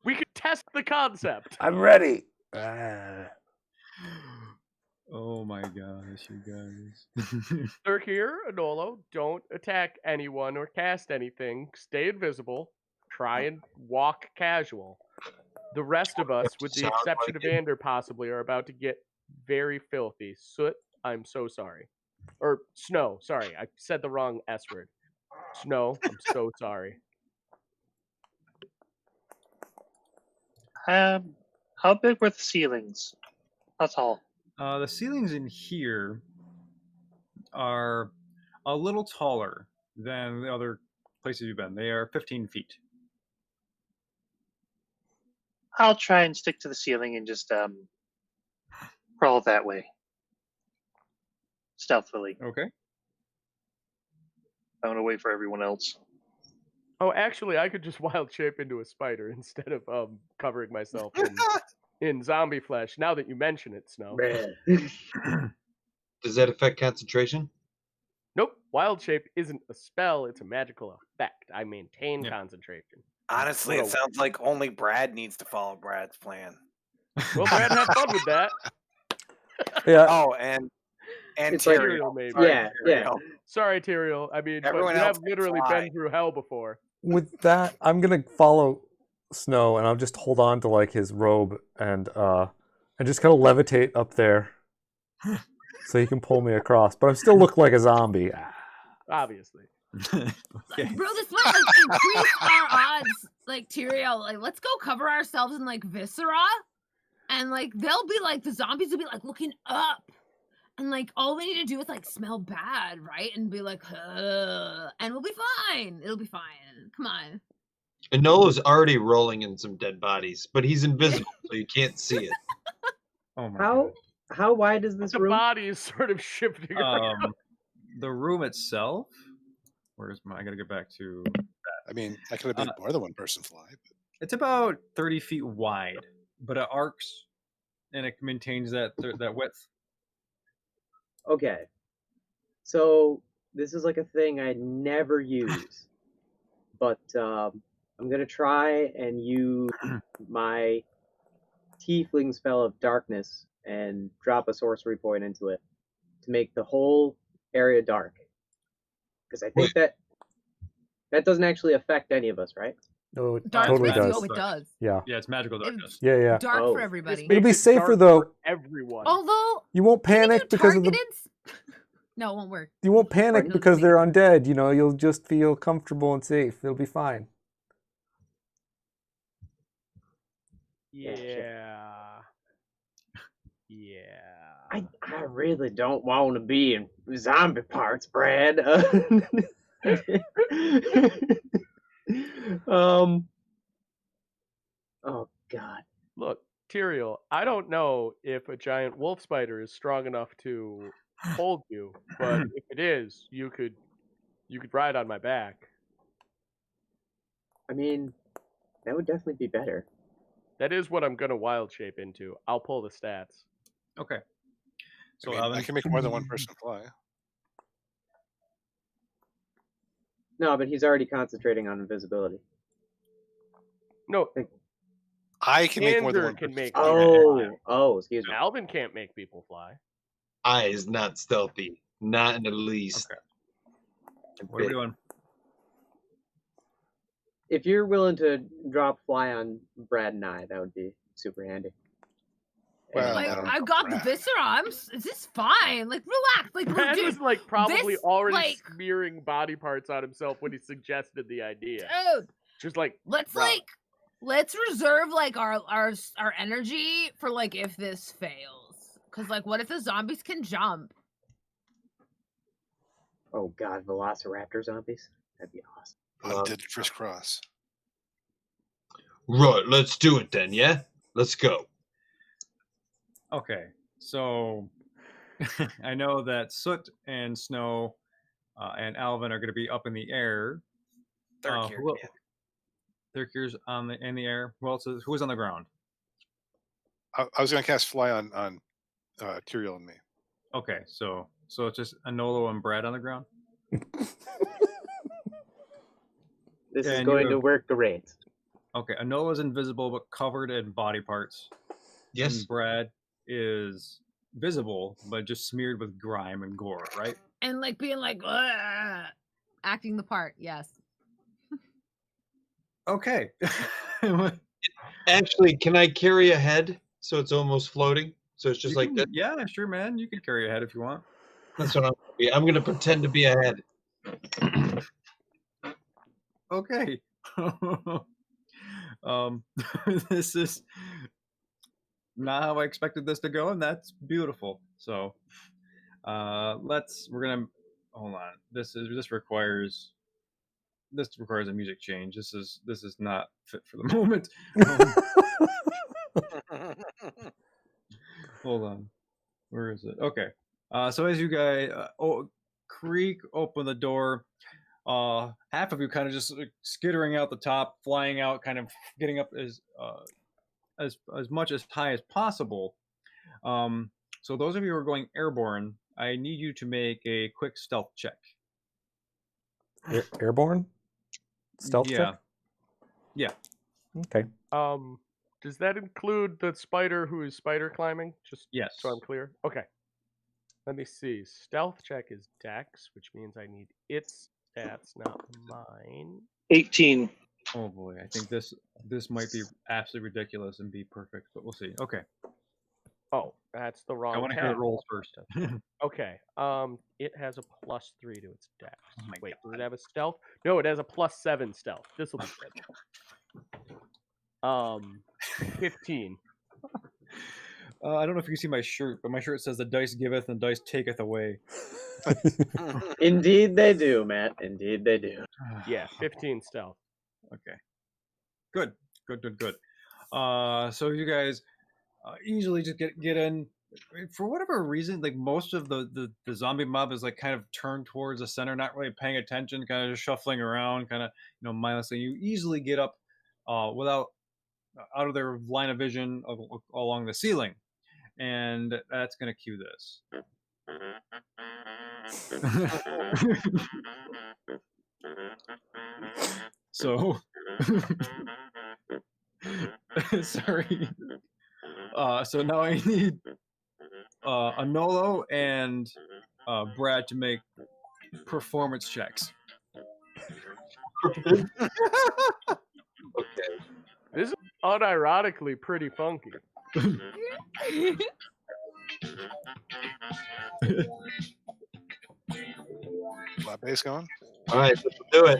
Speaker 1: we could test the concept.
Speaker 8: I'm ready.
Speaker 2: Oh my gosh, you guys.
Speaker 1: Thurkir, Anolo, don't attack anyone or cast anything. Stay invisible. Try and walk casual. The rest of us, with the
Speaker 9: Sound
Speaker 1: exception
Speaker 9: like
Speaker 1: of
Speaker 9: it.
Speaker 1: Ander possibly, are about to get very filthy. Soot, I'm so sorry. Or Snow, sorry. I said the wrong S word. Snow, I'm so sorry.
Speaker 6: How big were the ceilings? That's all.
Speaker 2: The ceilings in here are a little taller than the other places you've been. They are 15 feet.
Speaker 6: I'll try and stick to the ceiling and just crawl that way, stealthily.
Speaker 2: Okay.
Speaker 6: I'm gonna wait for everyone else.
Speaker 1: Oh, actually, I could just wild shape into a spider instead of covering myself in zombie flesh. Now that you mention it, Snow.
Speaker 9: Does that affect concentration?
Speaker 1: Nope, wild shape isn't a spell; it's a magical effect. I maintain
Speaker 2: Yeah.
Speaker 1: concentration.
Speaker 3: Honestly,
Speaker 1: What
Speaker 3: it
Speaker 1: a-
Speaker 3: sounds like only Brad needs to follow Brad's plan.
Speaker 1: Well, Brad, have fun with that.
Speaker 8: Yeah.
Speaker 3: Oh, and
Speaker 5: It's like-
Speaker 1: Tyrael, maybe.
Speaker 3: Sorry,
Speaker 5: Yeah, yeah.
Speaker 3: Tyrael.
Speaker 1: Sorry, Tyrael. I mean,
Speaker 3: Everyone
Speaker 1: but you
Speaker 3: else
Speaker 1: have
Speaker 3: can
Speaker 1: literally
Speaker 3: fly.
Speaker 1: been through hell before.
Speaker 8: With that, I'm gonna follow Snow, and I'll just hold on to like his robe and just kind of levitate up there, so he can pull me across. But I still look like a zombie.
Speaker 1: Obviously.
Speaker 2: Okay.
Speaker 4: Bro, this might like increase our odds. Like Tyrael, like let's go cover ourselves in like viscera, and like they'll be like the zombies will be like looking up, and like all we need to do is like smell bad, right? And be like, and we'll be fine. It'll be fine. Come on.
Speaker 9: Enolo's already rolling in some dead bodies, but he's invisible, so you can't see it.
Speaker 2: Oh my
Speaker 5: How wide is this
Speaker 1: The
Speaker 5: room?
Speaker 1: body is sort of shifting around.
Speaker 2: The room itself. Where's my? I gotta get back to.
Speaker 7: I mean, I could have made more than one person fly. But...
Speaker 2: It's about 30 feet wide, but it arcs, and it maintains that width.
Speaker 5: Okay. So this is like a thing I never use, but I'm gonna try and use my tiefling spell of darkness and drop a sorcery point into it to make the whole area dark. Because I think that doesn't actually affect any of us, right?
Speaker 8: No, it
Speaker 4: Dark
Speaker 8: totally
Speaker 4: vision,
Speaker 8: does.
Speaker 4: oh, it does.
Speaker 8: Yeah.
Speaker 2: Yeah, it's magical darkness.
Speaker 8: Yeah.
Speaker 4: Dark
Speaker 5: Oh.
Speaker 4: for everybody.
Speaker 1: This
Speaker 8: It'll be
Speaker 1: makes it
Speaker 8: safer
Speaker 1: dark
Speaker 8: though.
Speaker 1: for everyone.
Speaker 4: Although
Speaker 8: You won't
Speaker 4: can you
Speaker 8: panic
Speaker 4: do
Speaker 8: because of the.
Speaker 4: targeted? No, it won't work.
Speaker 8: You won't panic
Speaker 4: Pardon?
Speaker 8: because they're undead. You know, you'll just feel comfortable and safe. It'll be fine.
Speaker 1: Yeah.
Speaker 5: I really don't want to be in zombie parts, Brad. Oh God.
Speaker 1: Look, Tyrael, I don't know if a giant wolf spider is strong enough to hold you, but if it is, you could ride on my back.
Speaker 5: I mean, that would definitely be better.
Speaker 1: That is what I'm gonna wild shape into. I'll pull the stats.
Speaker 2: Okay. So
Speaker 7: I mean, I can make more than one person fly.
Speaker 5: No, but he's already concentrating on invisibility.
Speaker 1: No,
Speaker 7: I can make more than
Speaker 1: Andrew
Speaker 7: one
Speaker 1: can
Speaker 7: person
Speaker 1: make
Speaker 7: fly.
Speaker 5: Oh, excuse me.
Speaker 1: Alvin can't make people fly.
Speaker 9: I is not stealthy, not in the least.
Speaker 2: Okay. What are we doing?
Speaker 5: If you're willing to drop fly on Brad and I, that would be super handy.
Speaker 7: Well,
Speaker 4: Like,
Speaker 7: I don't
Speaker 4: I
Speaker 7: know,
Speaker 4: got the
Speaker 7: Brad.
Speaker 4: viscera. This is fine. Like, relax. Like,
Speaker 1: Brad
Speaker 4: dude,
Speaker 1: was like probably
Speaker 4: this,
Speaker 1: already
Speaker 4: like-
Speaker 1: smearing body parts on himself when he suggested the idea.
Speaker 4: dude,
Speaker 1: Just like
Speaker 4: let's
Speaker 1: bro.
Speaker 4: let's reserve like our energy for like if this fails. Cause like, what if the zombies can jump?
Speaker 5: Oh God, Velociraptor zombies? That'd be awesome.
Speaker 7: Undead crisscross.
Speaker 9: Right, let's do it then, yeah? Let's go.
Speaker 2: Okay, so I know that Soot and Snow and Alvin are going to be up in the air. Thirkier's in the air. Who else is? Who is on the ground?
Speaker 7: I was going to cast fly on Tyrael and me.
Speaker 2: Okay, so it's just Anolo and Brad on the ground.
Speaker 5: This is
Speaker 2: And
Speaker 5: going
Speaker 2: you
Speaker 5: to
Speaker 2: have-
Speaker 5: work great.
Speaker 2: Okay, Anolo's invisible but covered in body parts.
Speaker 9: Yes.
Speaker 2: And Brad is visible but just smeared with grime and gore, right?
Speaker 4: And like being like, "Ugh," acting the part. Yes.
Speaker 2: Okay.
Speaker 9: Actually, can I carry a head so it's almost floating? So it's just
Speaker 2: You
Speaker 9: like
Speaker 2: can-
Speaker 9: that?
Speaker 2: Yeah, sure, man. You can carry a head if you want.
Speaker 9: That's what I'm gonna be. I'm gonna pretend to be a head.
Speaker 2: Okay. This is not how I expected this to go, and that's beautiful. So we're gonna hold on. This requires a music change. This is not fit for the moment. Hold on. Where is it? Okay. So as you guys creak open the door, half of you kind of just like, skittering out the top, flying out, kind of getting up as much as high as possible. So those of you who are going airborne, I need you to make a quick stealth check.
Speaker 8: Airborne? Stealth
Speaker 2: Yeah.
Speaker 8: check?
Speaker 2: Yeah.
Speaker 8: Okay.
Speaker 1: Does that include the spider who is spider climbing? Just
Speaker 2: Yes.
Speaker 1: so I'm clear. Okay. Let me see. Stealth check is Dex, which means I need its stats, not mine.
Speaker 6: 18.
Speaker 2: Oh boy, I think this might be absolutely ridiculous and be perfect, but we'll see. Okay.
Speaker 1: Oh, that's the wrong
Speaker 2: I want to hear
Speaker 1: tab.
Speaker 2: the rolls first.
Speaker 1: Okay. It has a +3 to its Dex.
Speaker 2: Oh my
Speaker 1: Wait,
Speaker 2: God.
Speaker 1: does it have a stealth? No, it has a +7 stealth. This will be good. 15.
Speaker 2: I don't know if you can see my shirt, but my shirt says the dice giveth and dice taketh away.
Speaker 5: Indeed they do, Matt. Indeed they do.
Speaker 1: Yeah, 15 stealth.
Speaker 2: Okay. Good. So you guys easily just get in. For whatever reason, like most of the zombie mob is like kind of turned towards the center, not really paying attention, kind of just shuffling around, kind of mindlessly. You easily get up without out of their line of vision along the ceiling, and that's gonna cue this. So, sorry. So now I need Anolo and Brad to make performance checks.
Speaker 9: Okay.
Speaker 1: This is unironically pretty funky.
Speaker 7: Flat bass going.
Speaker 9: All right, let's do it.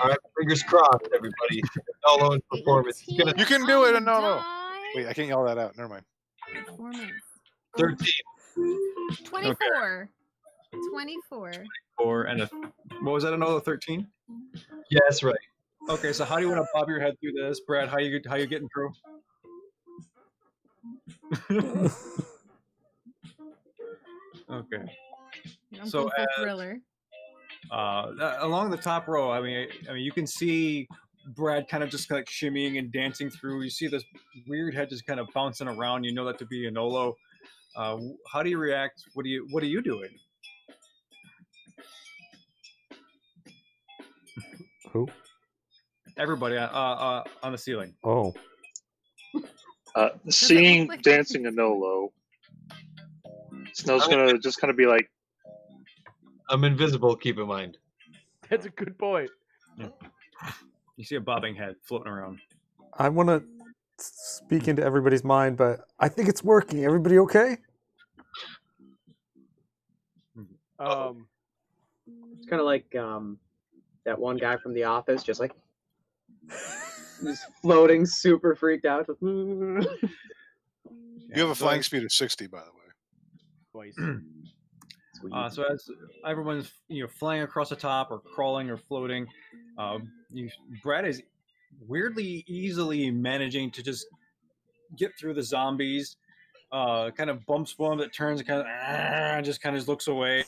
Speaker 9: All right, fingers crossed, everybody. Anolo and performance. He's gonna
Speaker 7: You can do it, Anolo.
Speaker 4: Die.
Speaker 7: Wait, I can't yell that out. Never mind.
Speaker 4: Performance.
Speaker 9: 13.
Speaker 4: 24. 24.
Speaker 2: And what was that? Anolo 13.
Speaker 9: Yeah, that's right.
Speaker 2: Okay, so how do you want to bob your head through this, Brad? How you getting through? Okay.
Speaker 4: I'm
Speaker 2: So
Speaker 4: going for thriller.
Speaker 2: Along the top row, I mean, you can see Brad kind of just like shimmying and dancing through. You see this weird head just kind of bouncing around. You know that to be Anolo. How do you react? What are you doing?
Speaker 8: Who?
Speaker 2: Everybody on the ceiling.
Speaker 8: Oh.
Speaker 6: Seeing
Speaker 4: look like
Speaker 6: dancing Anolo, Snow's gonna just kind of be like,
Speaker 9: I'm invisible, keep in mind.
Speaker 1: That's a good point.
Speaker 2: You see a bobbing head floating around.
Speaker 8: I want to speak into everybody's mind, but I think it's working. Everybody okay?
Speaker 5: It's kind of like that one guy from The Office, just like just floating, super freaked out.
Speaker 7: You have a flying speed of 60, by the way.
Speaker 1: Twice.
Speaker 2: So as everyone's flying across the top or crawling or floating, Brad is weirdly easily managing to just get through the zombies. Kind of bumps one that turns and just kind of looks away.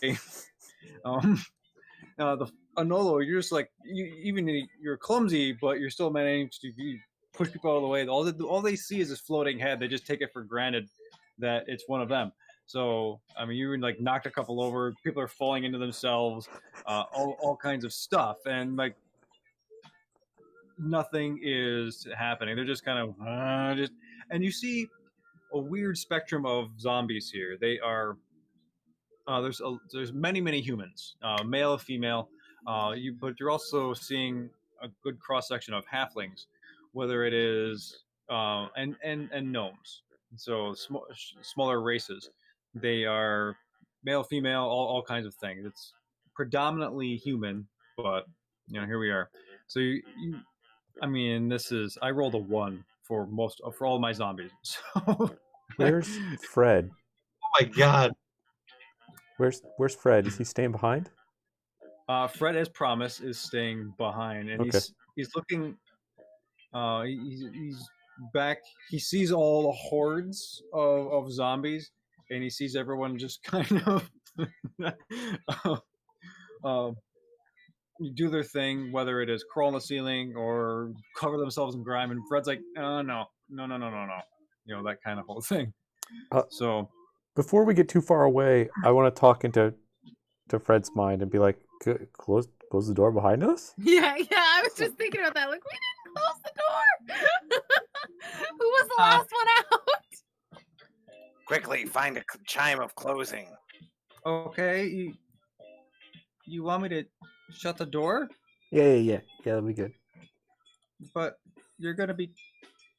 Speaker 2: The Anolo, you're just like you're clumsy, but you're still managing to push people out of the way. All they see is this floating head. They just take it for granted that it's one of them. So I mean, you like knocked a couple over. People are falling into themselves. All kinds of stuff, and like nothing is happening. They're just kind of and you see a weird spectrum of zombies here. They are there's many humans, male, female. But you're also seeing a good cross section of halflings, whether it is and gnomes. So smaller races. They are male, female, all kinds of things. It's predominantly human, but here we are. So I rolled a 1 for all my zombies. So
Speaker 8: Where's Fred?
Speaker 9: Oh my god.
Speaker 8: Where's Fred? Is he staying behind?
Speaker 2: Fred, as promised, is staying behind, and
Speaker 8: Okay.
Speaker 2: he's looking. He's back. He sees all the hordes of zombies, and he sees everyone just kind of do their thing, whether it is crawl on the ceiling or cover themselves in grime. And Fred's like, oh, no, that kind of whole thing. So
Speaker 8: before we get too far away, I want to talk into Fred's mind and be like, close the door behind us?
Speaker 4: Yeah, I was just thinking about that. Like, we didn't close the door. Who was the last one out?
Speaker 3: Quickly, find a chime of closing.
Speaker 2: Okay, you want me to shut the door?
Speaker 8: Yeah, that'll be good.
Speaker 2: But you're gonna be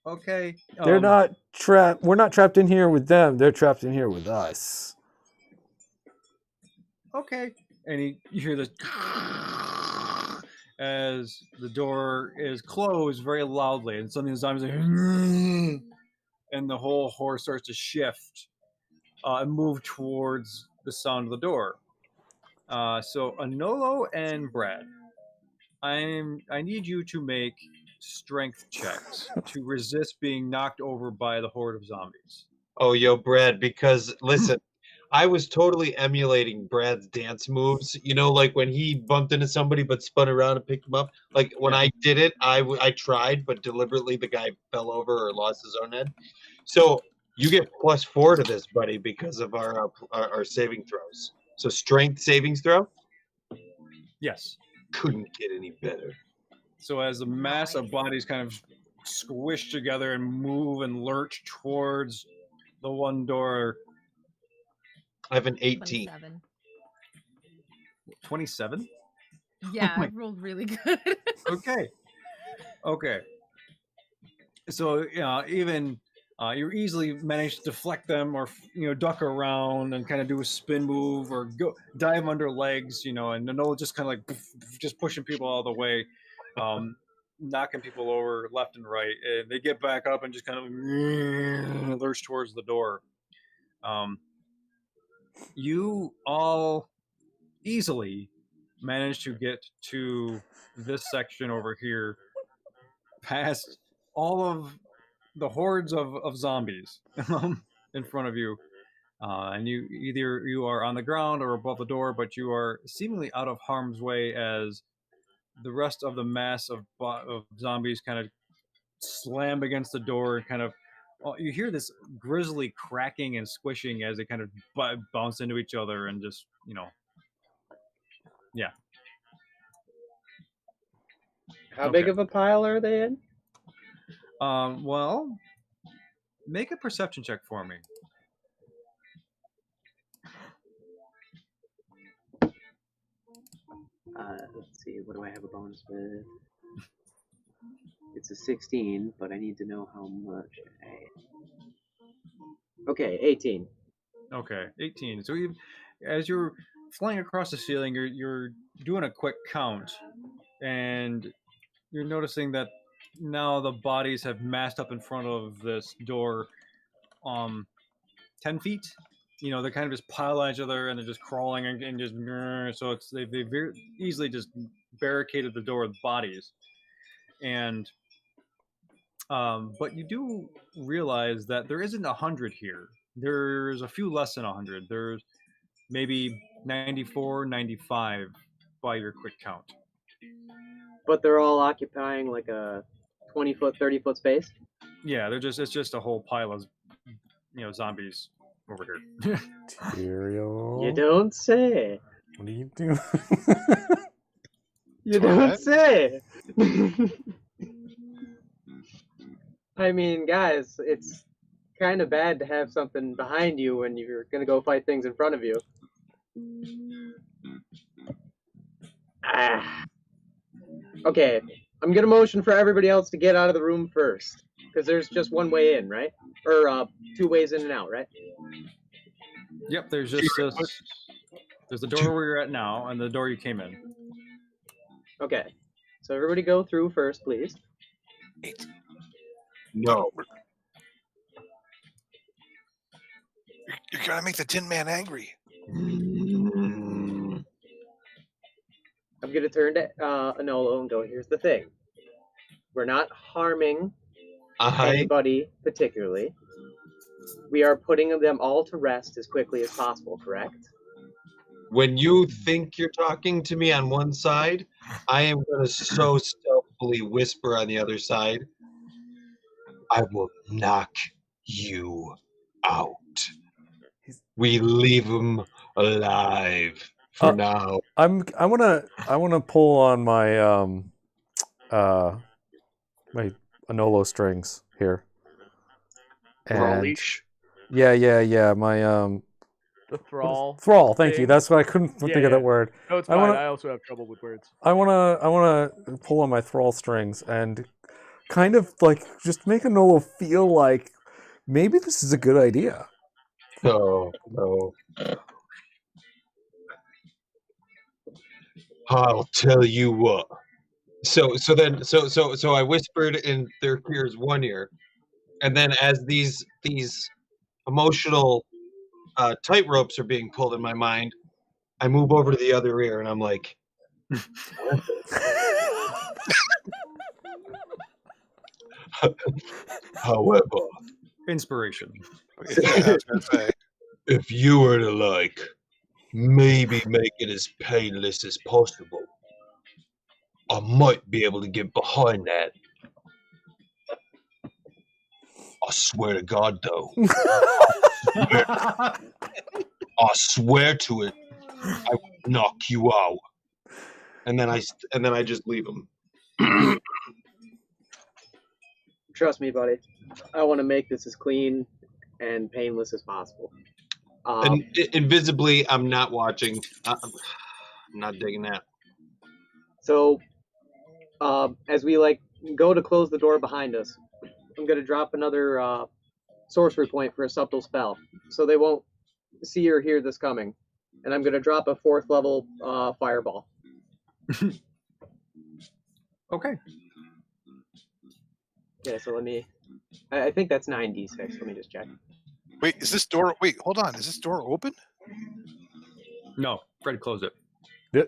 Speaker 2: okay.
Speaker 8: They're not trapped. We're not trapped in here with them. They're trapped in here with us.
Speaker 2: Okay. And you hear this as the door is closed very loudly, and suddenly the zombies like, and the whole horse starts to shift and move towards the sound of the door. So Anolo and Brad, I need you to make strength checks to resist being knocked over by the horde of zombies.
Speaker 9: Oh, yo, Brad, because listen, I was totally emulating Brad's dance moves. You know, like when he bumped into somebody but spun around and picked him up. Like when I did it, I tried, but deliberately the guy fell over or lost his own head. So you get +4 to this, buddy, because of our saving throws. So strength savings throw?
Speaker 2: Yes.
Speaker 9: Couldn't get any better.
Speaker 2: So as the mass of bodies kind of squish together and move and lurch towards the one door.
Speaker 9: I have an 18.
Speaker 4: 27.
Speaker 2: 27?
Speaker 4: Yeah,
Speaker 2: my-
Speaker 4: I rolled really good.
Speaker 2: Okay. So even you easily manage to deflect them, or duck around and kind of do a spin move, or go dive under legs, and Noel just kind of like just pushing people out of the way, knocking people over left and right, and they get back up and just kind of lurch towards the door. You all easily manage to get to this section over here, past all of the hordes of zombies in front of you, and you are on the ground or above the door, but you are seemingly out of harm's way as the rest of the mass of zombies kind of slam against the door and kind of you hear this grisly cracking and squishing as they kind of bounce into each other and just
Speaker 5: How big of a pile are they in?
Speaker 2: Well, make a perception check for me.
Speaker 5: Let's see. What do I have a bonus with? It's a 16, but I need to know how much. Okay, 18.
Speaker 2: Okay, 18. So as you're flying across the ceiling, you're doing a quick count, and you're noticing that now the bodies have massed up in front of this door, 10 feet. They kind of just pile on each other, and they're just crawling and just so they've very easily just barricaded the door with bodies, and but you do realize that there isn't 100 here. There's a few less than 100. There's maybe 94, 95 by your quick count.
Speaker 5: But they're all occupying like a 20-foot, 30-foot space?
Speaker 2: Yeah, it's just a whole pile of zombies over here.
Speaker 8: Tyrael.
Speaker 5: You don't say.
Speaker 8: What are you doing?
Speaker 5: You don't say. I mean, guys, it's kind of bad to have something behind you when you're going to go fight things in front of you. Okay, I'm going to motion for everybody else to get out of the room first. Because there's just one way in, right? Or 2 ways in and out, right?
Speaker 2: Yep, there's just there's the door where you're at now and the door you came in.
Speaker 5: Okay, so everybody go through first, please.
Speaker 9: No.
Speaker 7: You're gonna make the Tin Man angry.
Speaker 5: I'm going to turn to Anolo and go, here's the thing. We're not harming anybody particularly. We are putting them all to rest as quickly as possible, correct?
Speaker 9: When you think you're talking to me on one side, I am going to so stealthily whisper on the other side, I will knock you out. We leave him alive for now.
Speaker 8: I wanna pull on my my Anolo strings here. And
Speaker 6: leash.
Speaker 8: Yeah. My
Speaker 1: The thrall.
Speaker 8: thrall. Thank you.
Speaker 1: thing.
Speaker 8: That's what I couldn't think of that word.
Speaker 1: No, it's
Speaker 8: I
Speaker 1: fine.
Speaker 8: wanna-
Speaker 1: I also have trouble with words.
Speaker 8: I wanna pull on my thrall strings and kind of like just make Anolo feel like maybe this is a good idea.
Speaker 9: No. I'll tell you what. So I whispered in their ears one ear, and then as these emotional tight ropes are being pulled in my mind, I move over to the other ear and I'm like, However,
Speaker 2: Inspiration.
Speaker 7: Yeah, I was gonna say.
Speaker 9: if you were to like maybe make it as painless as possible, I might be able to get behind that. I swear to God, though. I swear to it, I will knock you out. And then I just leave him.
Speaker 5: Trust me, buddy. I want to make this as clean and painless as possible.
Speaker 9: And invisibly, I'm not watching. I'm not digging that.
Speaker 5: So, as we go to close the door behind us, I'm gonna drop another sorcery point for a subtle spell, so they won't see or hear this coming. And I'm gonna drop a 4th level fireball.
Speaker 2: Okay.
Speaker 5: Yeah. So let me. I think that's 9d6. Let me just check.
Speaker 7: Wait, is this door? Wait, hold on. Is this door open?
Speaker 2: No, Fred closed it.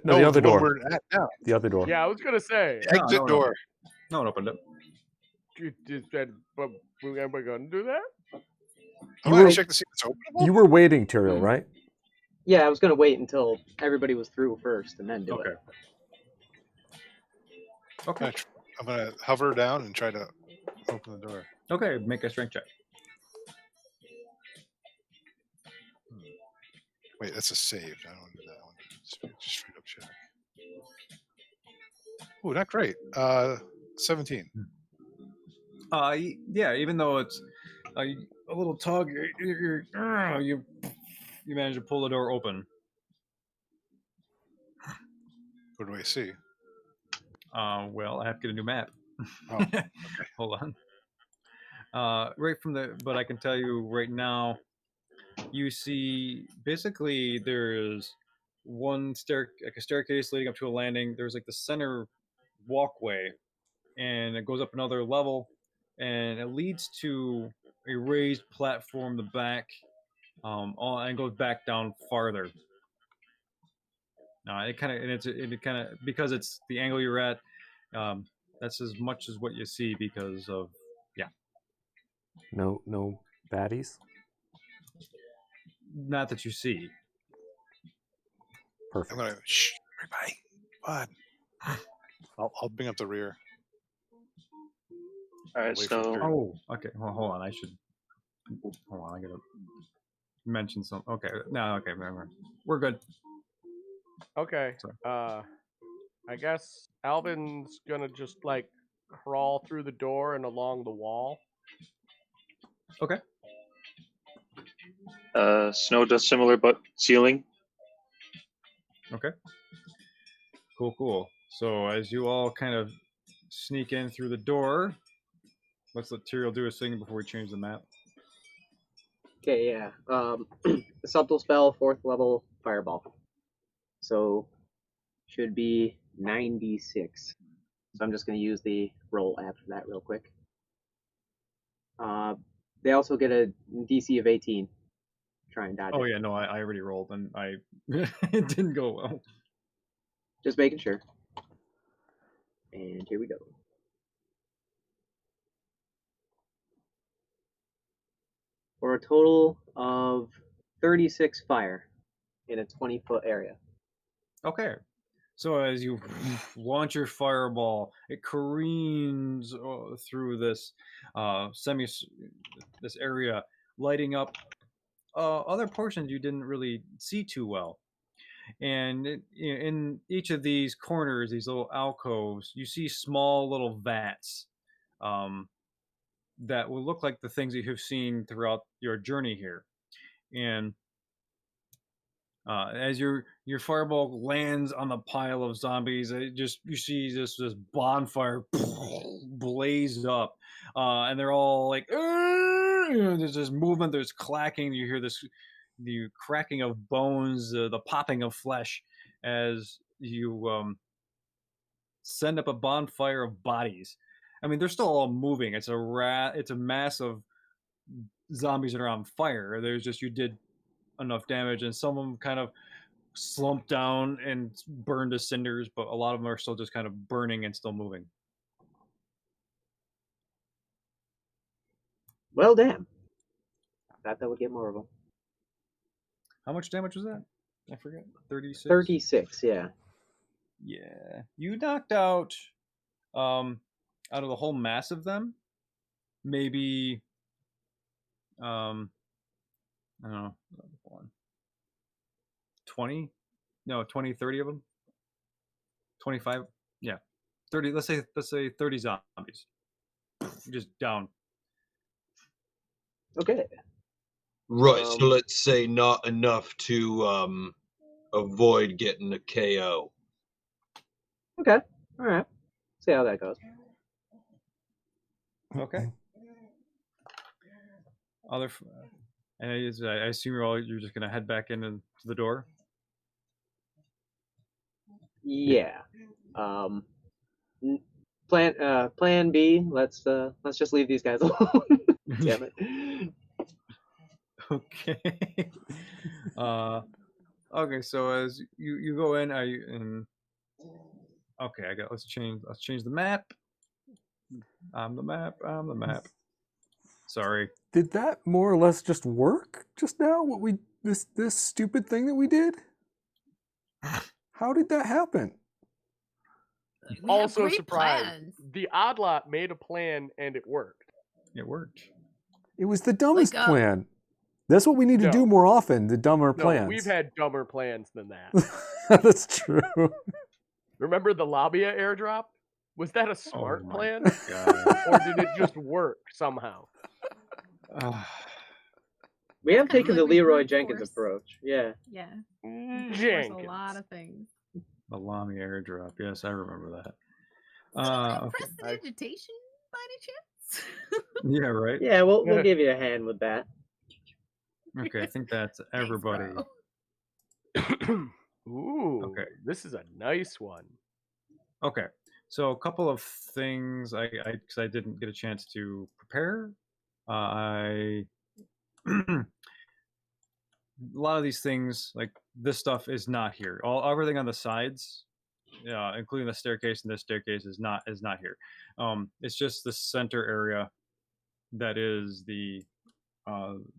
Speaker 8: No, the other
Speaker 7: one
Speaker 8: door.
Speaker 7: we're at now.
Speaker 8: The other door.
Speaker 1: Yeah, I was gonna say.
Speaker 7: Exit
Speaker 2: no.
Speaker 7: door.
Speaker 2: No one opened it.
Speaker 1: You said, but we're gonna do that.
Speaker 7: I'm
Speaker 8: You
Speaker 7: gonna
Speaker 8: were-
Speaker 7: check to see if it's open.
Speaker 8: You were waiting, Tyrael, right?
Speaker 5: Yeah, I was gonna wait until everybody was through first and then do it.
Speaker 2: Okay.
Speaker 7: I'm gonna hover down and try to open the door.
Speaker 2: Okay, make a strength check.
Speaker 7: Wait, that's a save. I don't want to do that one. Just straight up check. Ooh, not great. 17.
Speaker 2: Yeah, even though it's a little tug, you manage to pull the door open.
Speaker 7: What do I see?
Speaker 2: Well, I have to get a new map.
Speaker 7: Oh, okay.
Speaker 2: Hold on. Right from but I can tell you right now, you see basically there's one a staircase leading up to a landing. There's like the center walkway, and it goes up another level, and it leads to a raised platform. The back, and goes back down farther. It kind of because it's the angle you're at. That's as much as what you see because of
Speaker 8: No baddies.
Speaker 2: not that you see.
Speaker 7: I'm
Speaker 8: Perfect.
Speaker 7: gonna shh, everybody. Come on. I'll bring up the rear.
Speaker 6: All right,
Speaker 7: Wait for the
Speaker 6: so
Speaker 7: third.
Speaker 2: Oh, okay. Well, hold on. I gotta mention some. Okay, no, okay, we're good.
Speaker 1: Okay.
Speaker 2: Sorry.
Speaker 1: I guess Alvin's gonna just crawl through the door and along the wall.
Speaker 2: Okay.
Speaker 6: Snow does similar, but ceiling.
Speaker 2: Okay. Cool. So as you all kind of sneak in through the door, let's let Tyrael do his thing before we change the map.
Speaker 5: Okay, yeah. A subtle spell, 4th level fireball. So should be 96. So I'm just going to use the roll app for that real quick. They also get a DC of 18. Try and dodge
Speaker 2: Oh
Speaker 5: it.
Speaker 2: yeah, no, I already rolled and it didn't go well.
Speaker 5: Just making sure. And here we go. For a total of 36 fire in a 20-foot area.
Speaker 2: Okay. So as you launch your fireball, it careens through this this area, lighting up other portions you didn't really see too well. And in each of these corners, these little alcoves, you see small little vats that will look like the things that you've seen throughout your journey here. And as your fireball lands on the pile of zombies, you see this bonfire blaze up, and they're all like, there's this movement, there's clacking. You hear the cracking of bones, the popping of flesh, as you send up a bonfire of bodies. I mean, they're still all moving. It's a mass of zombies that are on fire. There's just you did enough damage, and some of them kind of slumped down and burned to cinders, but a lot of them are still just kind of burning and still moving.
Speaker 5: Well, damn. Thought that would get more of them.
Speaker 2: How much damage was that? I forget. 36.
Speaker 5: 36, yeah.
Speaker 2: Yeah, you knocked out of the whole mass of them, maybe I don't know, 20, no, 20, 30 of them, 25, yeah, 30. Let's say 30 zombies, just down.
Speaker 5: Okay.
Speaker 9: Right, so let's say not enough to avoid getting a KO.
Speaker 5: Okay. All right. See how that goes.
Speaker 2: Okay. And I assume you're just gonna head back into the door.
Speaker 5: Yeah. Plan B. Let's just leave these guys alone. Damn it.
Speaker 2: Okay. Okay. So as you go in, okay. Let's change the map. I'm the map. Sorry.
Speaker 8: Did that more or less just work just now? This stupid thing that we did? How did that happen?
Speaker 4: We have
Speaker 1: Also
Speaker 4: great
Speaker 1: surprised.
Speaker 4: plans.
Speaker 1: The Oddlot made a plan and it worked.
Speaker 2: It worked.
Speaker 8: It was the dumbest
Speaker 4: Like,
Speaker 8: plan. That's what we need to do
Speaker 1: No.
Speaker 8: more often, the dumber
Speaker 1: No,
Speaker 8: plans.
Speaker 1: we've had dumber plans than that.
Speaker 8: That's true.
Speaker 1: Remember the Labia airdrop? Was that a smart
Speaker 2: my
Speaker 1: plan?
Speaker 2: God.
Speaker 1: Or did it just work somehow?
Speaker 5: We have
Speaker 4: Kinda
Speaker 5: taken the
Speaker 4: like we
Speaker 5: Leroy
Speaker 4: brute
Speaker 5: Jenkins
Speaker 4: force.
Speaker 5: approach. Yeah.
Speaker 4: Yeah.
Speaker 1: Jenkins.
Speaker 4: A lot of things.
Speaker 2: The Lamy airdrop. Yes, I remember that. Okay.
Speaker 4: Prestidigitation by any chance?
Speaker 2: Yeah, right.
Speaker 5: Yeah, we'll give you a hand with that.
Speaker 2: Okay, I think that's everybody.
Speaker 1: Ooh,
Speaker 2: Okay.
Speaker 1: This is a nice one.
Speaker 2: Okay, so a couple of things because I didn't get a chance to prepare. A lot of these things, like this stuff, is not here. Everything on the sides, including the staircase and this staircase, is not here. It's just the center area that is the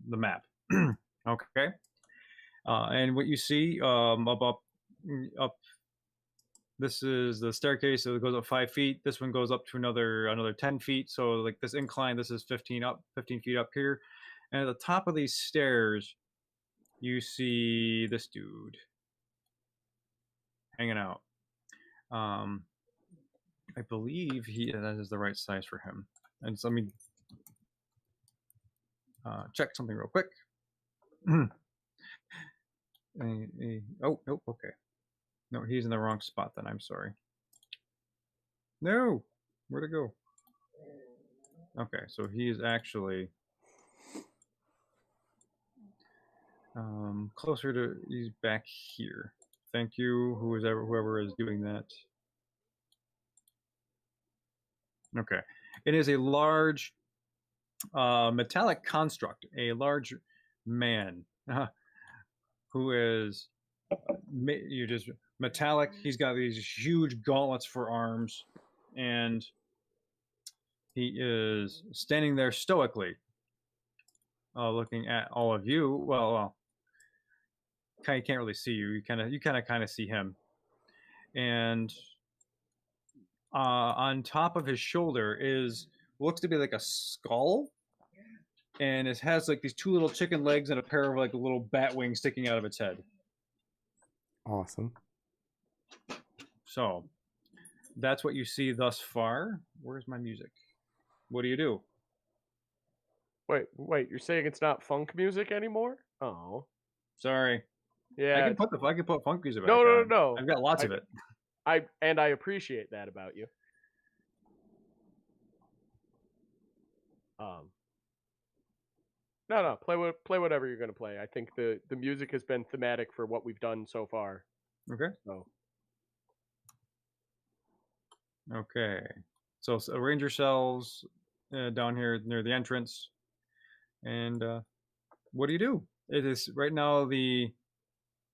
Speaker 2: map. Okay, and what you see up. This is the staircase, so it goes up 5 feet. This one goes up to another 10 feet. So like this incline, this is 15 feet up here. And at the top of these stairs, you see this dude hanging out. I believe that is the right size for him. And so let me check something real quick. Oh, nope, okay. No, he's in the wrong spot then, I'm sorry. No, where'd it go? Okay, so he is actually closer to, he's back here. Thank you, whoever is doing that. Okay, it is a large metallic construct, a large man who is just metallic. He's got these huge gauntlets for arms, and he is standing there stoically, looking at all of you. Well, he can't really see you. You kind of see him, and on top of his shoulder looks to be like a skull, and it has like these 2 little chicken legs and a pair of like little bat wings sticking out of its head.
Speaker 8: Awesome.
Speaker 2: So that's what you see thus far. Where's my music? What do you do?
Speaker 1: Wait, you're saying it's not funk music anymore? Oh.
Speaker 2: Sorry.
Speaker 1: Yeah.
Speaker 2: I can put funk music back
Speaker 1: No.
Speaker 2: on. I've got lots of it.
Speaker 1: I appreciate that about you. No, play whatever you're gonna play. I think the music has been thematic for what we've done so far.
Speaker 2: Okay.
Speaker 1: So.
Speaker 2: Okay. So arrange yourselves down here near the entrance, and what do you do? It is right now the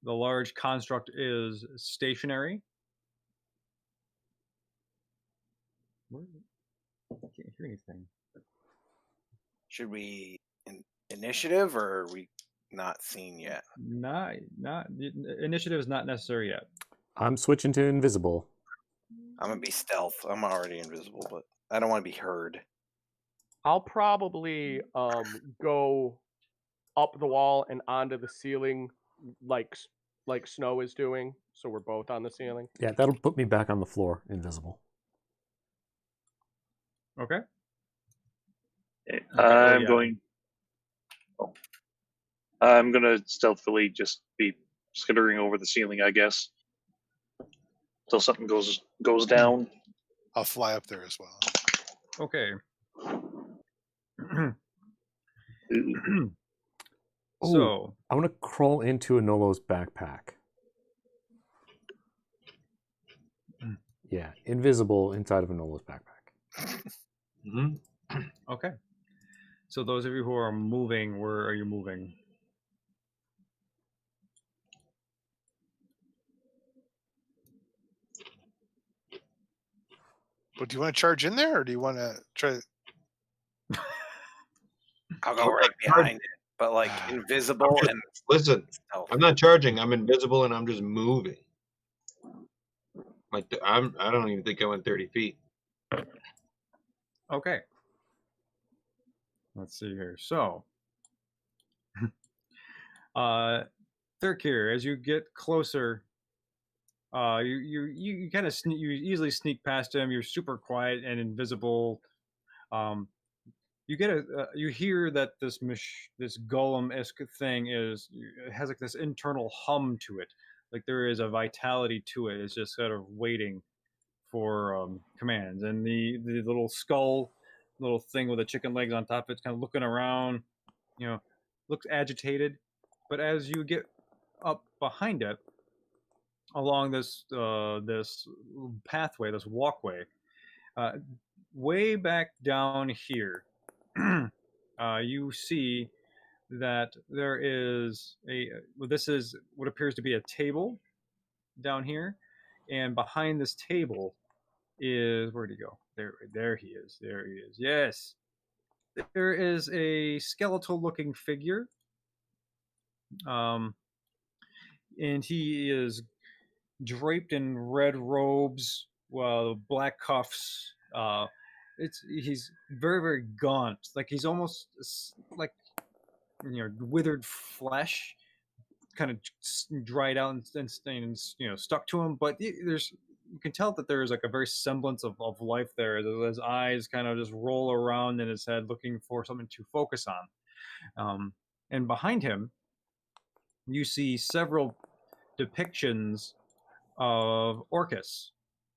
Speaker 2: large construct is stationary. I can't hear anything.
Speaker 3: Should we initiative, or are we not seen yet?
Speaker 2: Not initiative is not necessary yet.
Speaker 8: I'm switching to invisible.
Speaker 3: I'm gonna be stealth. I'm already invisible, but I don't want to be heard.
Speaker 1: I'll probably go up the wall and onto the ceiling, like Snow is doing. So we're both on the ceiling.
Speaker 8: Yeah, that'll put me back on the floor, invisible.
Speaker 2: Okay.
Speaker 6: I'm
Speaker 2: yeah.
Speaker 6: going. Oh. I'm gonna stealthily just be skittering over the ceiling, I guess, until something goes down.
Speaker 7: I'll fly up there as well.
Speaker 2: Okay.
Speaker 6: Ooh.
Speaker 2: So
Speaker 8: I want to crawl into Anolo's backpack. Yeah, invisible inside of Anolo's backpack.
Speaker 2: okay. So those of you who are moving, where are you moving?
Speaker 7: But do you want to charge in there, or do you want to try?
Speaker 3: I'll go right behind it, but like invisible and
Speaker 9: Listen,
Speaker 3: stealth.
Speaker 9: I'm not charging. I'm invisible and I'm just moving. Like I don't even think I went 30 feet.
Speaker 2: Okay. Let's see here. So, Thurkir, as you get closer, you kind of you easily sneak past him. You're super quiet and invisible. You get you hear that this golem-esque thing has like this internal hum to it. Like there is a vitality to it. It's just sort of waiting for commands. And the little skull, little thing with the chicken legs on top of it's kind of looking around, looks agitated. But as you get up behind it, along this this pathway, this walkway, way back down here, you see that there is this is what appears to be a table down here, and behind this table is, where'd he go? There he is. There he is. Yes, there is a skeletal-looking figure, and he is draped in red robes, black cuffs. He's very, very gaunt. Like he's almost like withered flesh, kind of dried out and stuck to him. But you can tell that there is like a very semblance of life there. His eyes kind of just roll around in his head, looking for something to focus on. And behind him, you see several depictions of Orcus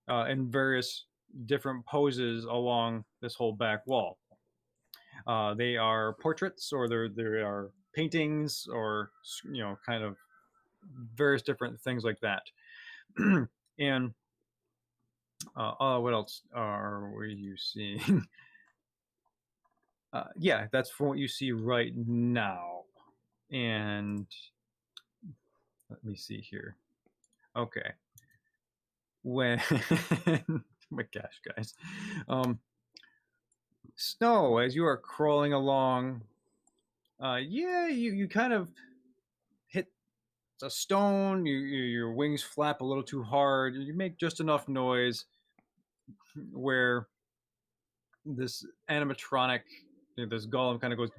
Speaker 2: in various different poses along this whole back wall. They are portraits, or they are paintings, or kind of various different things like that. And what else are you seeing? Yeah, that's from what you see right now. And let me see here. Okay. When oh my gosh, guys. Snow, as you are crawling along, you kind of hit a stone. Your wings flap a little too hard. You make just enough noise where this animatronic, this golem kind of goes,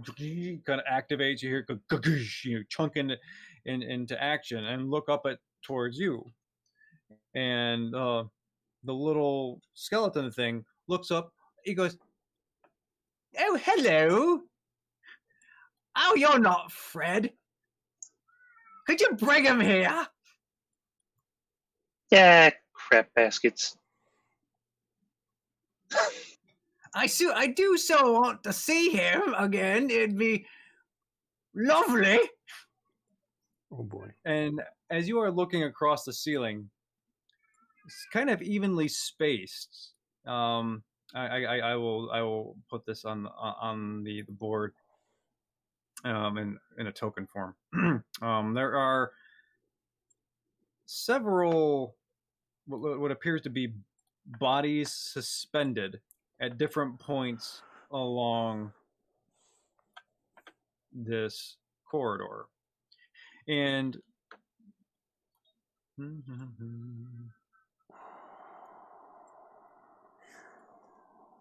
Speaker 2: kind of activates. You hear it chunk into action and look up towards you. And the little skeleton thing looks up. He goes, "Oh, hello. Oh, you're not Fred. Could you bring him here?"
Speaker 6: Yeah, crap baskets.
Speaker 2: I do so want to see him again. It'd be lovely.
Speaker 8: Oh boy.
Speaker 2: And as you are looking across the ceiling, it's kind of evenly spaced. I will put this on the board in a token form. There are several what appears to be bodies suspended at different points along this corridor. And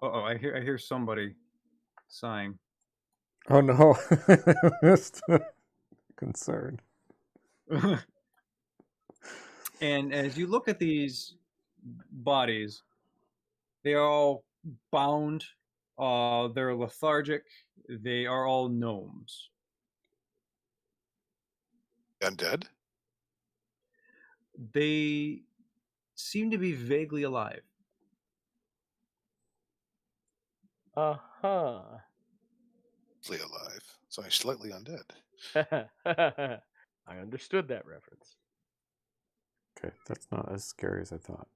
Speaker 2: I hear somebody sighing.
Speaker 8: Oh no. Just concerned.
Speaker 2: And as you look at these bodies, they are all bound. They're lethargic. They are all gnomes.
Speaker 7: Undead?
Speaker 2: They seem to be vaguely alive.
Speaker 1: Uh-huh.
Speaker 7: Slightly alive. So I'm slightly undead.
Speaker 1: I understood that reference.
Speaker 8: Okay, that's not as scary as I thought.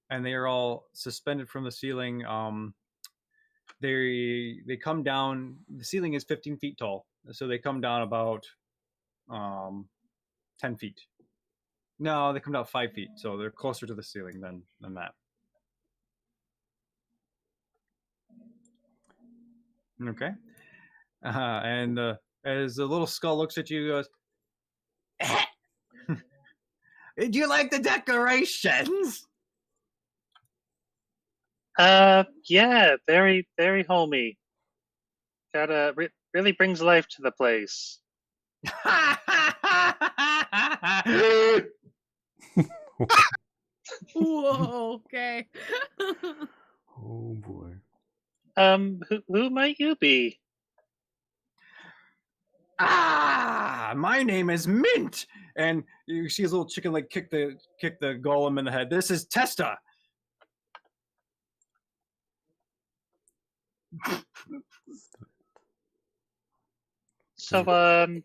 Speaker 2: And they are all suspended from the ceiling. They come down. The ceiling is 15 feet tall, so they come down about 10 feet. No, they come down 5 feet, so they're closer to the ceiling than that. Okay. And as the little skull looks at you, goes, "Did you like the decorations?"
Speaker 6: Yeah, very, very homey. Really brings life to the place.
Speaker 4: Whoa, okay.
Speaker 8: Oh boy.
Speaker 6: Who might you be?
Speaker 2: My name is Mint, and you see his little chicken leg kick the golem in the head. This is Testa.
Speaker 6: So,
Speaker 4: Sorry,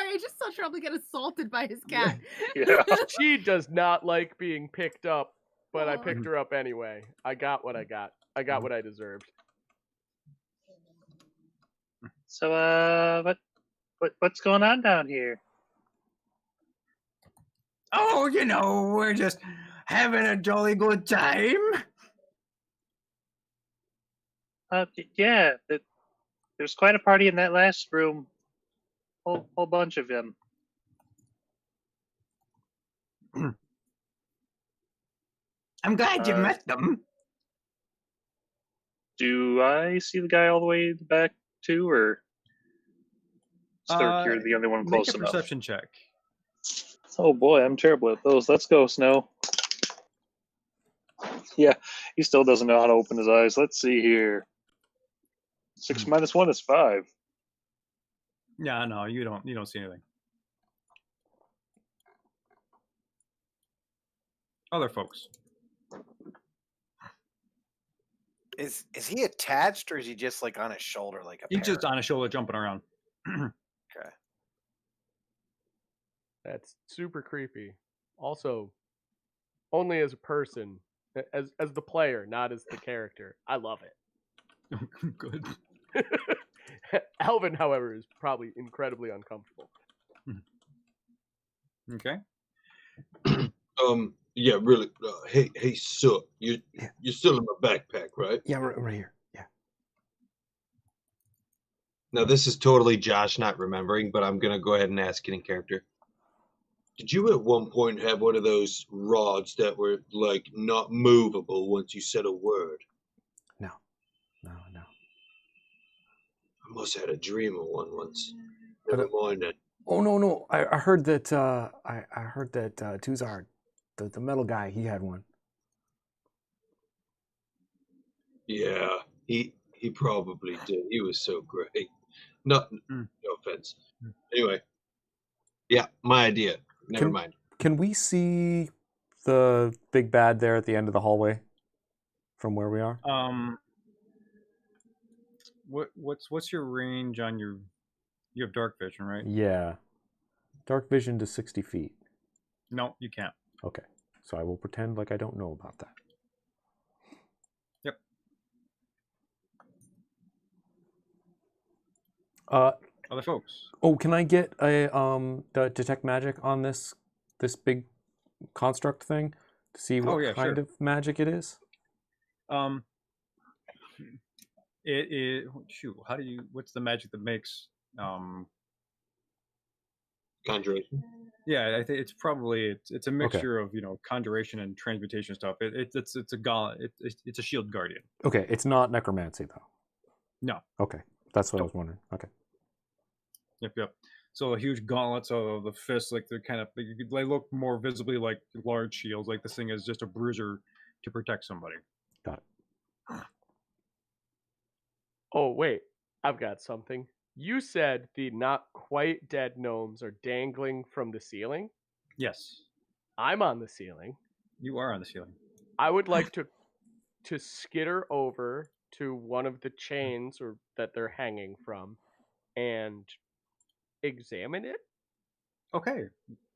Speaker 4: I just saw Trouble get assaulted by his cat.
Speaker 6: yeah.
Speaker 1: She does not like being picked up, but I picked her up anyway. I got what I got. I got what I deserved.
Speaker 6: So, what's going on down here?
Speaker 2: Oh, we're just having a jolly good time.
Speaker 6: Yeah, there's quite a party in that last room. Whole bunch of them.
Speaker 2: I'm glad you met them.
Speaker 6: Do I see the guy all the way in the back too, or you're the only one close
Speaker 2: Make a
Speaker 6: enough?
Speaker 2: perception check.
Speaker 6: Oh boy, I'm terrible at those. Let's go, Snow. Yeah, he still doesn't know how to open his eyes. Let's see here. 6 minus 1 is 5.
Speaker 2: Yeah, no, you don't see anything. Other folks.
Speaker 3: Is he attached or is he just like on his shoulder like a
Speaker 2: He's just
Speaker 3: parrot?
Speaker 2: on his shoulder jumping around.
Speaker 3: Okay.
Speaker 1: That's super creepy. Also, only as a person, as the player, not as the character. I love it.
Speaker 2: Good.
Speaker 1: Alvin, however, is probably incredibly uncomfortable.
Speaker 2: Okay.
Speaker 9: Yeah, really. Hey, sir, you're still in my backpack, right?
Speaker 8: Yeah, right here. Yeah.
Speaker 9: Now, this is totally Josh not remembering, but I'm gonna go ahead and ask it in character. Did you at one point have one of those rods that were like not movable once you said a word?
Speaker 8: No.
Speaker 9: I must have had a dream of one once. Never mind that.
Speaker 8: Oh no! I heard that. I heard that Tuzar, the metal guy, he had one.
Speaker 9: Yeah, he probably did. He was so great. No offense. Anyway, yeah, my idea. Never mind.
Speaker 8: Can we see the big bad there at the end of the hallway from where we are?
Speaker 2: What's your range on your? You have dark vision, right?
Speaker 8: Yeah. Dark vision to 60 feet.
Speaker 2: No, you can't.
Speaker 8: Okay. So I will pretend like I don't know about that.
Speaker 2: Yep. Other folks.
Speaker 8: Oh, can I get a the detect magic on this big construct thing to see what kind of magic it is?
Speaker 2: It is. Shoot, how do you? What's the magic that makes?
Speaker 9: Conjuration.
Speaker 2: Yeah, I think it's probably it's a mixture of conjuration and transmutation stuff. It's a gauntlet. It's a shield guardian.
Speaker 8: Okay, it's not necromancy though.
Speaker 2: No.
Speaker 8: Okay, that's what I
Speaker 2: Nope.
Speaker 8: was wondering. Okay.
Speaker 2: Yep. So the huge gauntlets of the fists, like they're kind of they look more visibly like large shields. Like this thing is just a bruiser to protect somebody.
Speaker 8: Got it.
Speaker 1: Oh, wait. I've got something. You said the not quite dead gnomes are dangling from the ceiling.
Speaker 2: Yes,
Speaker 1: I'm on the ceiling.
Speaker 2: you are on the ceiling.
Speaker 1: I would like to skitter over to one of the chains or that they're hanging from and examine it.
Speaker 2: Okay,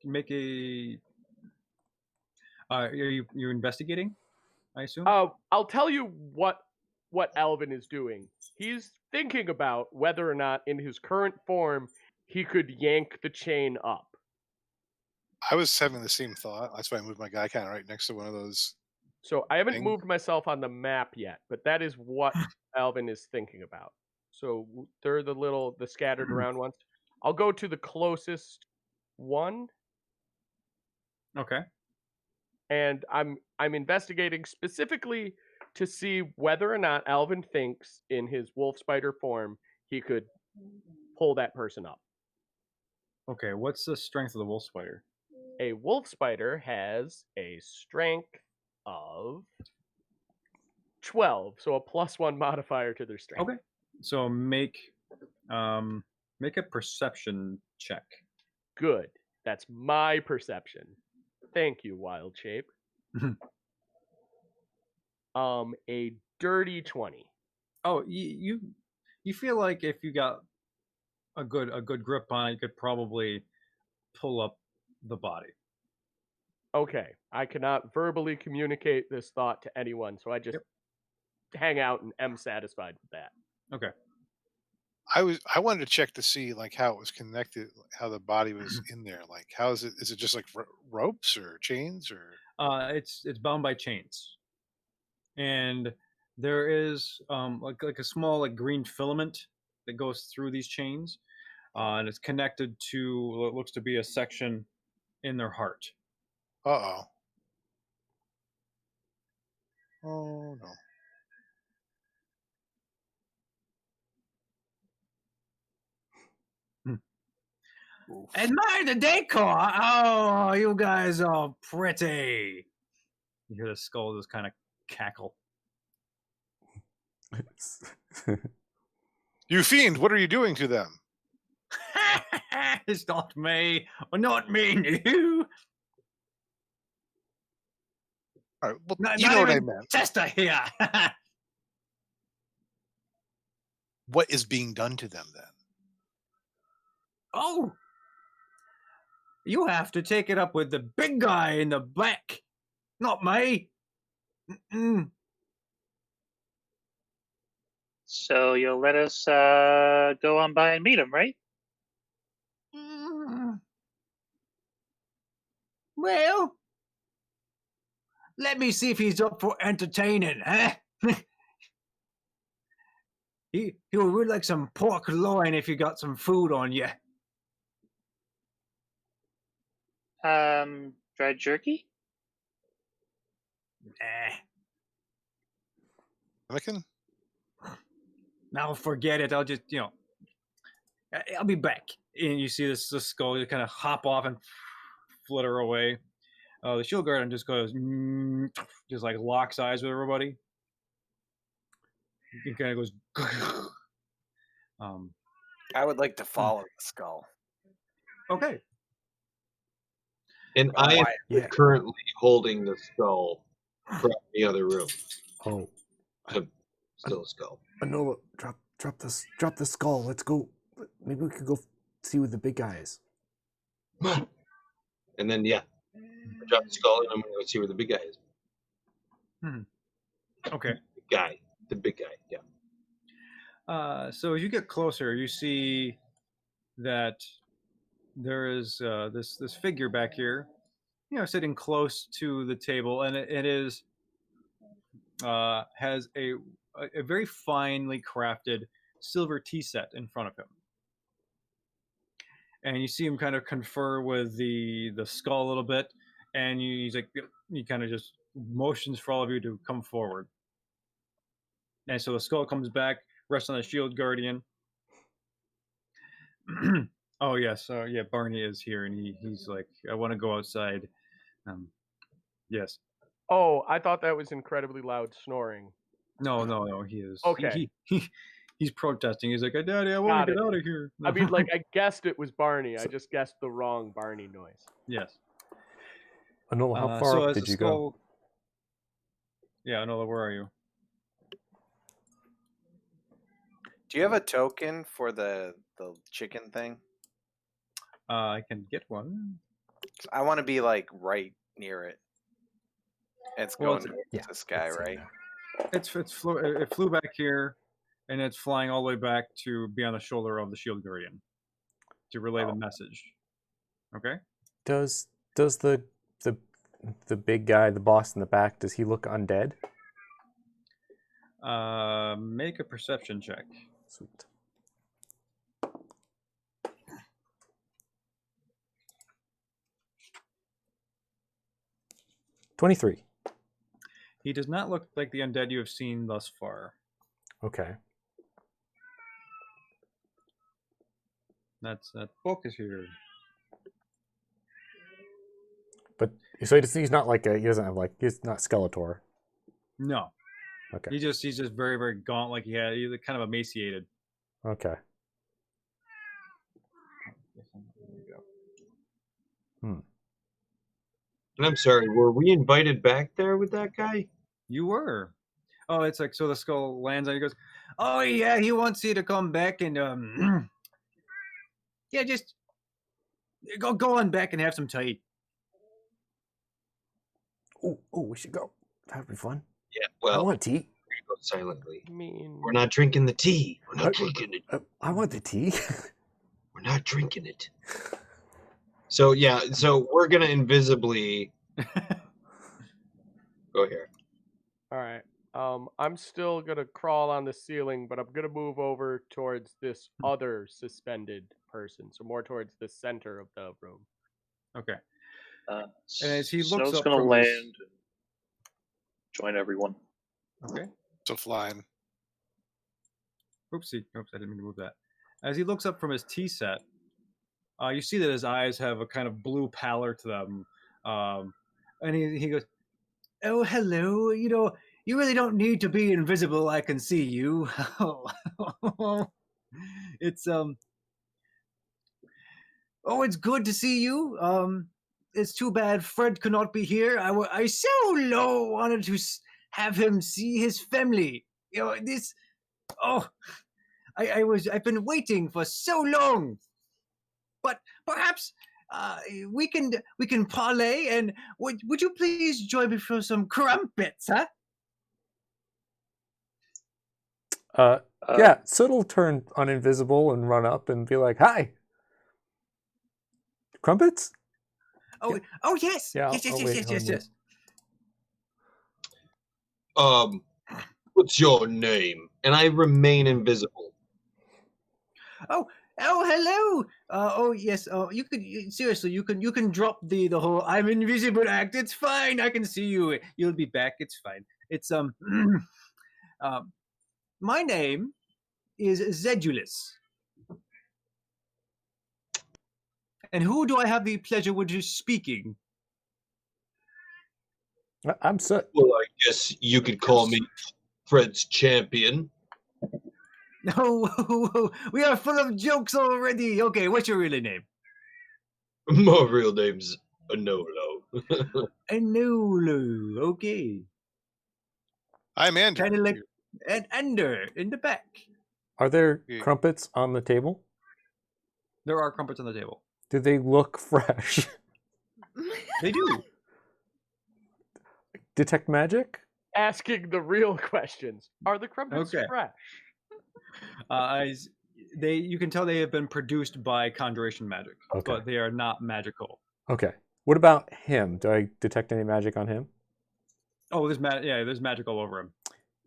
Speaker 2: make a. Are you investigating? I assume.
Speaker 1: I'll tell you what Alvin is doing. He's thinking about whether or not in his current form he could yank the chain up.
Speaker 7: I was having the same thought. That's why I moved my guy kind of right next to one of those.
Speaker 1: So I haven't
Speaker 7: Thing.
Speaker 1: moved myself on the map yet, but that is what Alvin is thinking about. So they're the scattered around ones. I'll go to the closest one,
Speaker 2: Okay.
Speaker 1: and I'm investigating specifically to see whether or not Alvin thinks in his wolf spider form he could pull that person up.
Speaker 2: Okay. What's the strength of the wolf spider?
Speaker 1: A wolf spider has a strength of 12, so a +1 modifier to their strength.
Speaker 2: Okay. So make a perception check.
Speaker 1: Good. That's my perception. Thank you, Wild Shape. A dirty 20.
Speaker 2: Oh, you feel like if you got a good grip on it, you could probably pull up the body.
Speaker 1: Okay, I cannot verbally communicate this thought to anyone, so I just hang out and am satisfied with that.
Speaker 2: Okay.
Speaker 7: I wanted to check to see like how it was connected, how the body was in there. Like, how is it? Is it just like ropes or chains or?
Speaker 2: It's bound by chains, and there is like a small like green filament that goes through these chains, and it's connected to what looks to be a section in their heart.
Speaker 7: Oh no.
Speaker 2: Admire the decor. Oh, you guys are pretty. You hear the skull just kind of cackle.
Speaker 7: You fiend! What are you doing to them?
Speaker 2: It's not me. Not me. You.
Speaker 7: All right, well,
Speaker 2: Not,
Speaker 7: you
Speaker 2: not
Speaker 7: know what I
Speaker 2: even
Speaker 7: meant.
Speaker 2: Testa here.
Speaker 7: What is being done to them then?
Speaker 2: Oh. You have to take it up with the big guy in the back. Not me. Mm-mm.
Speaker 6: So you'll let us go on by and meet him, right?
Speaker 2: Well, let me see if he's up for entertaining, huh? He would really like some pork loin if you got some food on you.
Speaker 6: Dried jerky?
Speaker 7: Anakin?
Speaker 2: Now forget it. I'll just, I'll be back. And you see this skull just kind of hop off and flutter away. The shield guardian just goes, just like locks eyes with everybody. He kind of goes.
Speaker 3: I would like to follow the skull.
Speaker 2: Okay.
Speaker 9: And I am currently holding the skull from the other room.
Speaker 8: Oh.
Speaker 9: Still a skull.
Speaker 8: Anola, drop the skull. Let's go. Maybe we could go see what the big guy is.
Speaker 9: And then I drop the skull and I'm gonna go see where the big guy is.
Speaker 2: Okay.
Speaker 9: The big guy, yeah.
Speaker 2: So as you get closer, you see that there is this figure back here, sitting close to the table, and it is has a a very finely crafted silver tea set in front of him. And you see him kind of confer with the skull a little bit, and he's like, he kind of just motions for all of you to come forward. And so the skull comes back, rests on the shield guardian. Oh yes, yeah, Barney is here, and he's like, I want to go outside. Yes.
Speaker 1: Oh, I thought that was incredibly loud snoring.
Speaker 2: No, he is.
Speaker 1: Okay.
Speaker 2: He's protesting. He's like, Daddy, I want to get out of here.
Speaker 1: I mean, like, I guessed it was Barney. I just guessed the wrong Barney noise.
Speaker 2: Yes.
Speaker 8: Anola, how far up did you go?
Speaker 2: Yeah, Anola, where are you?
Speaker 3: Do you have a token for the chicken thing?
Speaker 2: I can get one.
Speaker 3: I want to be like right near it. It's going to this guy, right?
Speaker 2: It flew back here, and it's flying all the way back to be on the shoulder of the shield guardian to relay the message. Okay.
Speaker 8: Does the big guy, the boss in the back, does he look undead?
Speaker 2: Make a perception check.
Speaker 8: Sweet. $23.
Speaker 2: He does not look like the undead you have seen thus far.
Speaker 8: Okay.
Speaker 2: That book is here.
Speaker 8: But so he's not like he doesn't have like, he's not Skeletor.
Speaker 2: No.
Speaker 8: Okay.
Speaker 2: He's just very, very gaunt, like he's kind of emaciated.
Speaker 8: Okay.
Speaker 9: And I'm sorry, were we invited back there with that guy?
Speaker 2: You were. Oh, it's like, so the skull lands and he goes, oh yeah, he wants you to come back and yeah, just go on back and have some tea.
Speaker 8: Oh, we should go. That'd be fun.
Speaker 9: Yeah, well,
Speaker 8: I want tea.
Speaker 9: We go silently.
Speaker 1: I mean,
Speaker 9: We're not drinking the tea. We're not drinking it.
Speaker 8: I want the tea.
Speaker 9: We're not drinking it. So yeah, so we're gonna invisibly go here.
Speaker 1: all right. I'm still gonna crawl on the ceiling, but I'm gonna move over towards this other suspended person, so more towards the center of the room.
Speaker 2: Okay. And as he looks
Speaker 6: Snow's
Speaker 2: up
Speaker 6: gonna
Speaker 2: from
Speaker 6: land
Speaker 2: his...
Speaker 6: and join everyone.
Speaker 2: Okay.
Speaker 7: So flying.
Speaker 2: Oopsie. Oops, I didn't mean to move that. As he looks up from his tea set, you see that his eyes have a kind of blue pallor to them. And he goes, oh, hello. You know, you really don't need to be invisible. I can see you. It's, oh, it's good to see you. It's too bad Fred could not be here. I so low wanted to have him see his family. You know, this, I've been waiting for so long. But perhaps we can parlay, and would you please join me for some crumpets, huh?
Speaker 8: Yeah, Soot'll turn uninvisible and run up and be like, hi. Crumpets?
Speaker 2: Oh,
Speaker 8: Yeah.
Speaker 2: oh yes.
Speaker 8: Yeah,
Speaker 2: Yes.
Speaker 9: What's your name? And I remain invisible.
Speaker 2: Oh, hello. Oh, yes. Oh, you could seriously. You can drop the whole "I'm invisible" act. It's fine. I can see you. You'll be back. It's fine. It's my name is Zedulus. And who do I have the pleasure with you speaking?
Speaker 8: I'm Soot.
Speaker 9: Well, I guess you could call me Fred's champion.
Speaker 2: No, we are full of jokes already. Okay, what's your real name?
Speaker 9: My real name's Anolo.
Speaker 2: Anolo. Okay.
Speaker 7: I'm Andrew.
Speaker 2: Kind of like an Ender in the back.
Speaker 8: Are there crumpets on the table?
Speaker 2: There are crumpets on the table.
Speaker 8: Do they look fresh?
Speaker 2: They do.
Speaker 8: Detect magic?
Speaker 1: Asking the real questions. Are the crumpets fresh?
Speaker 2: You can tell they have been produced by conjuration magic,
Speaker 8: Okay.
Speaker 2: but they are not magical.
Speaker 8: Okay. What about him? Do I detect any magic on him?
Speaker 2: Oh, there's magic all over him.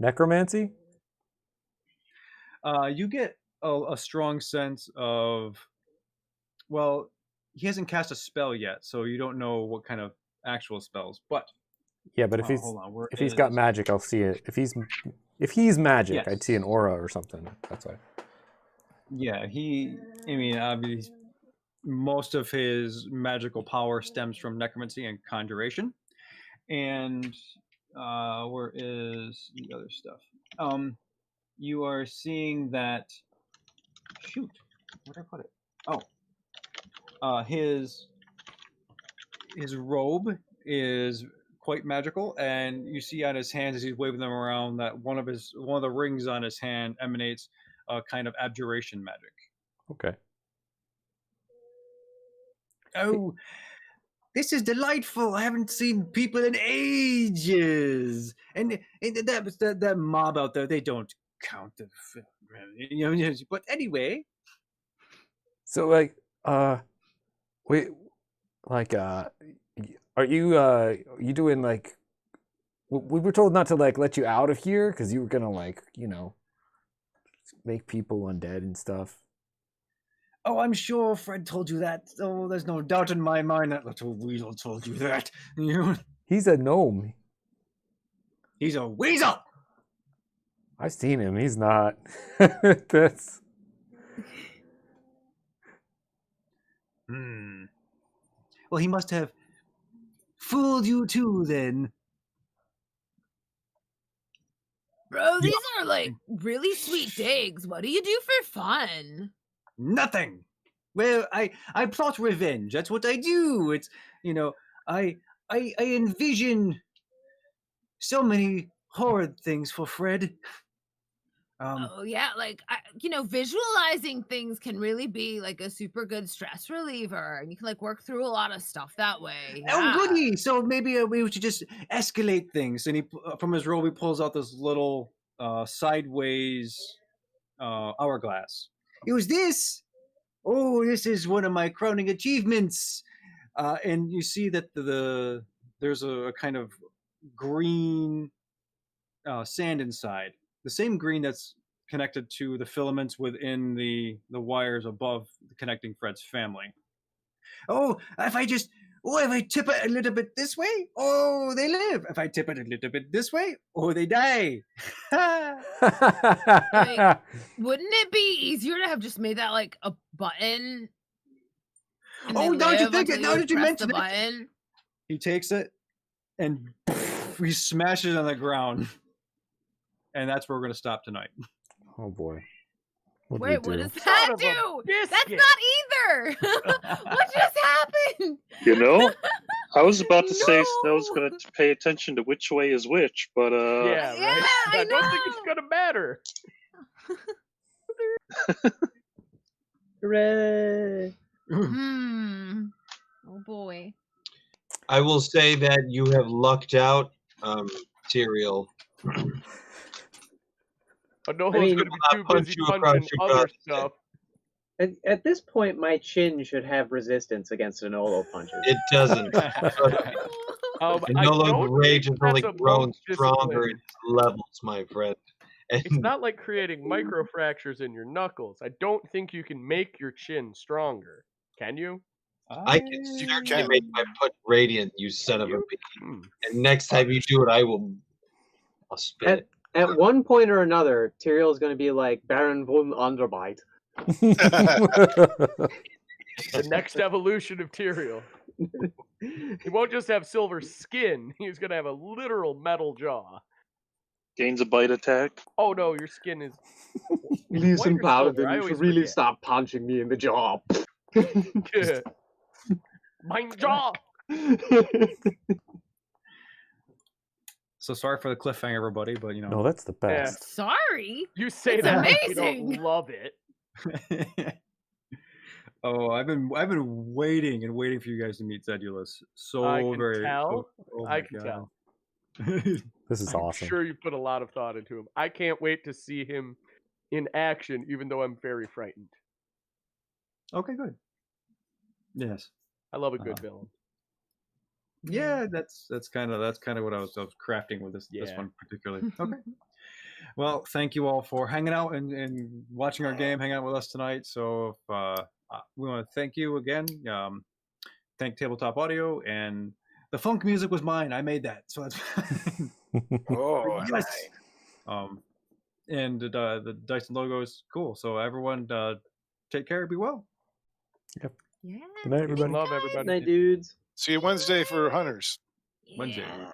Speaker 8: Necromancy?
Speaker 2: You get a strong sense of, well, he hasn't cast a spell yet, so you don't know what kind of actual spells. But
Speaker 8: Yeah, but if he's
Speaker 2: hold on, where
Speaker 8: if he's got
Speaker 2: is-
Speaker 8: magic, I'll see it. If he's magic,
Speaker 2: Yes.
Speaker 8: I'd see an aura or something. That's why.
Speaker 2: Yeah, obviously, most of his magical power stems from necromancy and conjuration. And where is the other stuff? You are seeing that. Shoot, where'd I put it? Oh, his robe is quite magical, and you see on his hands as he's waving them around that one of the rings on his hand emanates a kind of abjuration magic.
Speaker 8: Okay.
Speaker 2: Oh, this is delightful! I haven't seen people in ages, and that mob out there, they don't count the, But anyway,
Speaker 8: So like, wait, like, are you doing like? We were told not to like let you out of here because you were gonna like make people undead and stuff.
Speaker 2: oh, I'm sure Fred told you that. Oh, there's no doubt in my mind that little weasel told you that.
Speaker 8: He's a gnome.
Speaker 2: He's a weasel.
Speaker 8: I've seen him. He's not. That's.
Speaker 2: Well, he must have fooled you too, then.
Speaker 4: Bro, these are like really sweet digs. What do you do for fun?
Speaker 2: Nothing. Well, I plot revenge. That's what I do. It's I envision so many horrid things for Fred.
Speaker 4: Oh yeah, like visualizing things can really be like a super good stress reliever, and you can like work through a lot of stuff that way.
Speaker 2: Oh,
Speaker 4: Yeah.
Speaker 2: goody! So maybe we should just escalate things. And he, from his robe, he pulls out this little sideways hourglass. It was this. Oh, this is one of my crowning achievements. And you see that there's a kind of green sand inside. The same green that's connected to the filaments within the wires above connecting Fred's family. Oh, if I tip it a little bit this way, oh, they live. If I tip it a little bit this way, oh, they die.
Speaker 4: Like, wouldn't it be easier to have just made that like a button? And
Speaker 2: Oh,
Speaker 4: they
Speaker 2: now that you
Speaker 4: live
Speaker 2: think it,
Speaker 4: until
Speaker 2: now that you
Speaker 4: press
Speaker 2: mention
Speaker 4: the
Speaker 2: it.
Speaker 4: button?
Speaker 2: He takes it and he smashes it on the ground. And that's where we're going to stop tonight.
Speaker 8: Oh boy. What do we
Speaker 4: Wait, what
Speaker 8: do?
Speaker 4: does that
Speaker 1: Son of a
Speaker 4: do? That's
Speaker 1: biscuit.
Speaker 4: not either. What just happened?
Speaker 6: You know, I was about to say Snow's
Speaker 4: No.
Speaker 6: going to pay attention to which way is which, but
Speaker 1: Yeah, right.
Speaker 4: Yeah, I
Speaker 1: don't think it's
Speaker 4: know.
Speaker 1: gonna matter.
Speaker 5: Hooray!
Speaker 4: Oh boy.
Speaker 9: I will say that you have lucked out, Tyrael.
Speaker 1: Anolo's
Speaker 5: mean,
Speaker 1: gonna be too
Speaker 9: punch
Speaker 1: busy
Speaker 9: you across
Speaker 1: punching
Speaker 9: your
Speaker 1: other
Speaker 9: gut.
Speaker 1: stuff.
Speaker 5: At this point, my chin should have resistance against an Olo punches.
Speaker 9: It doesn't.
Speaker 1: I
Speaker 9: Anolo's
Speaker 1: don't
Speaker 9: rage
Speaker 1: think
Speaker 9: has only
Speaker 1: that's a
Speaker 9: grown
Speaker 1: monk
Speaker 9: stronger in
Speaker 1: discipline.
Speaker 9: levels, my friend. And
Speaker 1: It's not like creating microfractures in your knuckles. I don't think you can make your chin stronger. Can you?
Speaker 9: I can certainly
Speaker 7: can.
Speaker 9: make my put radiant, you son of a
Speaker 1: You?
Speaker 9: bitch. And next time you do it, I'll spit it.
Speaker 5: At one point or another, Tyrael is going to be like Baron von Underbite.
Speaker 1: The next evolution of Tyrael. He won't just have silver skin. He's gonna have a literal metal jaw.
Speaker 6: gains a bite attack.
Speaker 1: Oh no, your skin is.
Speaker 5: Listen,
Speaker 1: White or silver?
Speaker 5: Paladin,
Speaker 1: I
Speaker 5: you
Speaker 1: always
Speaker 5: should really
Speaker 1: forget.
Speaker 5: stop punching me in the jaw.
Speaker 1: Mine jaw.
Speaker 2: So sorry for the cliffhanger, everybody, but
Speaker 8: No, that's the best.
Speaker 4: Sorry.
Speaker 1: You say
Speaker 4: It's
Speaker 1: that like you
Speaker 4: amazing.
Speaker 1: don't love it.
Speaker 2: Oh, I've been waiting and waiting for you guys to meet Zedulus. So
Speaker 1: I can
Speaker 2: very.
Speaker 1: tell.
Speaker 2: Oh
Speaker 1: I
Speaker 2: my
Speaker 1: can
Speaker 2: God.
Speaker 1: tell.
Speaker 8: This is
Speaker 1: I'm
Speaker 8: awesome.
Speaker 1: sure you put a lot of thought into him. I can't wait to see him in action, even though I'm very frightened.
Speaker 2: Okay, good. Yes.
Speaker 1: I love a good villain.
Speaker 2: Yeah, that's kind of what I was crafting with this
Speaker 1: Yeah.
Speaker 2: one particularly. Okay. Well, thank you all for hanging out and watching our game, hanging out with us tonight. So we want to thank you again. Thank Tabletop Audio, and the funk music was mine. I made that, so that's
Speaker 3: Oh,
Speaker 2: yes.
Speaker 3: nice.
Speaker 2: And the Dyson logo is cool. So everyone, take care. Be well.
Speaker 4: Yeah.
Speaker 8: Good night, everybody.
Speaker 1: Love everybody.
Speaker 5: Night, dudes.
Speaker 7: See you Wednesday for Hunters.
Speaker 2: Wednesday.
Speaker 4: Yeah.